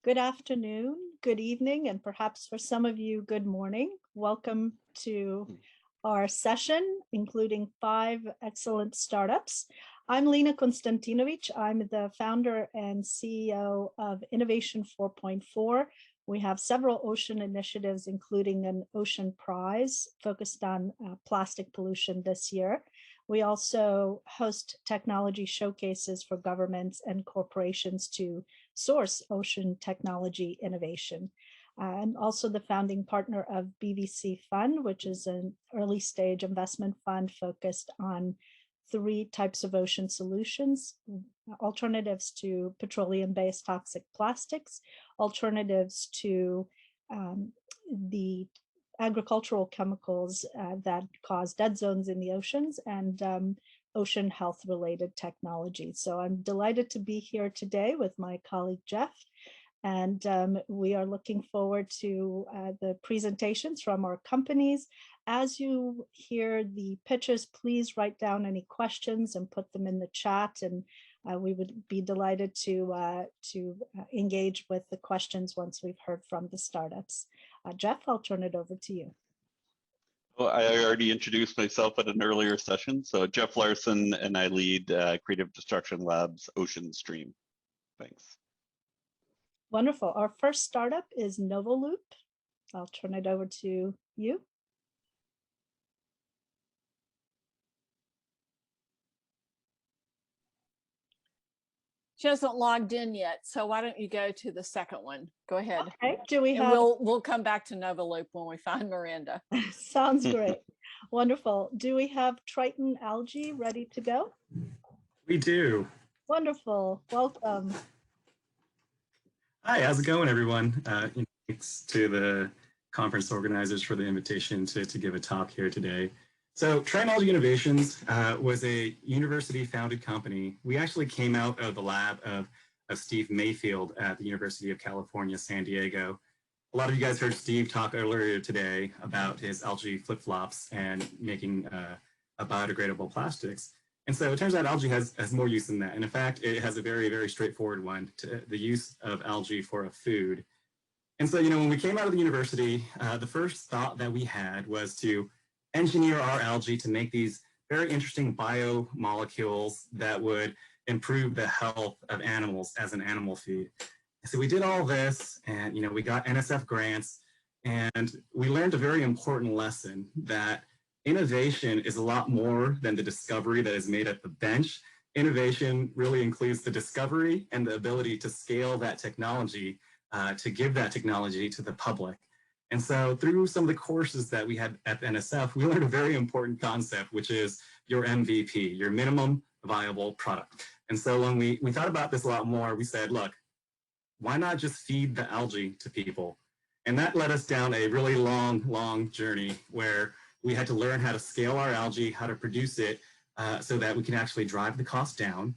Good afternoon, good evening, and perhaps for some of you, good morning. Welcome to our session, including 5 excellent startups. I'm Lena Konstantinovich. I'm the founder and CEO of Innovation 4.4. We have several ocean initiatives, including an ocean prize focused on plastic pollution this year. We also host technology showcases for governments and corporations to source ocean technology innovation. I'm also the founding partner of BVC Fund, which is an early stage investment fund focused on 3 types of ocean solutions: alternatives to petroleum-based toxic plastics, alternatives to the agricultural chemicals that cause dead zones in the oceans, and ocean health related technology. So I'm delighted to be here today with my colleague Jeff, and we are looking forward to the presentations from our companies. As you hear the pitches, please write down any questions and put them in the chat, and we would be delighted to engage with the questions once we've heard from the startups. Jeff, I'll turn it over to you. Well, I already introduced myself at an earlier session. So Jeff Larson, and I lead Creative Destruction Labs Ocean Stream. Thanks. Wonderful. Our first startup is Novoloop. I'll turn it over to you. She hasn't logged in yet, so why don't you go to the second one? Go ahead. Okay. Do we and have? We'll come back to Novoloop when we find Miranda. Sounds great. Wonderful. Do we have Triton Algae ready to go? We do. Wonderful. Welcome. Hi, how's it going, everyone? Thanks to the conference organizers for the invitation to give a talk here today. So Triton Algae Innovations was a university-founded company. We actually came out of the lab of Steve Mayfield at the University of California, San Diego. A lot of you guys heard Steve talk earlier today about his algae flip-flops and making biodegradable plastics. And so it turns out algae has more use than that. And in fact, it has a very, very straightforward one, the use of algae for a food. And so, when we came out of the university, the first thought that we had was to engineer our algae to make these very interesting biomolecules that would improve the health of animals as an animal feed. So we did all this, and we got NSF grants, and we learned a very important lesson that innovation is a lot more than the discovery that is made at the bench. Innovation really includes the discovery and the ability to scale that technology, to give that technology to the public. And so through some of the courses that we had at NSF, we learned a very important concept, which is your MVP, your minimum viable product. And so when we thought about this a lot more, we said, look, why not just feed the algae to people? And that led us down a really long journey where we had to learn how to scale our algae, how to produce it so that we can actually drive the cost down.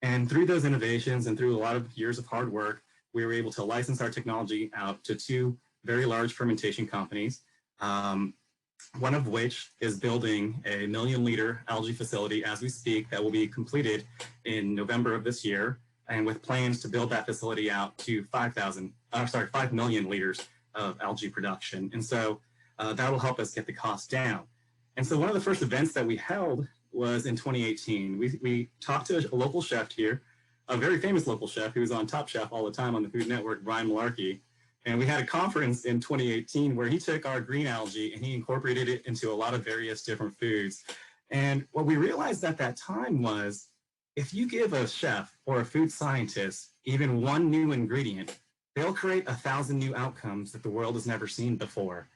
And through those innovations and through a lot of years of hard work, we were able to license our technology out to 2 very large fermentation companies, one of which is building a 1 million liter algae facility as we speak that will be completed in November of this year, and with plans to build that facility out to 5 million liters of algae production. And so that will help us get the cost down. And so one of the first events that we held was in 2018. We talked to a local chef here, a very famous local chef who was on Top Chef all the time on the Food Network, Brian Malarkey. And we had a conference in 2018 where he took our green algae and he incorporated it into a lot of various different foods. And what we realized at that time was, if you give a chef or a food scientist even one new ingredient, they'll create 1,000 new outcomes that the world has never seen before.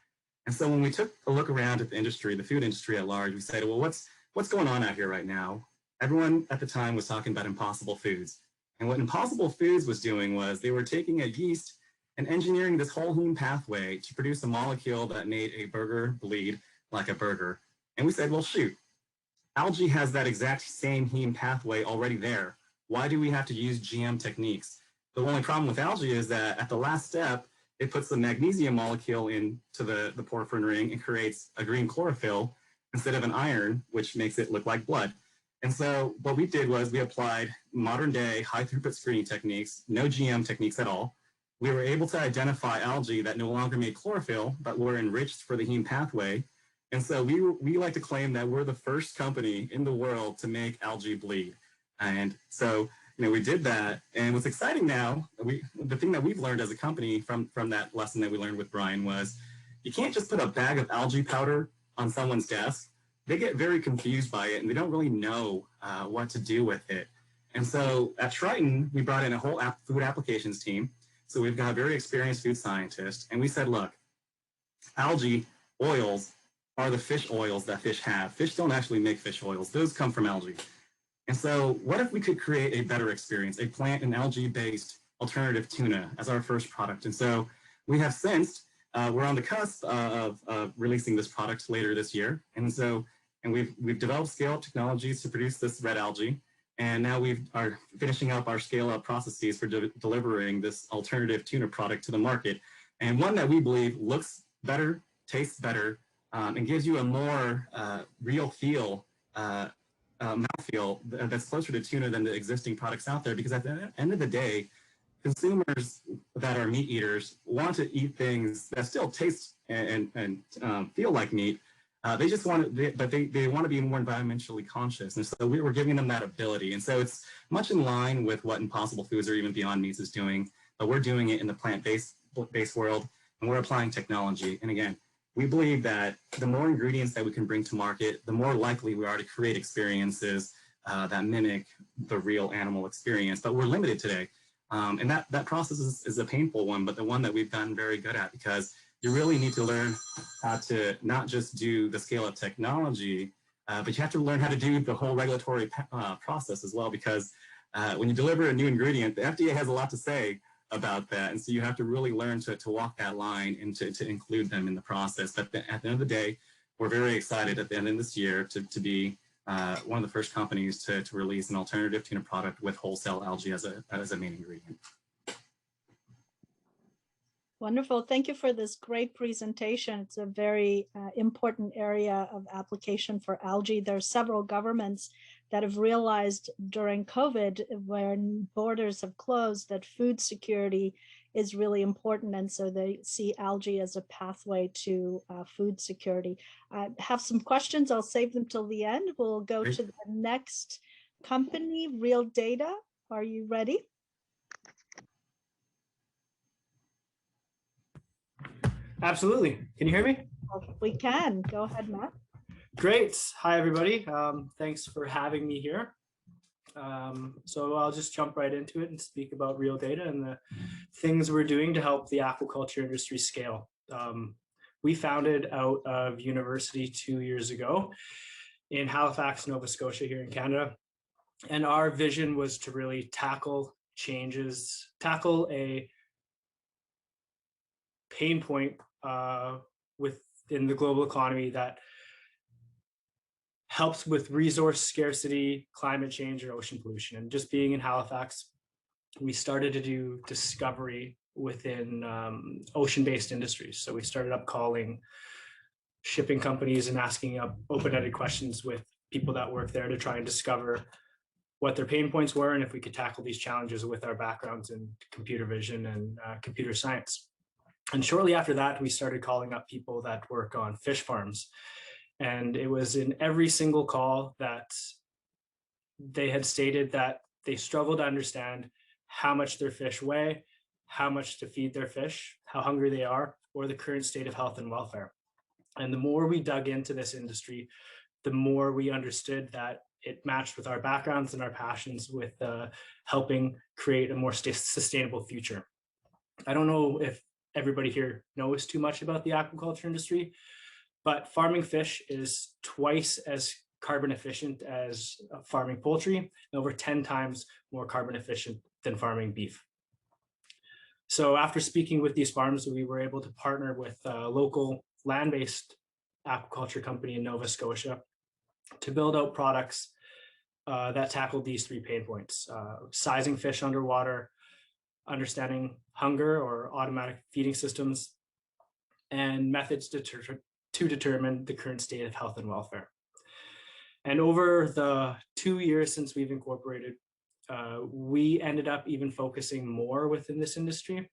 And so when we took a look around at the industry, the food industry at large, we said, well, what's what's going on out here right now? Everyone at the time was talking about Impossible Foods. And what Impossible Foods was doing was they were taking a yeast and engineering this whole heme pathway to produce a molecule that made a burger bleed like a burger. And we said, well, shoot, algae has that exact same heme pathway already there. Why do we have to use GM techniques? The only problem with algae is that at the last step, it puts the magnesium molecule into the porphyrin ring and creates a green chlorophyll instead of an iron, which makes it look like blood. And so what we did was we applied modern day high throughput screening techniques, no GM techniques at all. We were able to identify algae that no longer made chlorophyll, but were enriched for the heme pathway. And so we like to claim that we're the first company in the world to make algae bleed. And so, we did that. And what's exciting now, the thing that we've learned as a company from that lesson that we learned with Brian was you can't just put a bag of algae powder on someone's desk. They get very confused by it and they don't really know what to do with it. And so at Triton, we brought in a whole food applications team. So we've got a very experienced food scientist. And we said, look, algae oils are the fish oils that fish have. Fish don't actually make fish oils. Those come from algae. And so what if we could create a better experience, a plant and algae-based alternative tuna as our first product? And so we have since, we're on the cusp of releasing this product later this year. And we've developed scale-up technologies to produce this red algae. And now we are finishing up our scale-up processes for delivering this alternative tuna product to the market. And one that we believe looks better, tastes better, and gives you a more real feel, mouthfeel that's closer to tuna than the existing products out there. Because at the end of the day, consumers that are meat eaters want to eat things that still taste and feel like meat. They just want to, but they want to be more environmentally conscious. And so we were giving them that ability. And so it's much in line with what Impossible Foods or even Beyond Meats is doing, but we're doing it in the plant-based world, and we're applying technology. And again, we believe that the more ingredients that we can bring to market, the more likely we are to create experiences that mimic the real animal experience. But we're limited today. And that process is a painful one, but the one that we've gotten very good at, because you really need to learn how to not just do the scale-up technology, but you have to learn how to do the whole regulatory process as well, because when you deliver a new ingredient, the FDA has a lot to say about that. And so you have to really learn to walk that line and to include them in the process. But at the end of the day, we're very excited at the end of this year to be one of the first companies to release an alternative tuna product with wholesale algae as a main ingredient. Wonderful. Thank you for this great presentation. It's a very important area of application for algae. There are several governments that have realized during COVID, when borders have closed, that food security is really important. And so they see algae as a pathway to food security. I have some questions. I'll save them till the end. We'll go to the next company, Real Data. Are you ready? Absolutely. Can you hear me? We can. Go ahead, Matt. Great. Hi, everybody. Thanks for having me here. So I'll just jump right into it and speak about Real Data and the things we're doing to help the aquaculture industry scale. We founded out of university 2 years ago in Halifax, Nova Scotia here in Canada. And our vision was to really tackle a pain point within the global economy that helps with resource scarcity, climate change, or ocean pollution. And just being in Halifax, we started to do discovery within ocean-based industries. So we started up calling shipping companies and asking open-ended questions with people that work there to try and discover what their pain points were and if we could tackle these challenges with our backgrounds in computer vision and computer science. And shortly after that, we started calling up people that work on fish farms. And it was in every single call that they had stated that they struggle to understand how much their fish weigh, how much to feed their fish, how hungry they are, or the current state of health and welfare. And the more we dug into this industry, the more we understood that it matched with our backgrounds and our passions with helping create a more sustainable future. I don't know if everybody here knows too much about the aquaculture industry, but farming fish is twice as carbon efficient as farming poultry, and over 10 times more carbon efficient than farming beef. So after speaking with these farms, we were able to partner with a local land-based aquaculture company in Nova Scotia to build out products that tackled these 3 pain points: sizing fish underwater, understanding hunger or automatic feeding systems, and methods to determine the current state of health and welfare. And over the 2 years since we've incorporated, we ended up even focusing more within this industry.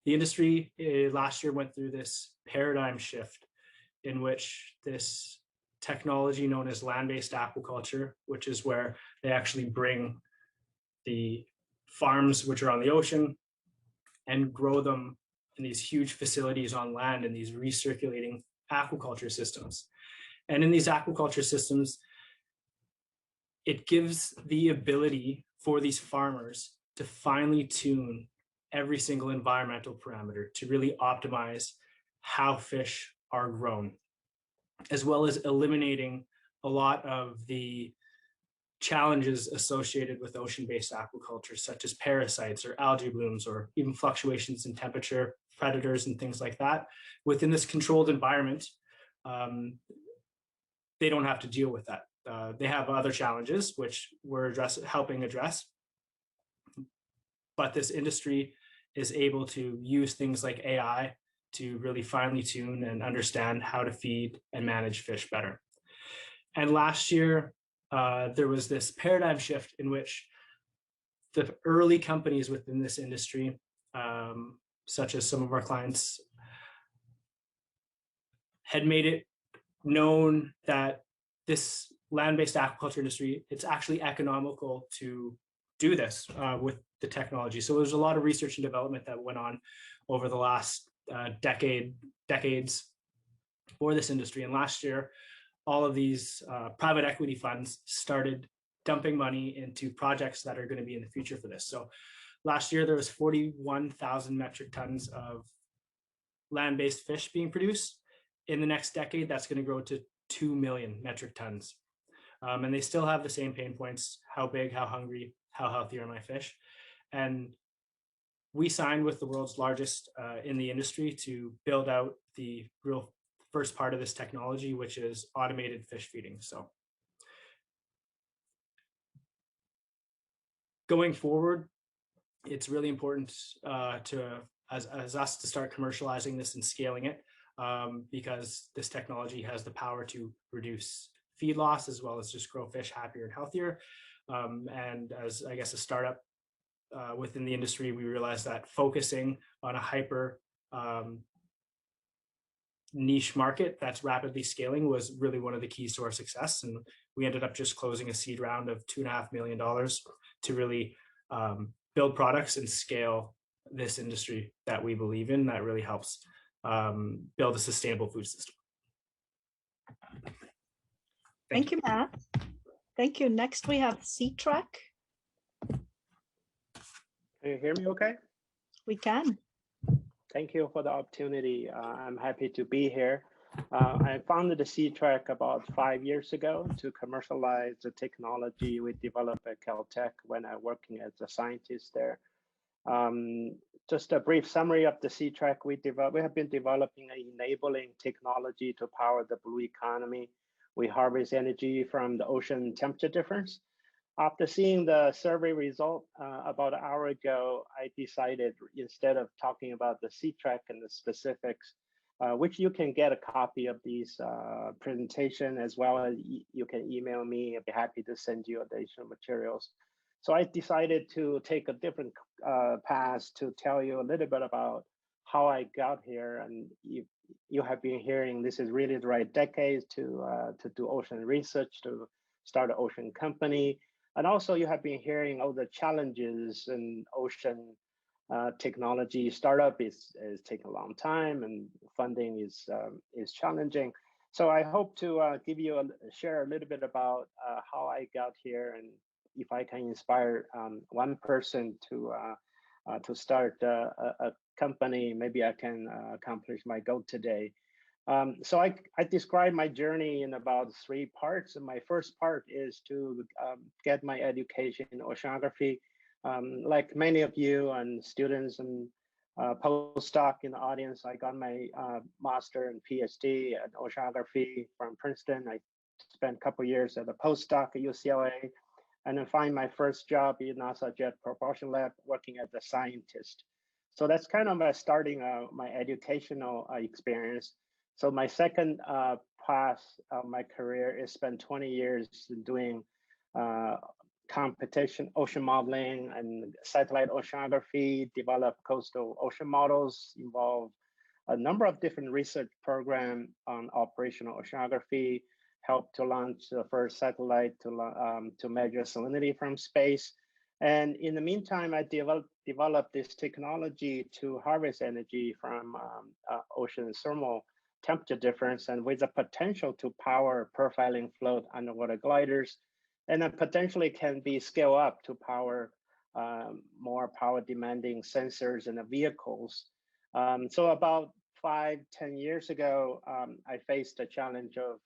The industry last year went through this paradigm shift in which this technology known as land-based aquaculture, which is where they actually bring the farms which are on the ocean and grow them in these huge facilities on land in these recirculating aquaculture systems. And in these aquaculture systems, it gives the ability for these farmers to finely tune every single environmental parameter to really optimize how fish are grown, as well as eliminating a lot of the challenges associated with ocean-based aquaculture, such as parasites or algae blooms, or even fluctuations in temperature, predators, and things like that. Within this controlled environment, they don't have to deal with that. They have other challenges, which we're helping address. But this industry is able to use things like AI to really finely tune and understand how to feed and manage fish better. And last year, there was this paradigm shift in which the early companies within this industry, such as some of our clients, had made it known that this land-based aquaculture industry, it's actually economical to do this with the technology. So there's a lot of research and development that went on over the last decades for this industry. And last year, all of these private equity funds started dumping money into projects that are going to be in the future for this. So last year, there was 41,000 metric tons of land-based fish being produced. In the next decade, that's going to grow to 2 million metric tons. And they still have the same pain points: how big, how hungry, how healthy are my fish? And we signed with the world's largest in the industry to build out the real first part of this technology, which is automated fish feeding. So going forward, it's really important as us to start commercializing this and scaling it, because this technology has the power to reduce feed loss as well as just grow fish happier and healthier. And as, I guess, a startup within the industry, we realized that focusing on a hyper niche market that's rapidly scaling was really one of the keys to our success. And we ended up just closing a seed round of $2.5 million to really build products and scale this industry that we believe in, that really helps build a sustainable food system. Thank you, Matt. Thank you. Next, we have C-Track. Can you hear me okay? We can. Thank you for the opportunity. I'm happy to be here. I founded the C-Track about 5 years ago to commercialize the technology we developed at Caltech when I was working as a scientist there. Just a brief summary of the C-Track. We have been developing an enabling technology to power the blue economy. We harvest energy from the ocean temperature difference. After seeing the survey result about an hour ago, I decided, instead of talking about the C-Track and the specifics, which you can get a copy of these presentation, as well as you can email me. I'd be happy to send you additional materials. So I decided to take a different path to tell you a little bit about how I got here. And you have been hearing this is really the right decade to do ocean research, to start an ocean company. And also you have been hearing all the challenges in ocean technology. Startup is taking a long time, and funding is challenging. So I hope to share a little bit about how I got here, and if I can inspire one person to start a company, maybe I can accomplish my goal today. So I describe my journey in about 3 parts. And my first part is to get my education in oceanography. Like many of you and students and postdoc in the audience, I got my master and PhD in oceanography from Princeton. I spent a couple years as a postdoc at UCLA, and then find my first job in NASA Jet Propulsion Lab working as a scientist. So that's kind of starting my educational experience. So my second path of my career is spent 20 years doing competition ocean modeling and satellite oceanography, develop coastal ocean models, involve a number of different research programs on operational oceanography, helped to launch the first satellite to measure salinity from space. And in the meantime, I developed this technology to harvest energy from ocean thermal temperature difference, and with the potential to power profiling float underwater gliders, and then potentially can be scaled up to power more power demanding sensors in the vehicles. So about 5-10 years ago, I faced the challenge of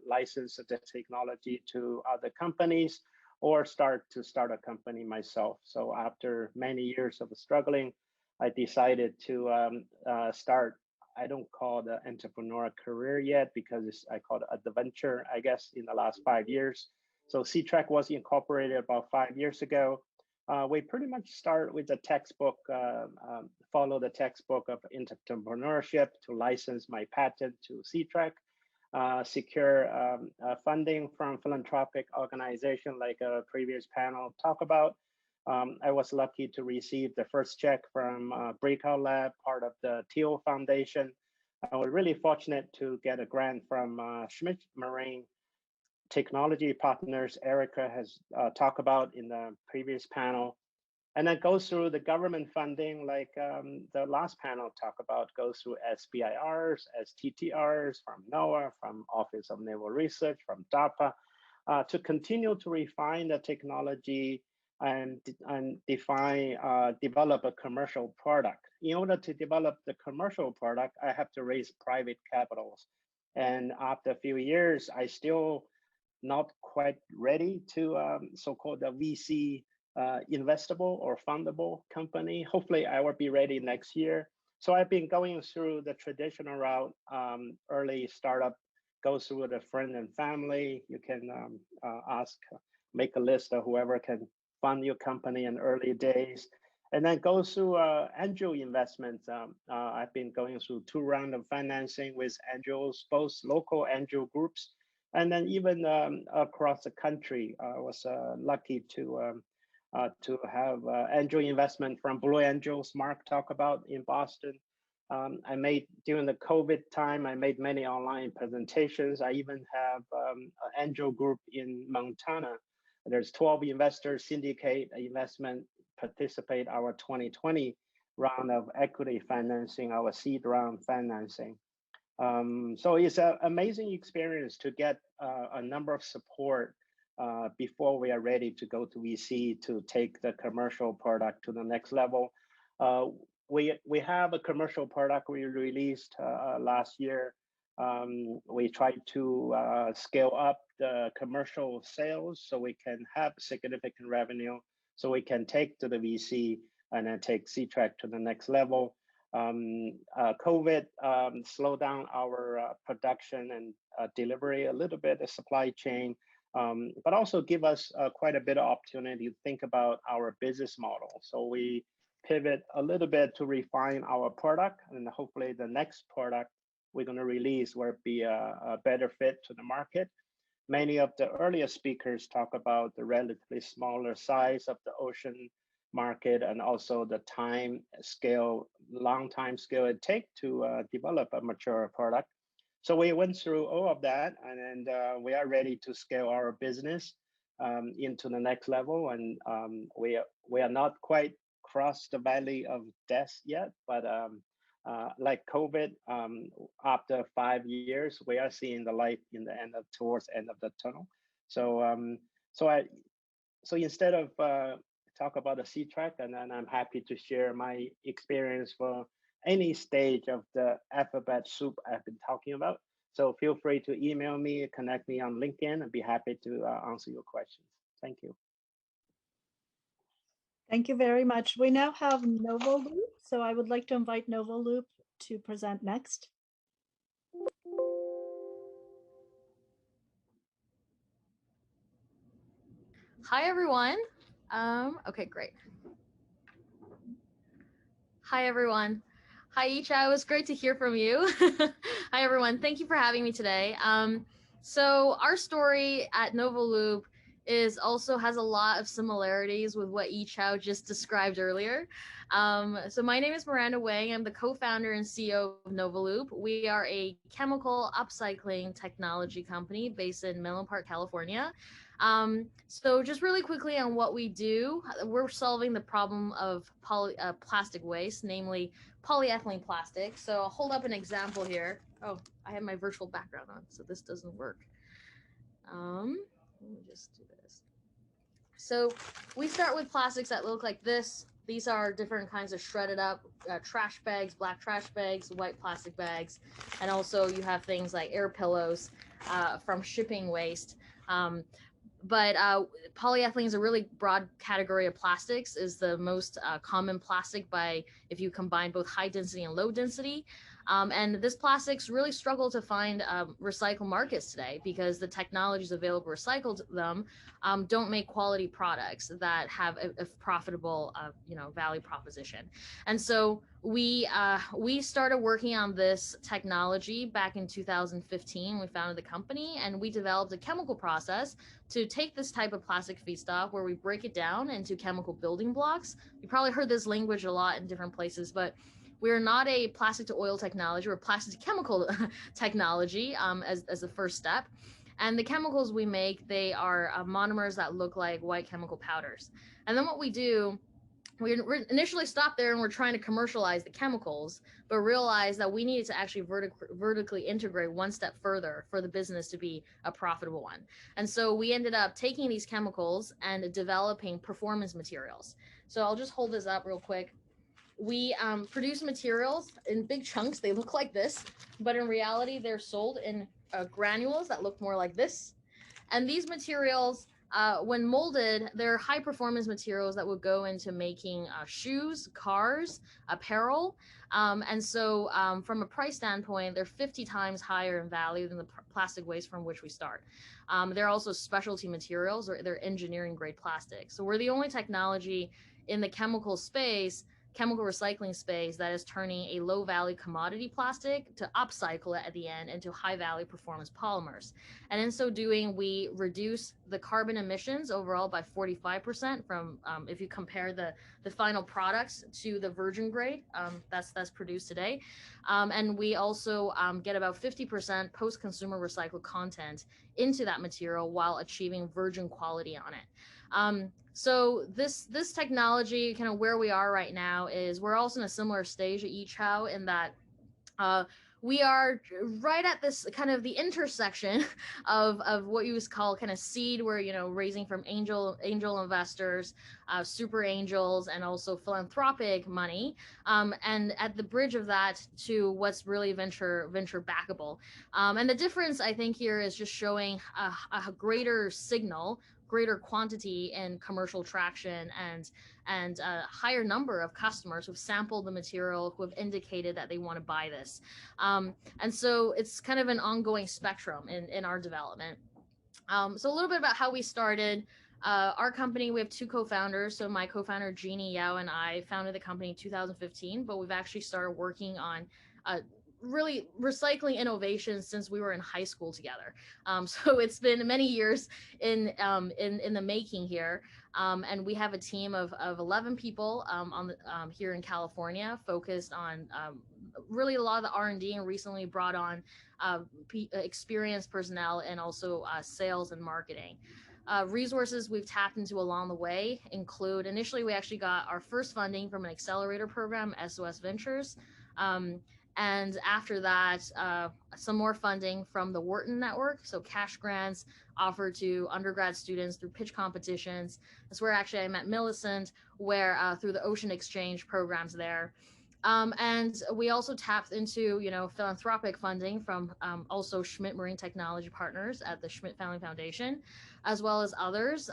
license the technology to other companies or start a company myself. So after many years of struggling, I decided to start, I don't call it an entrepreneur career yet because I call it adventure, I guess, in the last 5 years. So C-Track was incorporated about 5 years ago. We pretty much start with the textbook, follow the textbook of entrepreneurship to license my patent to C-Track, secure funding from philanthropic organization like a previous panel talk about. I was lucky to receive the first check from Breakout Lab, part of the Teal Foundation. I was really fortunate to get a grant from Schmidt Marine Technology Partners. Erica has talked about in the previous panel. And that goes through the government funding, like the last panel talked about, goes through SBIRs, STTRs, from NOAA, from Office of Naval Research, from DARPA, to continue to refine the technology and develop a commercial product. In order to develop the commercial product, I have to raise private capitals. And after a few years, I still not quite ready to so-called the VC investable or fundable company. Hopefully I will be ready next year. So I've been going through the traditional route, early startup, go through the friend and family. You can make a list of whoever can fund your company in early days, and then go through angel investments. I've been going through 2 rounds of financing with angels, both local angel groups, and then even across the country. I was lucky to have angel investment from Blue Angels, Mark talked about in Boston. I made, during the COVID time, I made many online presentations. I even have an angel group in Montana. There's 12 investors syndicate investment, participate our 2020 round of equity financing, our seed round financing. So it's an amazing experience to get a number of support before we are ready to go to VC to take the commercial product to the next level. We have a commercial product we released last year. We tried to scale up the commercial sales so we can have significant revenue, so we can take to the VC and then take C-Track to the next level. COVID slowed down our production and delivery a little bit, the supply chain, but also give us quite a bit of opportunity to think about our business model. So we pivot a little bit to refine our product, and hopefully the next product we're going to release will be a better fit to the market. Many of the earlier speakers talk about the relatively smaller size of the ocean market and also the time scale, long time scale it takes to develop a mature product. So we went through all of that, and we are ready to scale our business into the next level. And we are not quite crossed the valley of death yet, but like COVID, after 5 years, we are seeing the light in the end of, towards the end of the tunnel. So so instead of talk about the C-Track, and then I'm happy to share my experience for any stage of the alphabet soup I've been talking about. So feel free to email me, connect me on LinkedIn. I'd be happy to answer your questions. Thank you. Thank you very much. We now have Novoloop, so I would like to invite Novoloop to present next. Hi, everyone. Okay, great. Hi, everyone. Hi, Yichao. It was great to hear from you. Hi, everyone. Thank you for having me today. So our story at Novoloop also has a lot of similarities with what Yichao just described earlier. So my name is Miranda Wang. I'm the co-founder and CEO of Novoloop. We are a chemical upcycling technology company based in Menlo Park, California. So just really quickly on what we do, we're solving the problem of plastic waste, namely polyethylene plastic. So I'll hold up an example here. Oh, I have my virtual background on, so this doesn't work. Let me just do this. So we start with plastics that look like this. These are different kinds of shredded up trash bags, black trash bags, white plastic bags, and also you have things like air pillows from shipping waste. But polyethylene is a really broad category of plastics, is the most common plastic if you combine both high density and low density. And this plastics really struggle to find recycle markets today because the technologies available to recycle them don't make quality products that have a profitable value proposition. And so we started working on this technology back in 2015. We founded the company and we developed a chemical process to take this type of plastic feedstock where we break it down into chemical building blocks. You probably heard this language a lot in different places, but we're not a plastic to oil technology, we're plastic to chemical technology as the first step. And the chemicals we make, they are monomers that look like white chemical powders. And then what we do, we initially stopped there and we're trying to commercialize the chemicals, but realized that we needed to actually vertically integrate one step further for the business to be a profitable one. And so we ended up taking these chemicals and developing performance materials. So I'll just hold this up real quick. We produce materials in big chunks. They look like this, but in reality, they're sold in granules that look more like this. And these materials, when molded, they're high performance materials that would go into making shoes, cars, apparel. And so from a price standpoint, they're 50 times higher in value than the plastic waste from which we start. They're also specialty materials, or they're engineering grade plastic. So we're the only technology in the chemical recycling space that is turning a low value commodity plastic to upcycle it at the end into high value performance polymers. And in so doing, we reduce the carbon emissions overall by 45% from if you compare the final products to the virgin grade that's produced today. And we also get about 50% post-consumer recycled content into that material while achieving virgin quality on it. So this technology, kind of where we are right now, is we're also in a similar stage at Yichao in that we are right at this kind of the intersection of what you would call kind of seed, where raising from angel investors, super angels, and also philanthropic money, and at the bridge of that to what's really venture backable. And the difference I think here is just showing a greater signal, greater quantity in commercial traction, and a higher number of customers who've sampled the material, who have indicated that they want to buy this. And so it's kind of an ongoing spectrum in our development. So a little bit about how we started. Our company, we have two co-founders. So my co-founder, Jeannie Yao, and I founded the company in 2015, but we've actually started working on really recycling innovations since we were in high school together. So it's been many years in the making here. And we have a team of 11 people here in California, focused on really a lot of the R&D, and recently brought on experienced personnel and also sales and marketing. Resources we've tapped into along the way include, initially we actually got our first funding from an accelerator program, SOS Ventures. And after that, some more funding from the Wharton Network, so cash grants offered to undergrad students through pitch competitions. That's where actually I met Millicent, where through the Ocean Exchange programs there. And we also tapped into, philanthropic funding from also Schmidt Marine Technology Partners at the Schmidt Family Foundation, as well as others.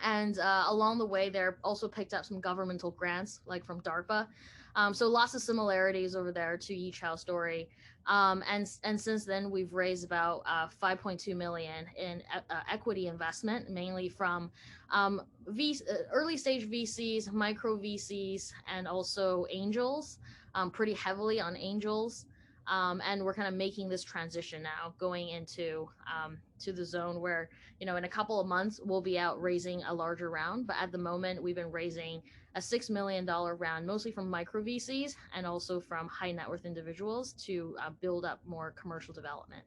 And along the way, there also picked up some governmental grants, like from DARPA. So lots of similarities over there to Yi Chao story. And since then, we've raised about 5.2 million in equity investment, mainly from early stage VCs, micro VCs, and also angels, pretty heavily on angels. And we're kind of making this transition now, going into to the zone where, in a couple of months, we'll be out raising a larger round. But at the moment, we've been raising a $6 million round, mostly from micro VCs and also from high net worth individuals to build up more commercial development.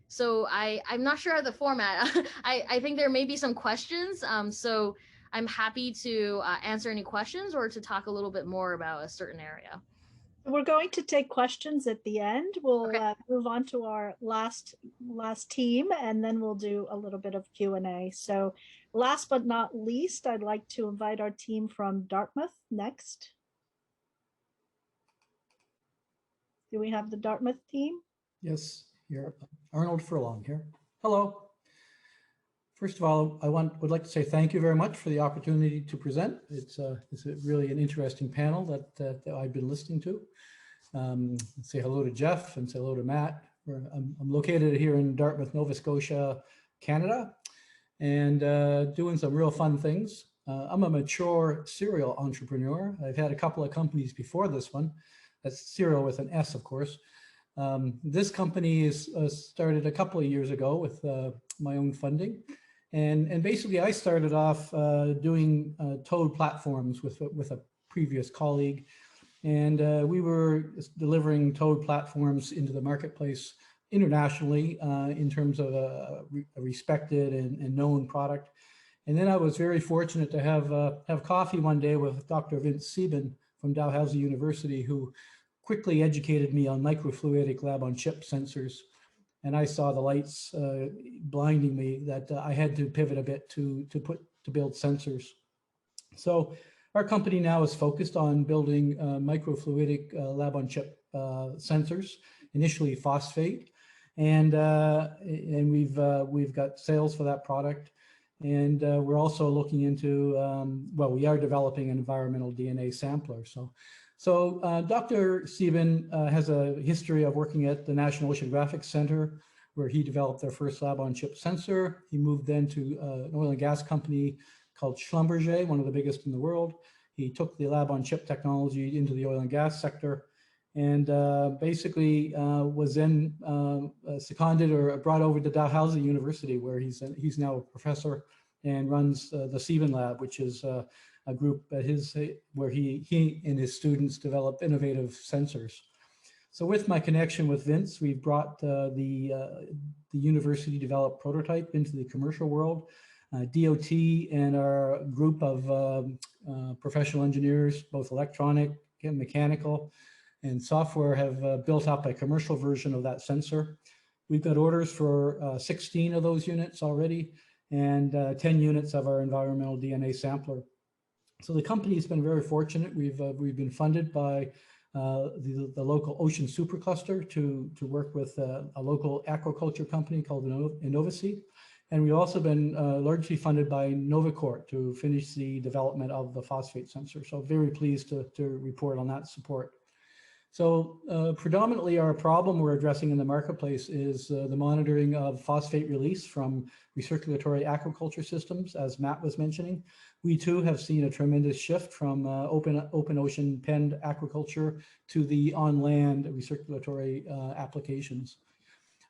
So I'm not sure of the format. I think there may be some questions. So I'm happy to answer any questions or to talk a little bit more about a certain area. We're going to take questions at the end. We'll move on to our last team, and then we'll do a little bit of Q&A. So last but not least, I'd like to invite our team from Dartmouth next. Do we have the Dartmouth team? Yes, here. Arnold Furlong here. Hello. First of all, I would like to say thank you very much for the opportunity to present. It's really an interesting panel that I've been listening to. Say hello to Jeff and say hello to Matt. I'm located here in Dartmouth, Nova Scotia, Canada, and doing some real fun things. I'm a mature serial entrepreneur. I've had a couple of companies before this one. That's serial with an S, of course. This company is started a couple of years ago with my own funding. And basically, I started off doing Toad platforms with a previous colleague. And we were delivering Toad platforms into the marketplace internationally in terms of a respected and known product. And then I was very fortunate to have coffee one day with Dr. Vince Sieben from Dalhousie University, who quickly educated me on microfluidic lab-on-chip sensors. And I saw the lights blinding me that I had to pivot a bit to build sensors. So our company now is focused on building microfluidic lab-on-chip sensors, initially phosphate, and we've got sales for that product. And we're also looking into, we are developing an environmental DNA sampler. So Dr. Sieben has a history of working at the National Oceanographic Center, where he developed their first lab-on-chip sensor. He moved then to an oil and gas company called Schlumberger, one of the biggest in the world. He took the lab-on-chip technology into the oil and gas sector, and basically was then seconded or brought over to Dalhousie University, where he's now a professor and runs the Sieben Lab, which is a group at where he and his students develop innovative sensors. So with my connection with Vince, we've brought the university developed prototype into the commercial world. DOT and our group of professional engineers, both electronic and mechanical and software, have built up a commercial version of that sensor. We've got orders for 16 of those units already, and 10 units of our environmental DNA sampler. So the company's been very fortunate. We've been funded by the local ocean supercluster to work with a local aquaculture company called Innovacy. And we've also been largely funded by Novacort to finish the development of the phosphate sensor. So very pleased to report on that support. So predominantly our problem we're addressing in the marketplace is the monitoring of phosphate release from recirculatory aquaculture systems, as Matt was mentioning. We too have seen a tremendous shift from open ocean penned aquaculture to the on land recirculatory applications.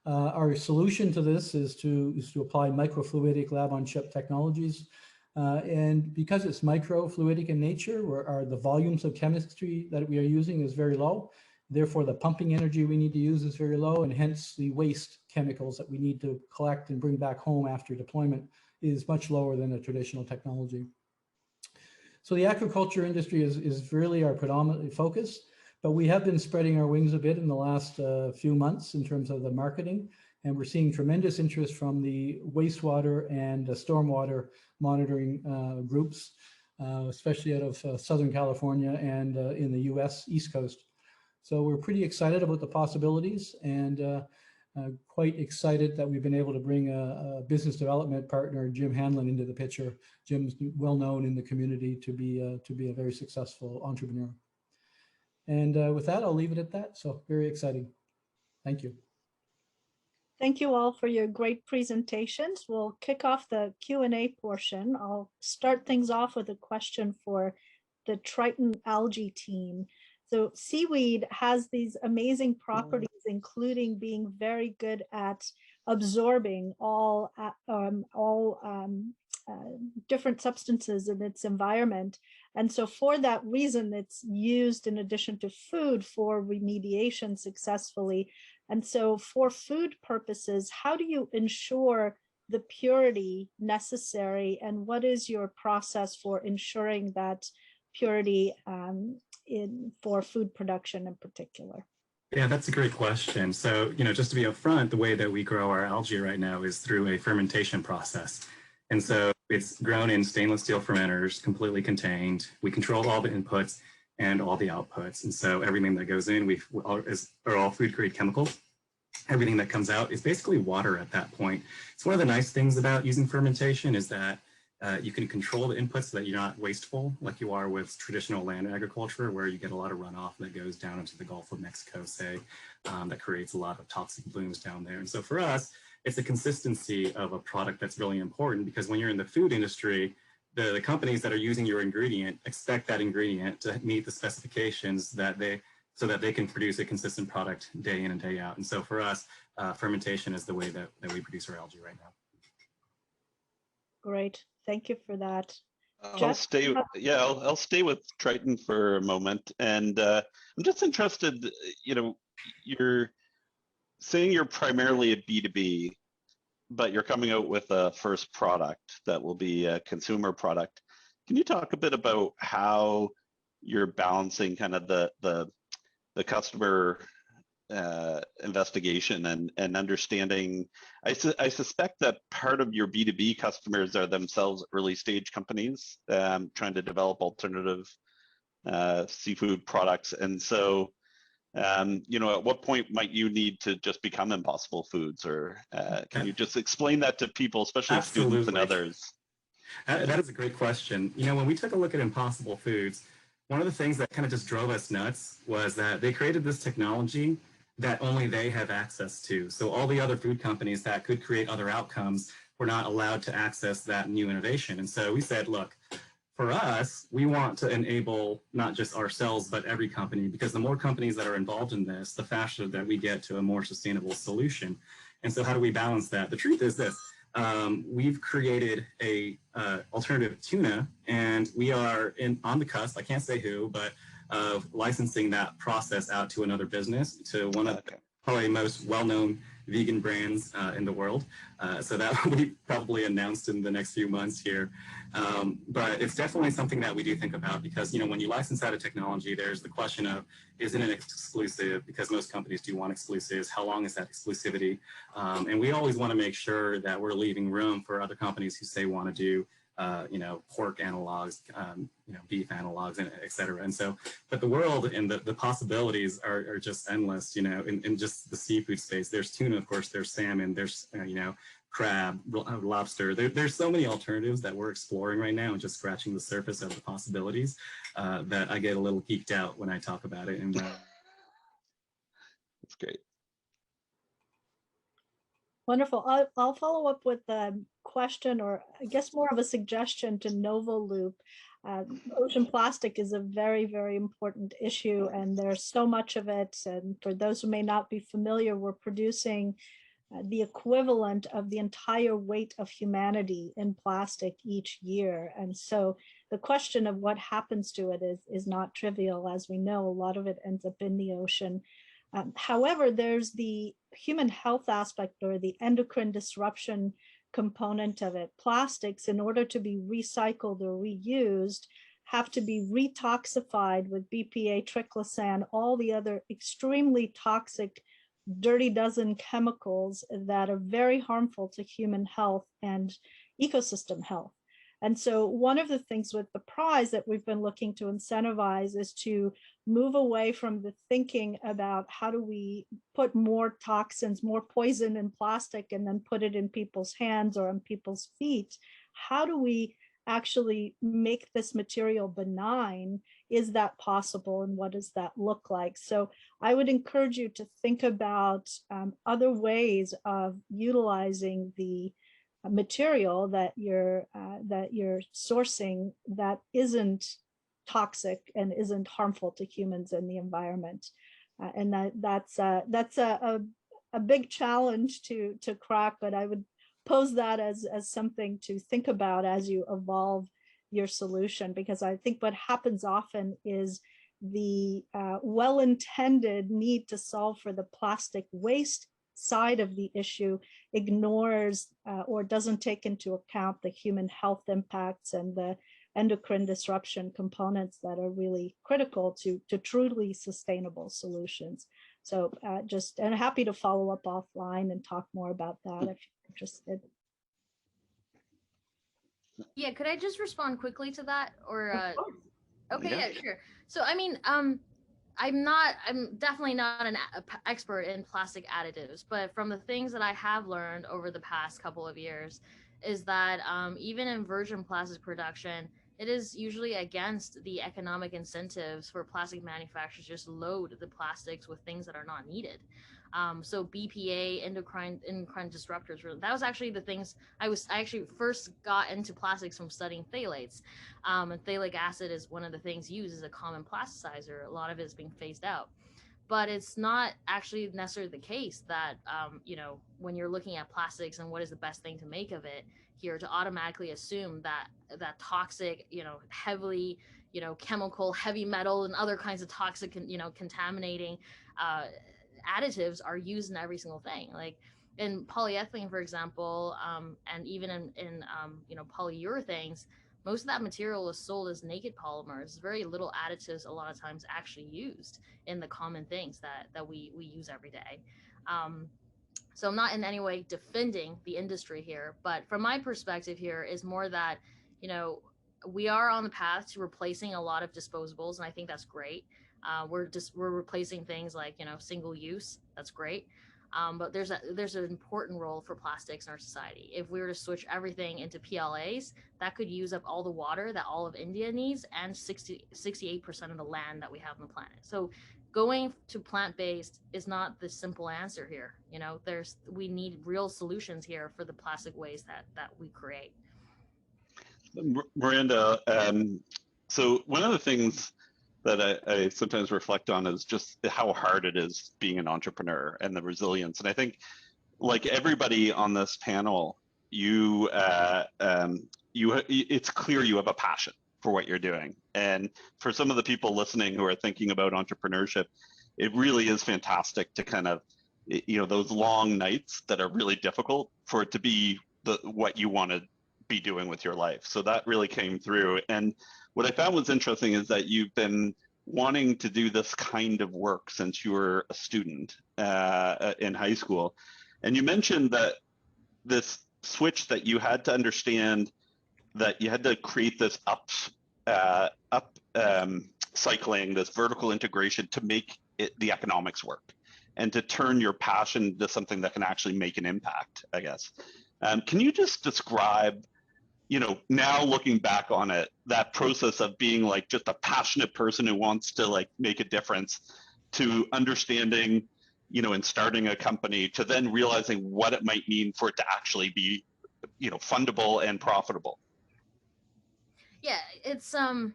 Our solution to this is to apply microfluidic lab-on-chip technologies. And because it's microfluidic in nature, the volumes of chemistry that we are using is very low. Therefore, the pumping energy we need to use is very low, and hence the waste chemicals that we need to collect and bring back home after deployment is much lower than a traditional technology. So the aquaculture industry is really our predominant focus, but we have been spreading our wings a bit in the last few months in terms of the marketing, and we're seeing tremendous interest from the wastewater and stormwater monitoring groups. especially out of Southern California and in the US East Coast. So we're pretty excited about the possibilities and quite excited that we've been able to bring a business development partner, Jim Hanlon, into the picture. Jim's well known in the community to be a very successful entrepreneur. And with that, I'll leave it at that. So very exciting. Thank you. Thank you all for your great presentations. We'll kick off the Q&A portion. I'll start things off with a question for the Triton algae team. So seaweed has these amazing properties, including being very good at absorbing all different substances in its environment. And so for that reason, it's used in addition to food for remediation successfully. And so for food purposes, how do you ensure the purity necessary? And what is your process for ensuring that purity for food production in particular? Yeah, that's a great question. So, just to be upfront, the way that we grow our algae right now is through a fermentation process. And so it's grown in stainless steel fermenters, completely contained. We control all the inputs and all the outputs. And so everything that goes in are all food grade chemicals. Everything that comes out is basically water at that point. It's one of the nice things about using fermentation is that you can control the inputs so that you're not wasteful like you are with traditional land agriculture, where you get a lot of runoff that goes down into the Gulf of Mexico, say, that creates a lot of toxic blooms down there. And so for us, it's the consistency of a product that's really important, because when you're in the food industry, the companies that are using your ingredient expect that ingredient to meet the specifications so that they can produce a consistent product day in and day out. And so for us, fermentation is the way that we produce our algae right now. Great, thank you for that. I'll stay with Triton for a moment, and I'm just interested. You're saying you're primarily a B2B, but you're coming out with a first product that will be a consumer product. Can you talk a bit about how you're balancing kind of the customer investigation and understanding? I suspect that part of your B2B customers are themselves early stage companies trying to develop alternative seafood products. And so, at what point might you need to just become Impossible Foods, or can you just explain that to people, especially students and others? That is a great question. When we took a look at Impossible Foods, one of the things that kind of just drove us nuts was that they created this technology that only they have access to. So all the other food companies that could create other outcomes were not allowed to access that new innovation. And so we said, look, for us, we want to enable not just ourselves, but every company, because the more companies that are involved in this, the faster that we get to a more sustainable solution. And so how do we balance that? The truth is this. We've created a alternative tuna, and we are on the cusp, I can't say who, but of licensing that process out to another business, to one of the probably most well-known vegan brands in the world. So that will be probably announced in the next few months here. But it's definitely something that we do think about, because when you license out a technology, there's the question of, is it an exclusive? Because most companies do want exclusives. How long is that exclusivity? And we always want to make sure that we're leaving room for other companies who say want to do pork analogs, beef analogs, and et cetera. And so, but the world and the possibilities are just endless, in just the seafood space. There's tuna, of course, there's salmon, there's, crab, lobster. There's so many alternatives that we're exploring right now and just scratching the surface of the possibilities that I get a little geeked out when I talk about it. And that's great. Wonderful. I'll follow up with a question, or I guess more of a suggestion to Novoloop. Ocean plastic is a very, very important issue, and there's so much of it. And for those who may not be familiar, we're producing the equivalent of the entire weight of humanity in plastic each year. And so the question of what happens to it is not trivial. As we know, a lot of it ends up in the ocean. However, there's the human health aspect, or the endocrine disruption component of it. Plastics, in order to be recycled or reused, have to be retoxified with BPA, triclosan, all the other extremely toxic dirty dozen chemicals that are very harmful to human health and ecosystem health. And so one of the things with the prize that we've been looking to incentivize is to move away from the thinking about how do we put more toxins, more poison in plastic and then put it in people's hands or on people's feet. How do we actually make this material benign? Is that possible, and what does that look like? So I would encourage you to think about other ways of utilizing the material that you're sourcing that isn't toxic and isn't harmful to humans and the environment. And that's a big challenge to crack, but I would pose that as something to think about as you evolve your solution, because I think what happens often is the well-intended need to solve for the plastic waste side of the issue ignores or doesn't take into account the human health impacts and the endocrine disruption components that are really critical to truly sustainable solutions. So and happy to follow up offline and talk more about that if you're interested. Yeah, could I just respond quickly to that? Or okay, Yeah. yeah, sure. So I mean, I'm definitely not an expert in plastic additives, but from the things that I have learned over the past couple of years is that even in virgin plastic production, it is usually against the economic incentives for plastic manufacturers to just load the plastics with things that are not needed. So BPA, endocrine disruptors, that was actually the things I actually first got into plastics from studying phthalates. And phthalic acid is one of the things used as a common plasticizer. A lot of it is being phased out. But it's not actually necessarily the case that, when you're looking at plastics and what is the best thing to make of it here, to automatically assume that toxic, heavily, chemical, heavy metal and other kinds of toxic, contaminating additives are used in every single thing. Like in polyethylene, for example, and even in polyurethanes, most of that material is sold as naked polymers. Very little additives a lot of times actually used in the common things that we use every day. So I'm not in any way defending the industry here, but from my perspective here is more that, we are on the path to replacing a lot of disposables, and I think that's great. We're replacing things like, single use. That's great. But there's an important role for plastics in our society. If we were to switch everything into PLAs, that could use up all the water that all of India needs and 68% of the land that we have on the planet. So going to plant-based is not the simple answer here. We need real solutions here for the plastic waste that we create. Miranda, so one of the things that I sometimes reflect on is just how hard it is being an entrepreneur and the resilience. And I think, like everybody on this panel, it's clear you have a passion for what you're doing. And for some of the people listening who are thinking about entrepreneurship, it really is fantastic to kind of, those long nights that are really difficult, for it to be what you want to be doing with your life. So that really came through. And what I found was interesting is that you've been wanting to do this kind of work since you were a student in high school. And you mentioned that this switch that you had to understand that you had to create this cycling, this vertical integration to make the economics work and to turn your passion into something that can actually make an impact, I guess. Can you just describe, now looking back on it, that process of being like just a passionate person who wants to like make a difference, to understanding, and starting a company, to then realizing what it might mean for it to actually be, fundable and profitable? Yeah, it's a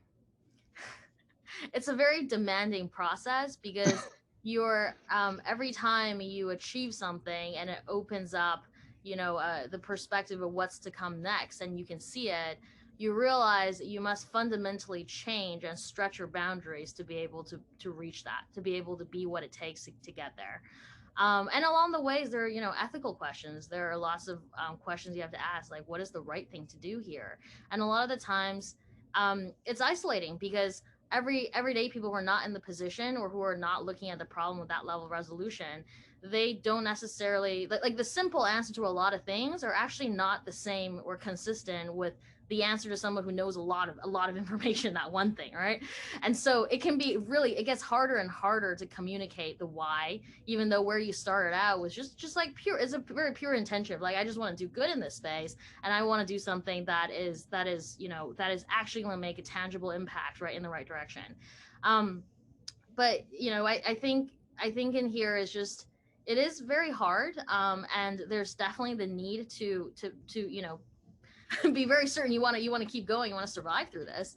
very demanding process, because you're every time you achieve something and it opens up the perspective of what's to come next, and you can see it, you realize you must fundamentally change and stretch your boundaries to be able to reach that, to be able to be what it takes to get there. And along the ways, there are, ethical questions. There are lots of questions you have to ask, like, what is the right thing to do here? And a lot of the times it's isolating, because everyday people who are not in the position, or who are not looking at the problem with that level of resolution, they don't necessarily, like the simple answer to a lot of things are actually not the same or consistent with the answer to someone who knows a lot of information, that one thing, right? And so it can be really, it gets harder and harder to communicate the why, even though where you started out was just like pure, it's a very pure intention of like, I just want to do good in this space, and I want to do something that is actually going to make a tangible impact right in the right direction. But I think in here is just, it is very hard, and there's definitely the need to be very certain you want to keep going, you want to survive through this,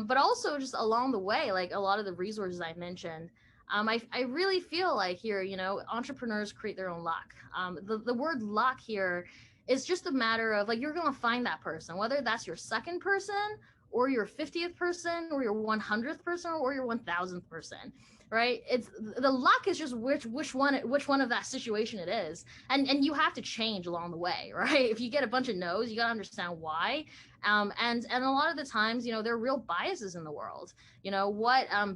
but also just along the way, like a lot of the resources I mentioned, I really feel like here, entrepreneurs create their own luck. The word luck here is just a matter of like, you're going to find that person, whether that's your second person or your 50th person or your 100th person or your 1000th person, right? It's the luck is just which one of that situation it is, and you have to change along the way, right? If you get a bunch of no's, you got to understand why, and a lot of the times, there are real biases in the world,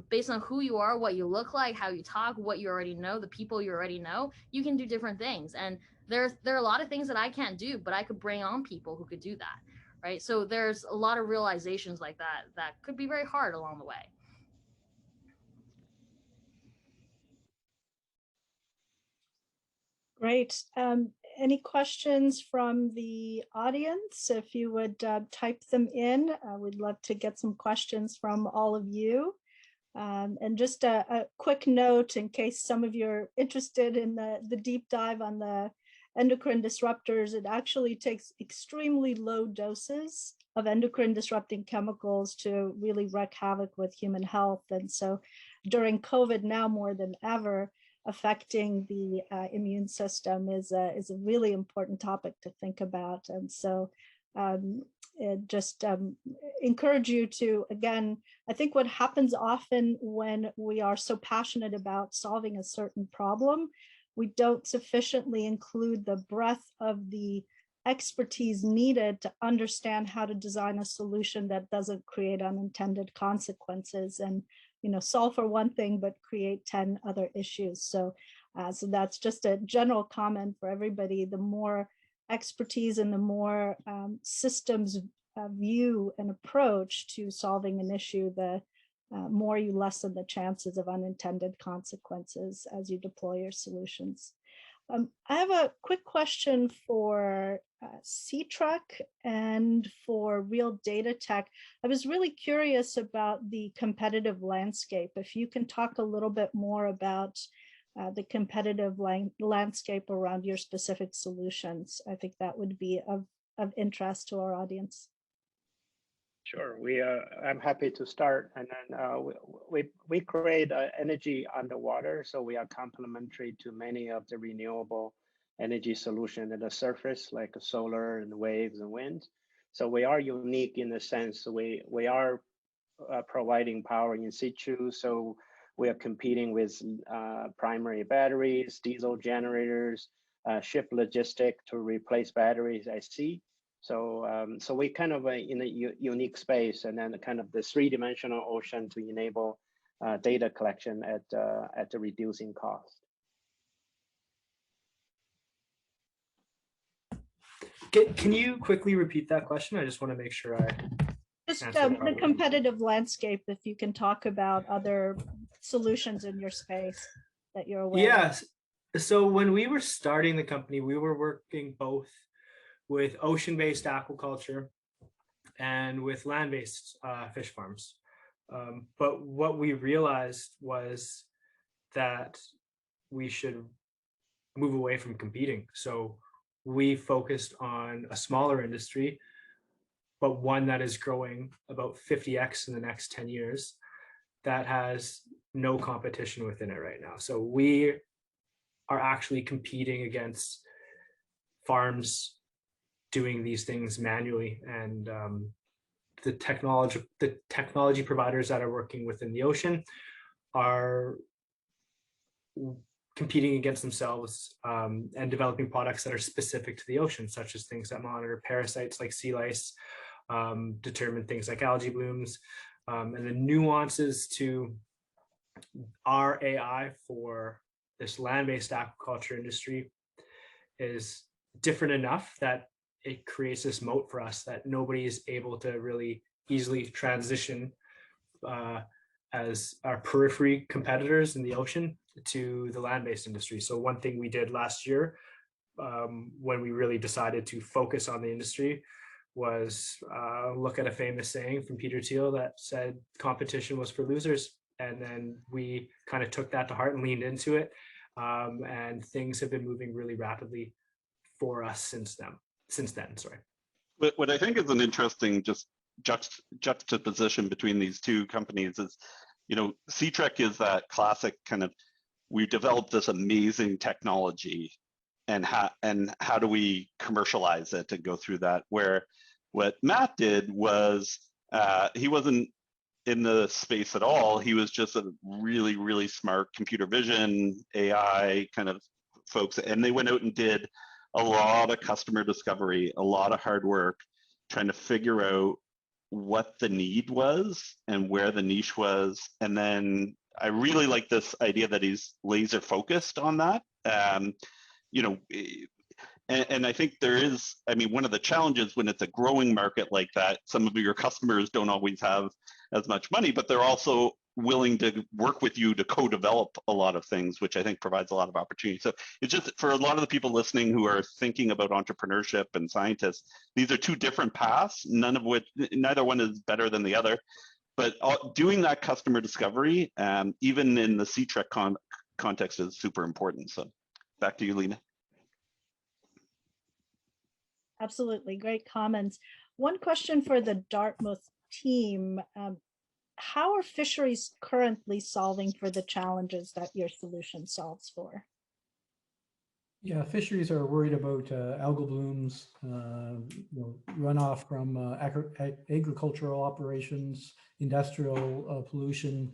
based on who you are, what you look like, how you talk, what you already know, the people you already know, you can do different things, and there are a lot of things that I can't do, but I could bring on people who could do that. Right. So there's a lot of realizations like that could be very hard along the way. Great. Any questions from the audience? If you would type them in, we'd love to get some questions from all of you. And just a quick note in case some of you are interested in the deep dive on the endocrine disruptors, it actually takes extremely low doses of endocrine disrupting chemicals to really wreak havoc with human health. And so during COVID, now more than ever, affecting the immune system is a really important topic to think about. And so just encourage you to, again, I think what happens often when we are so passionate about solving a certain problem, we don't sufficiently include the breadth of the expertise needed to understand how to design a solution that doesn't create unintended consequences and, solve for one thing, but create 10 other issues. So that's just a general comment for everybody. The more expertise and the more systems view and approach to solving an issue, the more you lessen the chances of unintended consequences as you deploy your solutions. I have a quick question for C-Truck and for Real Data Tech. I was really curious about the competitive landscape. If you can talk a little bit more about the competitive landscape around your specific solutions, I think that would be of interest to our audience. Sure, I'm happy to start. And then we create energy underwater, so we are complementary to many of the renewable energy solution at the surface, like solar and waves and wind. So we are unique in the sense we are providing power in situ. So we are competing with primary batteries, diesel generators, ship logistic to replace batteries at sea. So we kind of in a unique space, and then kind of the three-dimensional ocean to enable data collection at the reducing cost. Can you quickly repeat that question? I just want to make sure I just the competitive landscape. If you can talk about other solutions in your space that you're aware of. Yes. So when we were starting the company, we were working both with ocean-based aquaculture and with land-based fish farms. But what we realized was that we should move away from competing. So we focused on a smaller industry, but one that is growing about 50x in the next 10 years that has no competition within it right now. So we are actually competing against farms doing these things manually, and the technology providers that are working within the ocean are competing against themselves and developing products that are specific to the ocean, such as things that monitor parasites like sea lice, determine things like algae blooms, and the nuances to our AI for this land-based aquaculture industry is different enough that it creates this moat for us that nobody is able to really easily transition as our periphery competitors in the ocean to the land-based industry. So one thing we did last year when we really decided to focus on the industry was look at a famous saying from Peter Thiel that said competition was for losers. And then we kind of took that to heart and leaned into it. And things have been moving really rapidly for us since then. Sorry. What I think is an interesting just juxtaposition between these two companies is, you know, C-Trek is that classic kind of, we developed this amazing technology and how do we commercialize it and go through that, where what Matt did was he wasn't in the space at all. He was just a really, really smart computer vision, AI kind of folks. And they went out and did a lot of customer discovery, a lot of hard work, trying to figure out what the need was and where the niche was. And then I really like this idea that he's laser focused on that. You know, and I think there is, I mean, one of the challenges when it's a growing market like that, some of your customers don't always have as much money, but they're also willing to work with you to co-develop a lot of things, which I think provides a lot of opportunity. So it's just for a lot of the people listening who are thinking about entrepreneurship and scientists, these are two different paths, neither one is better than the other, but doing that customer discovery, even in the C-Trek context, is super important. So back to you, Lena. Absolutely, great comments. One question for the Dartmouth team. How are fisheries currently solving for the challenges that your solution solves for? Yeah, fisheries are worried about algal blooms, runoff from agricultural operations, industrial pollution,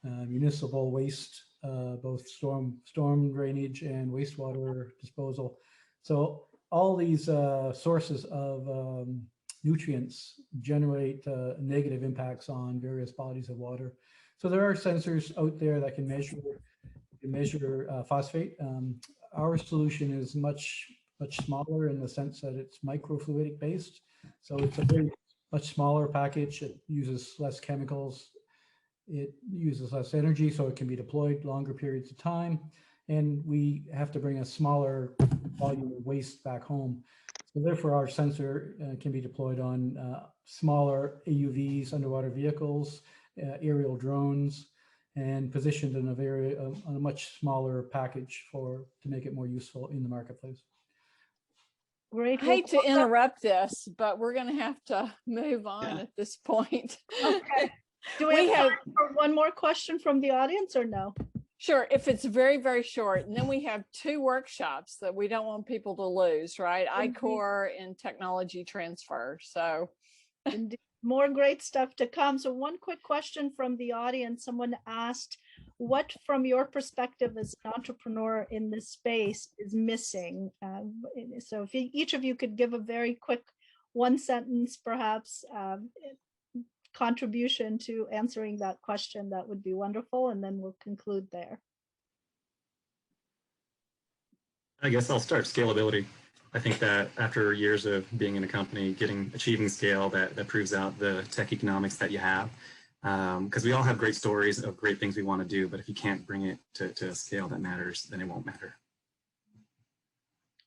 municipal waste, both storm drainage and wastewater disposal. So all these sources of nutrients generate negative impacts on various bodies of water. So there are sensors out there that can measure phosphate. Our solution is much smaller in the sense that it's microfluidic based. So it's a much smaller package. It uses less chemicals. It uses less energy, so it can be deployed longer periods of time. And we have to bring a smaller volume of waste back home. So therefore, our sensor can be deployed on smaller AUVs, underwater vehicles, aerial drones, and positioned in on a much smaller package to make it more useful in the marketplace. Great. I hate to interrupt this, but we're going to have to move on at this point. Okay. Do we have time for one more question from the audience or no? Sure, if it's very, very short. And then we have two workshops that we don't want people to lose, right? ICOR and technology transfer. So indeed, more great stuff to come. So one quick question from the audience. Someone asked, what from your perspective as an entrepreneur in this space is missing? So if each of you could give a very quick one sentence, perhaps, contribution to answering that question, that would be wonderful. And then we'll conclude there. I guess I'll start scalability. I think that after years of being in a company, achieving scale that proves out the tech economics that you have, because we all have great stories of great things we want to do, but if you can't bring it to a scale that matters, then it won't matter.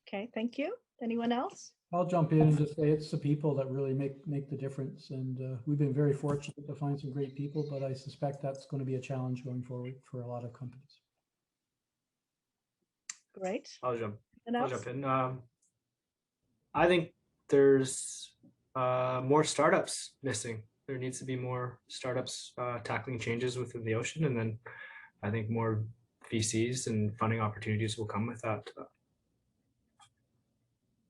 Okay, thank you. Anyone else? I'll jump in and just say it's the people that really make the difference. And we've been very fortunate to find some great people, but I suspect that's going to be a challenge going forward for a lot of companies. Great. I'll jump in. I think there's more startups missing. There needs to be more startups tackling changes within the ocean. And then I think more VCs and funding opportunities will come with that.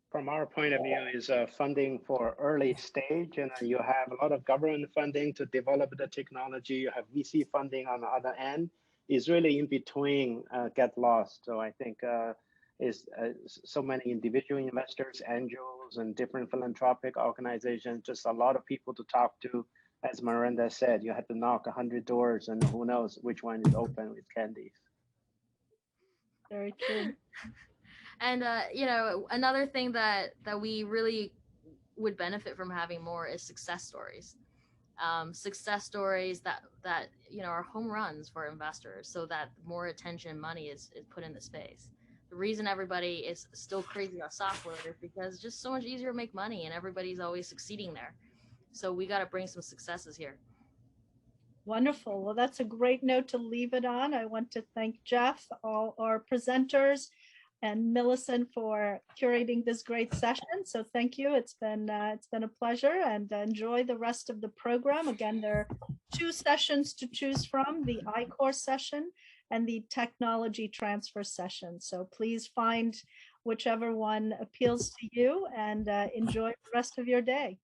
From our point of view, is funding for early stage, and you have a lot of government funding to develop the technology. You have VC funding on the other end. Is really in between get lost. So I think is so many individual investors, angels, and different philanthropic organizations. Just a lot of people to talk to. As Miranda said, you have to knock 100 doors, and who knows which one is open with candies. Very true. And you know, another thing that we really would benefit from having more is success stories. Success stories that you know are home runs for investors, so that more attention, money is put in the space. The reason everybody is still crazy about software is because it's just so much easier to make money, and everybody's always succeeding there. So we got to bring some successes here. Wonderful. Well, that's a great note to leave it on. I want to thank Jeff, all our presenters, and Millicent for curating this great session. So thank you. It's been a pleasure, and enjoy the rest of the program. Again, there are 2 sessions to choose from: the I-Course session and the technology transfer session. So please find whichever one appeals to you, and enjoy the rest of your day.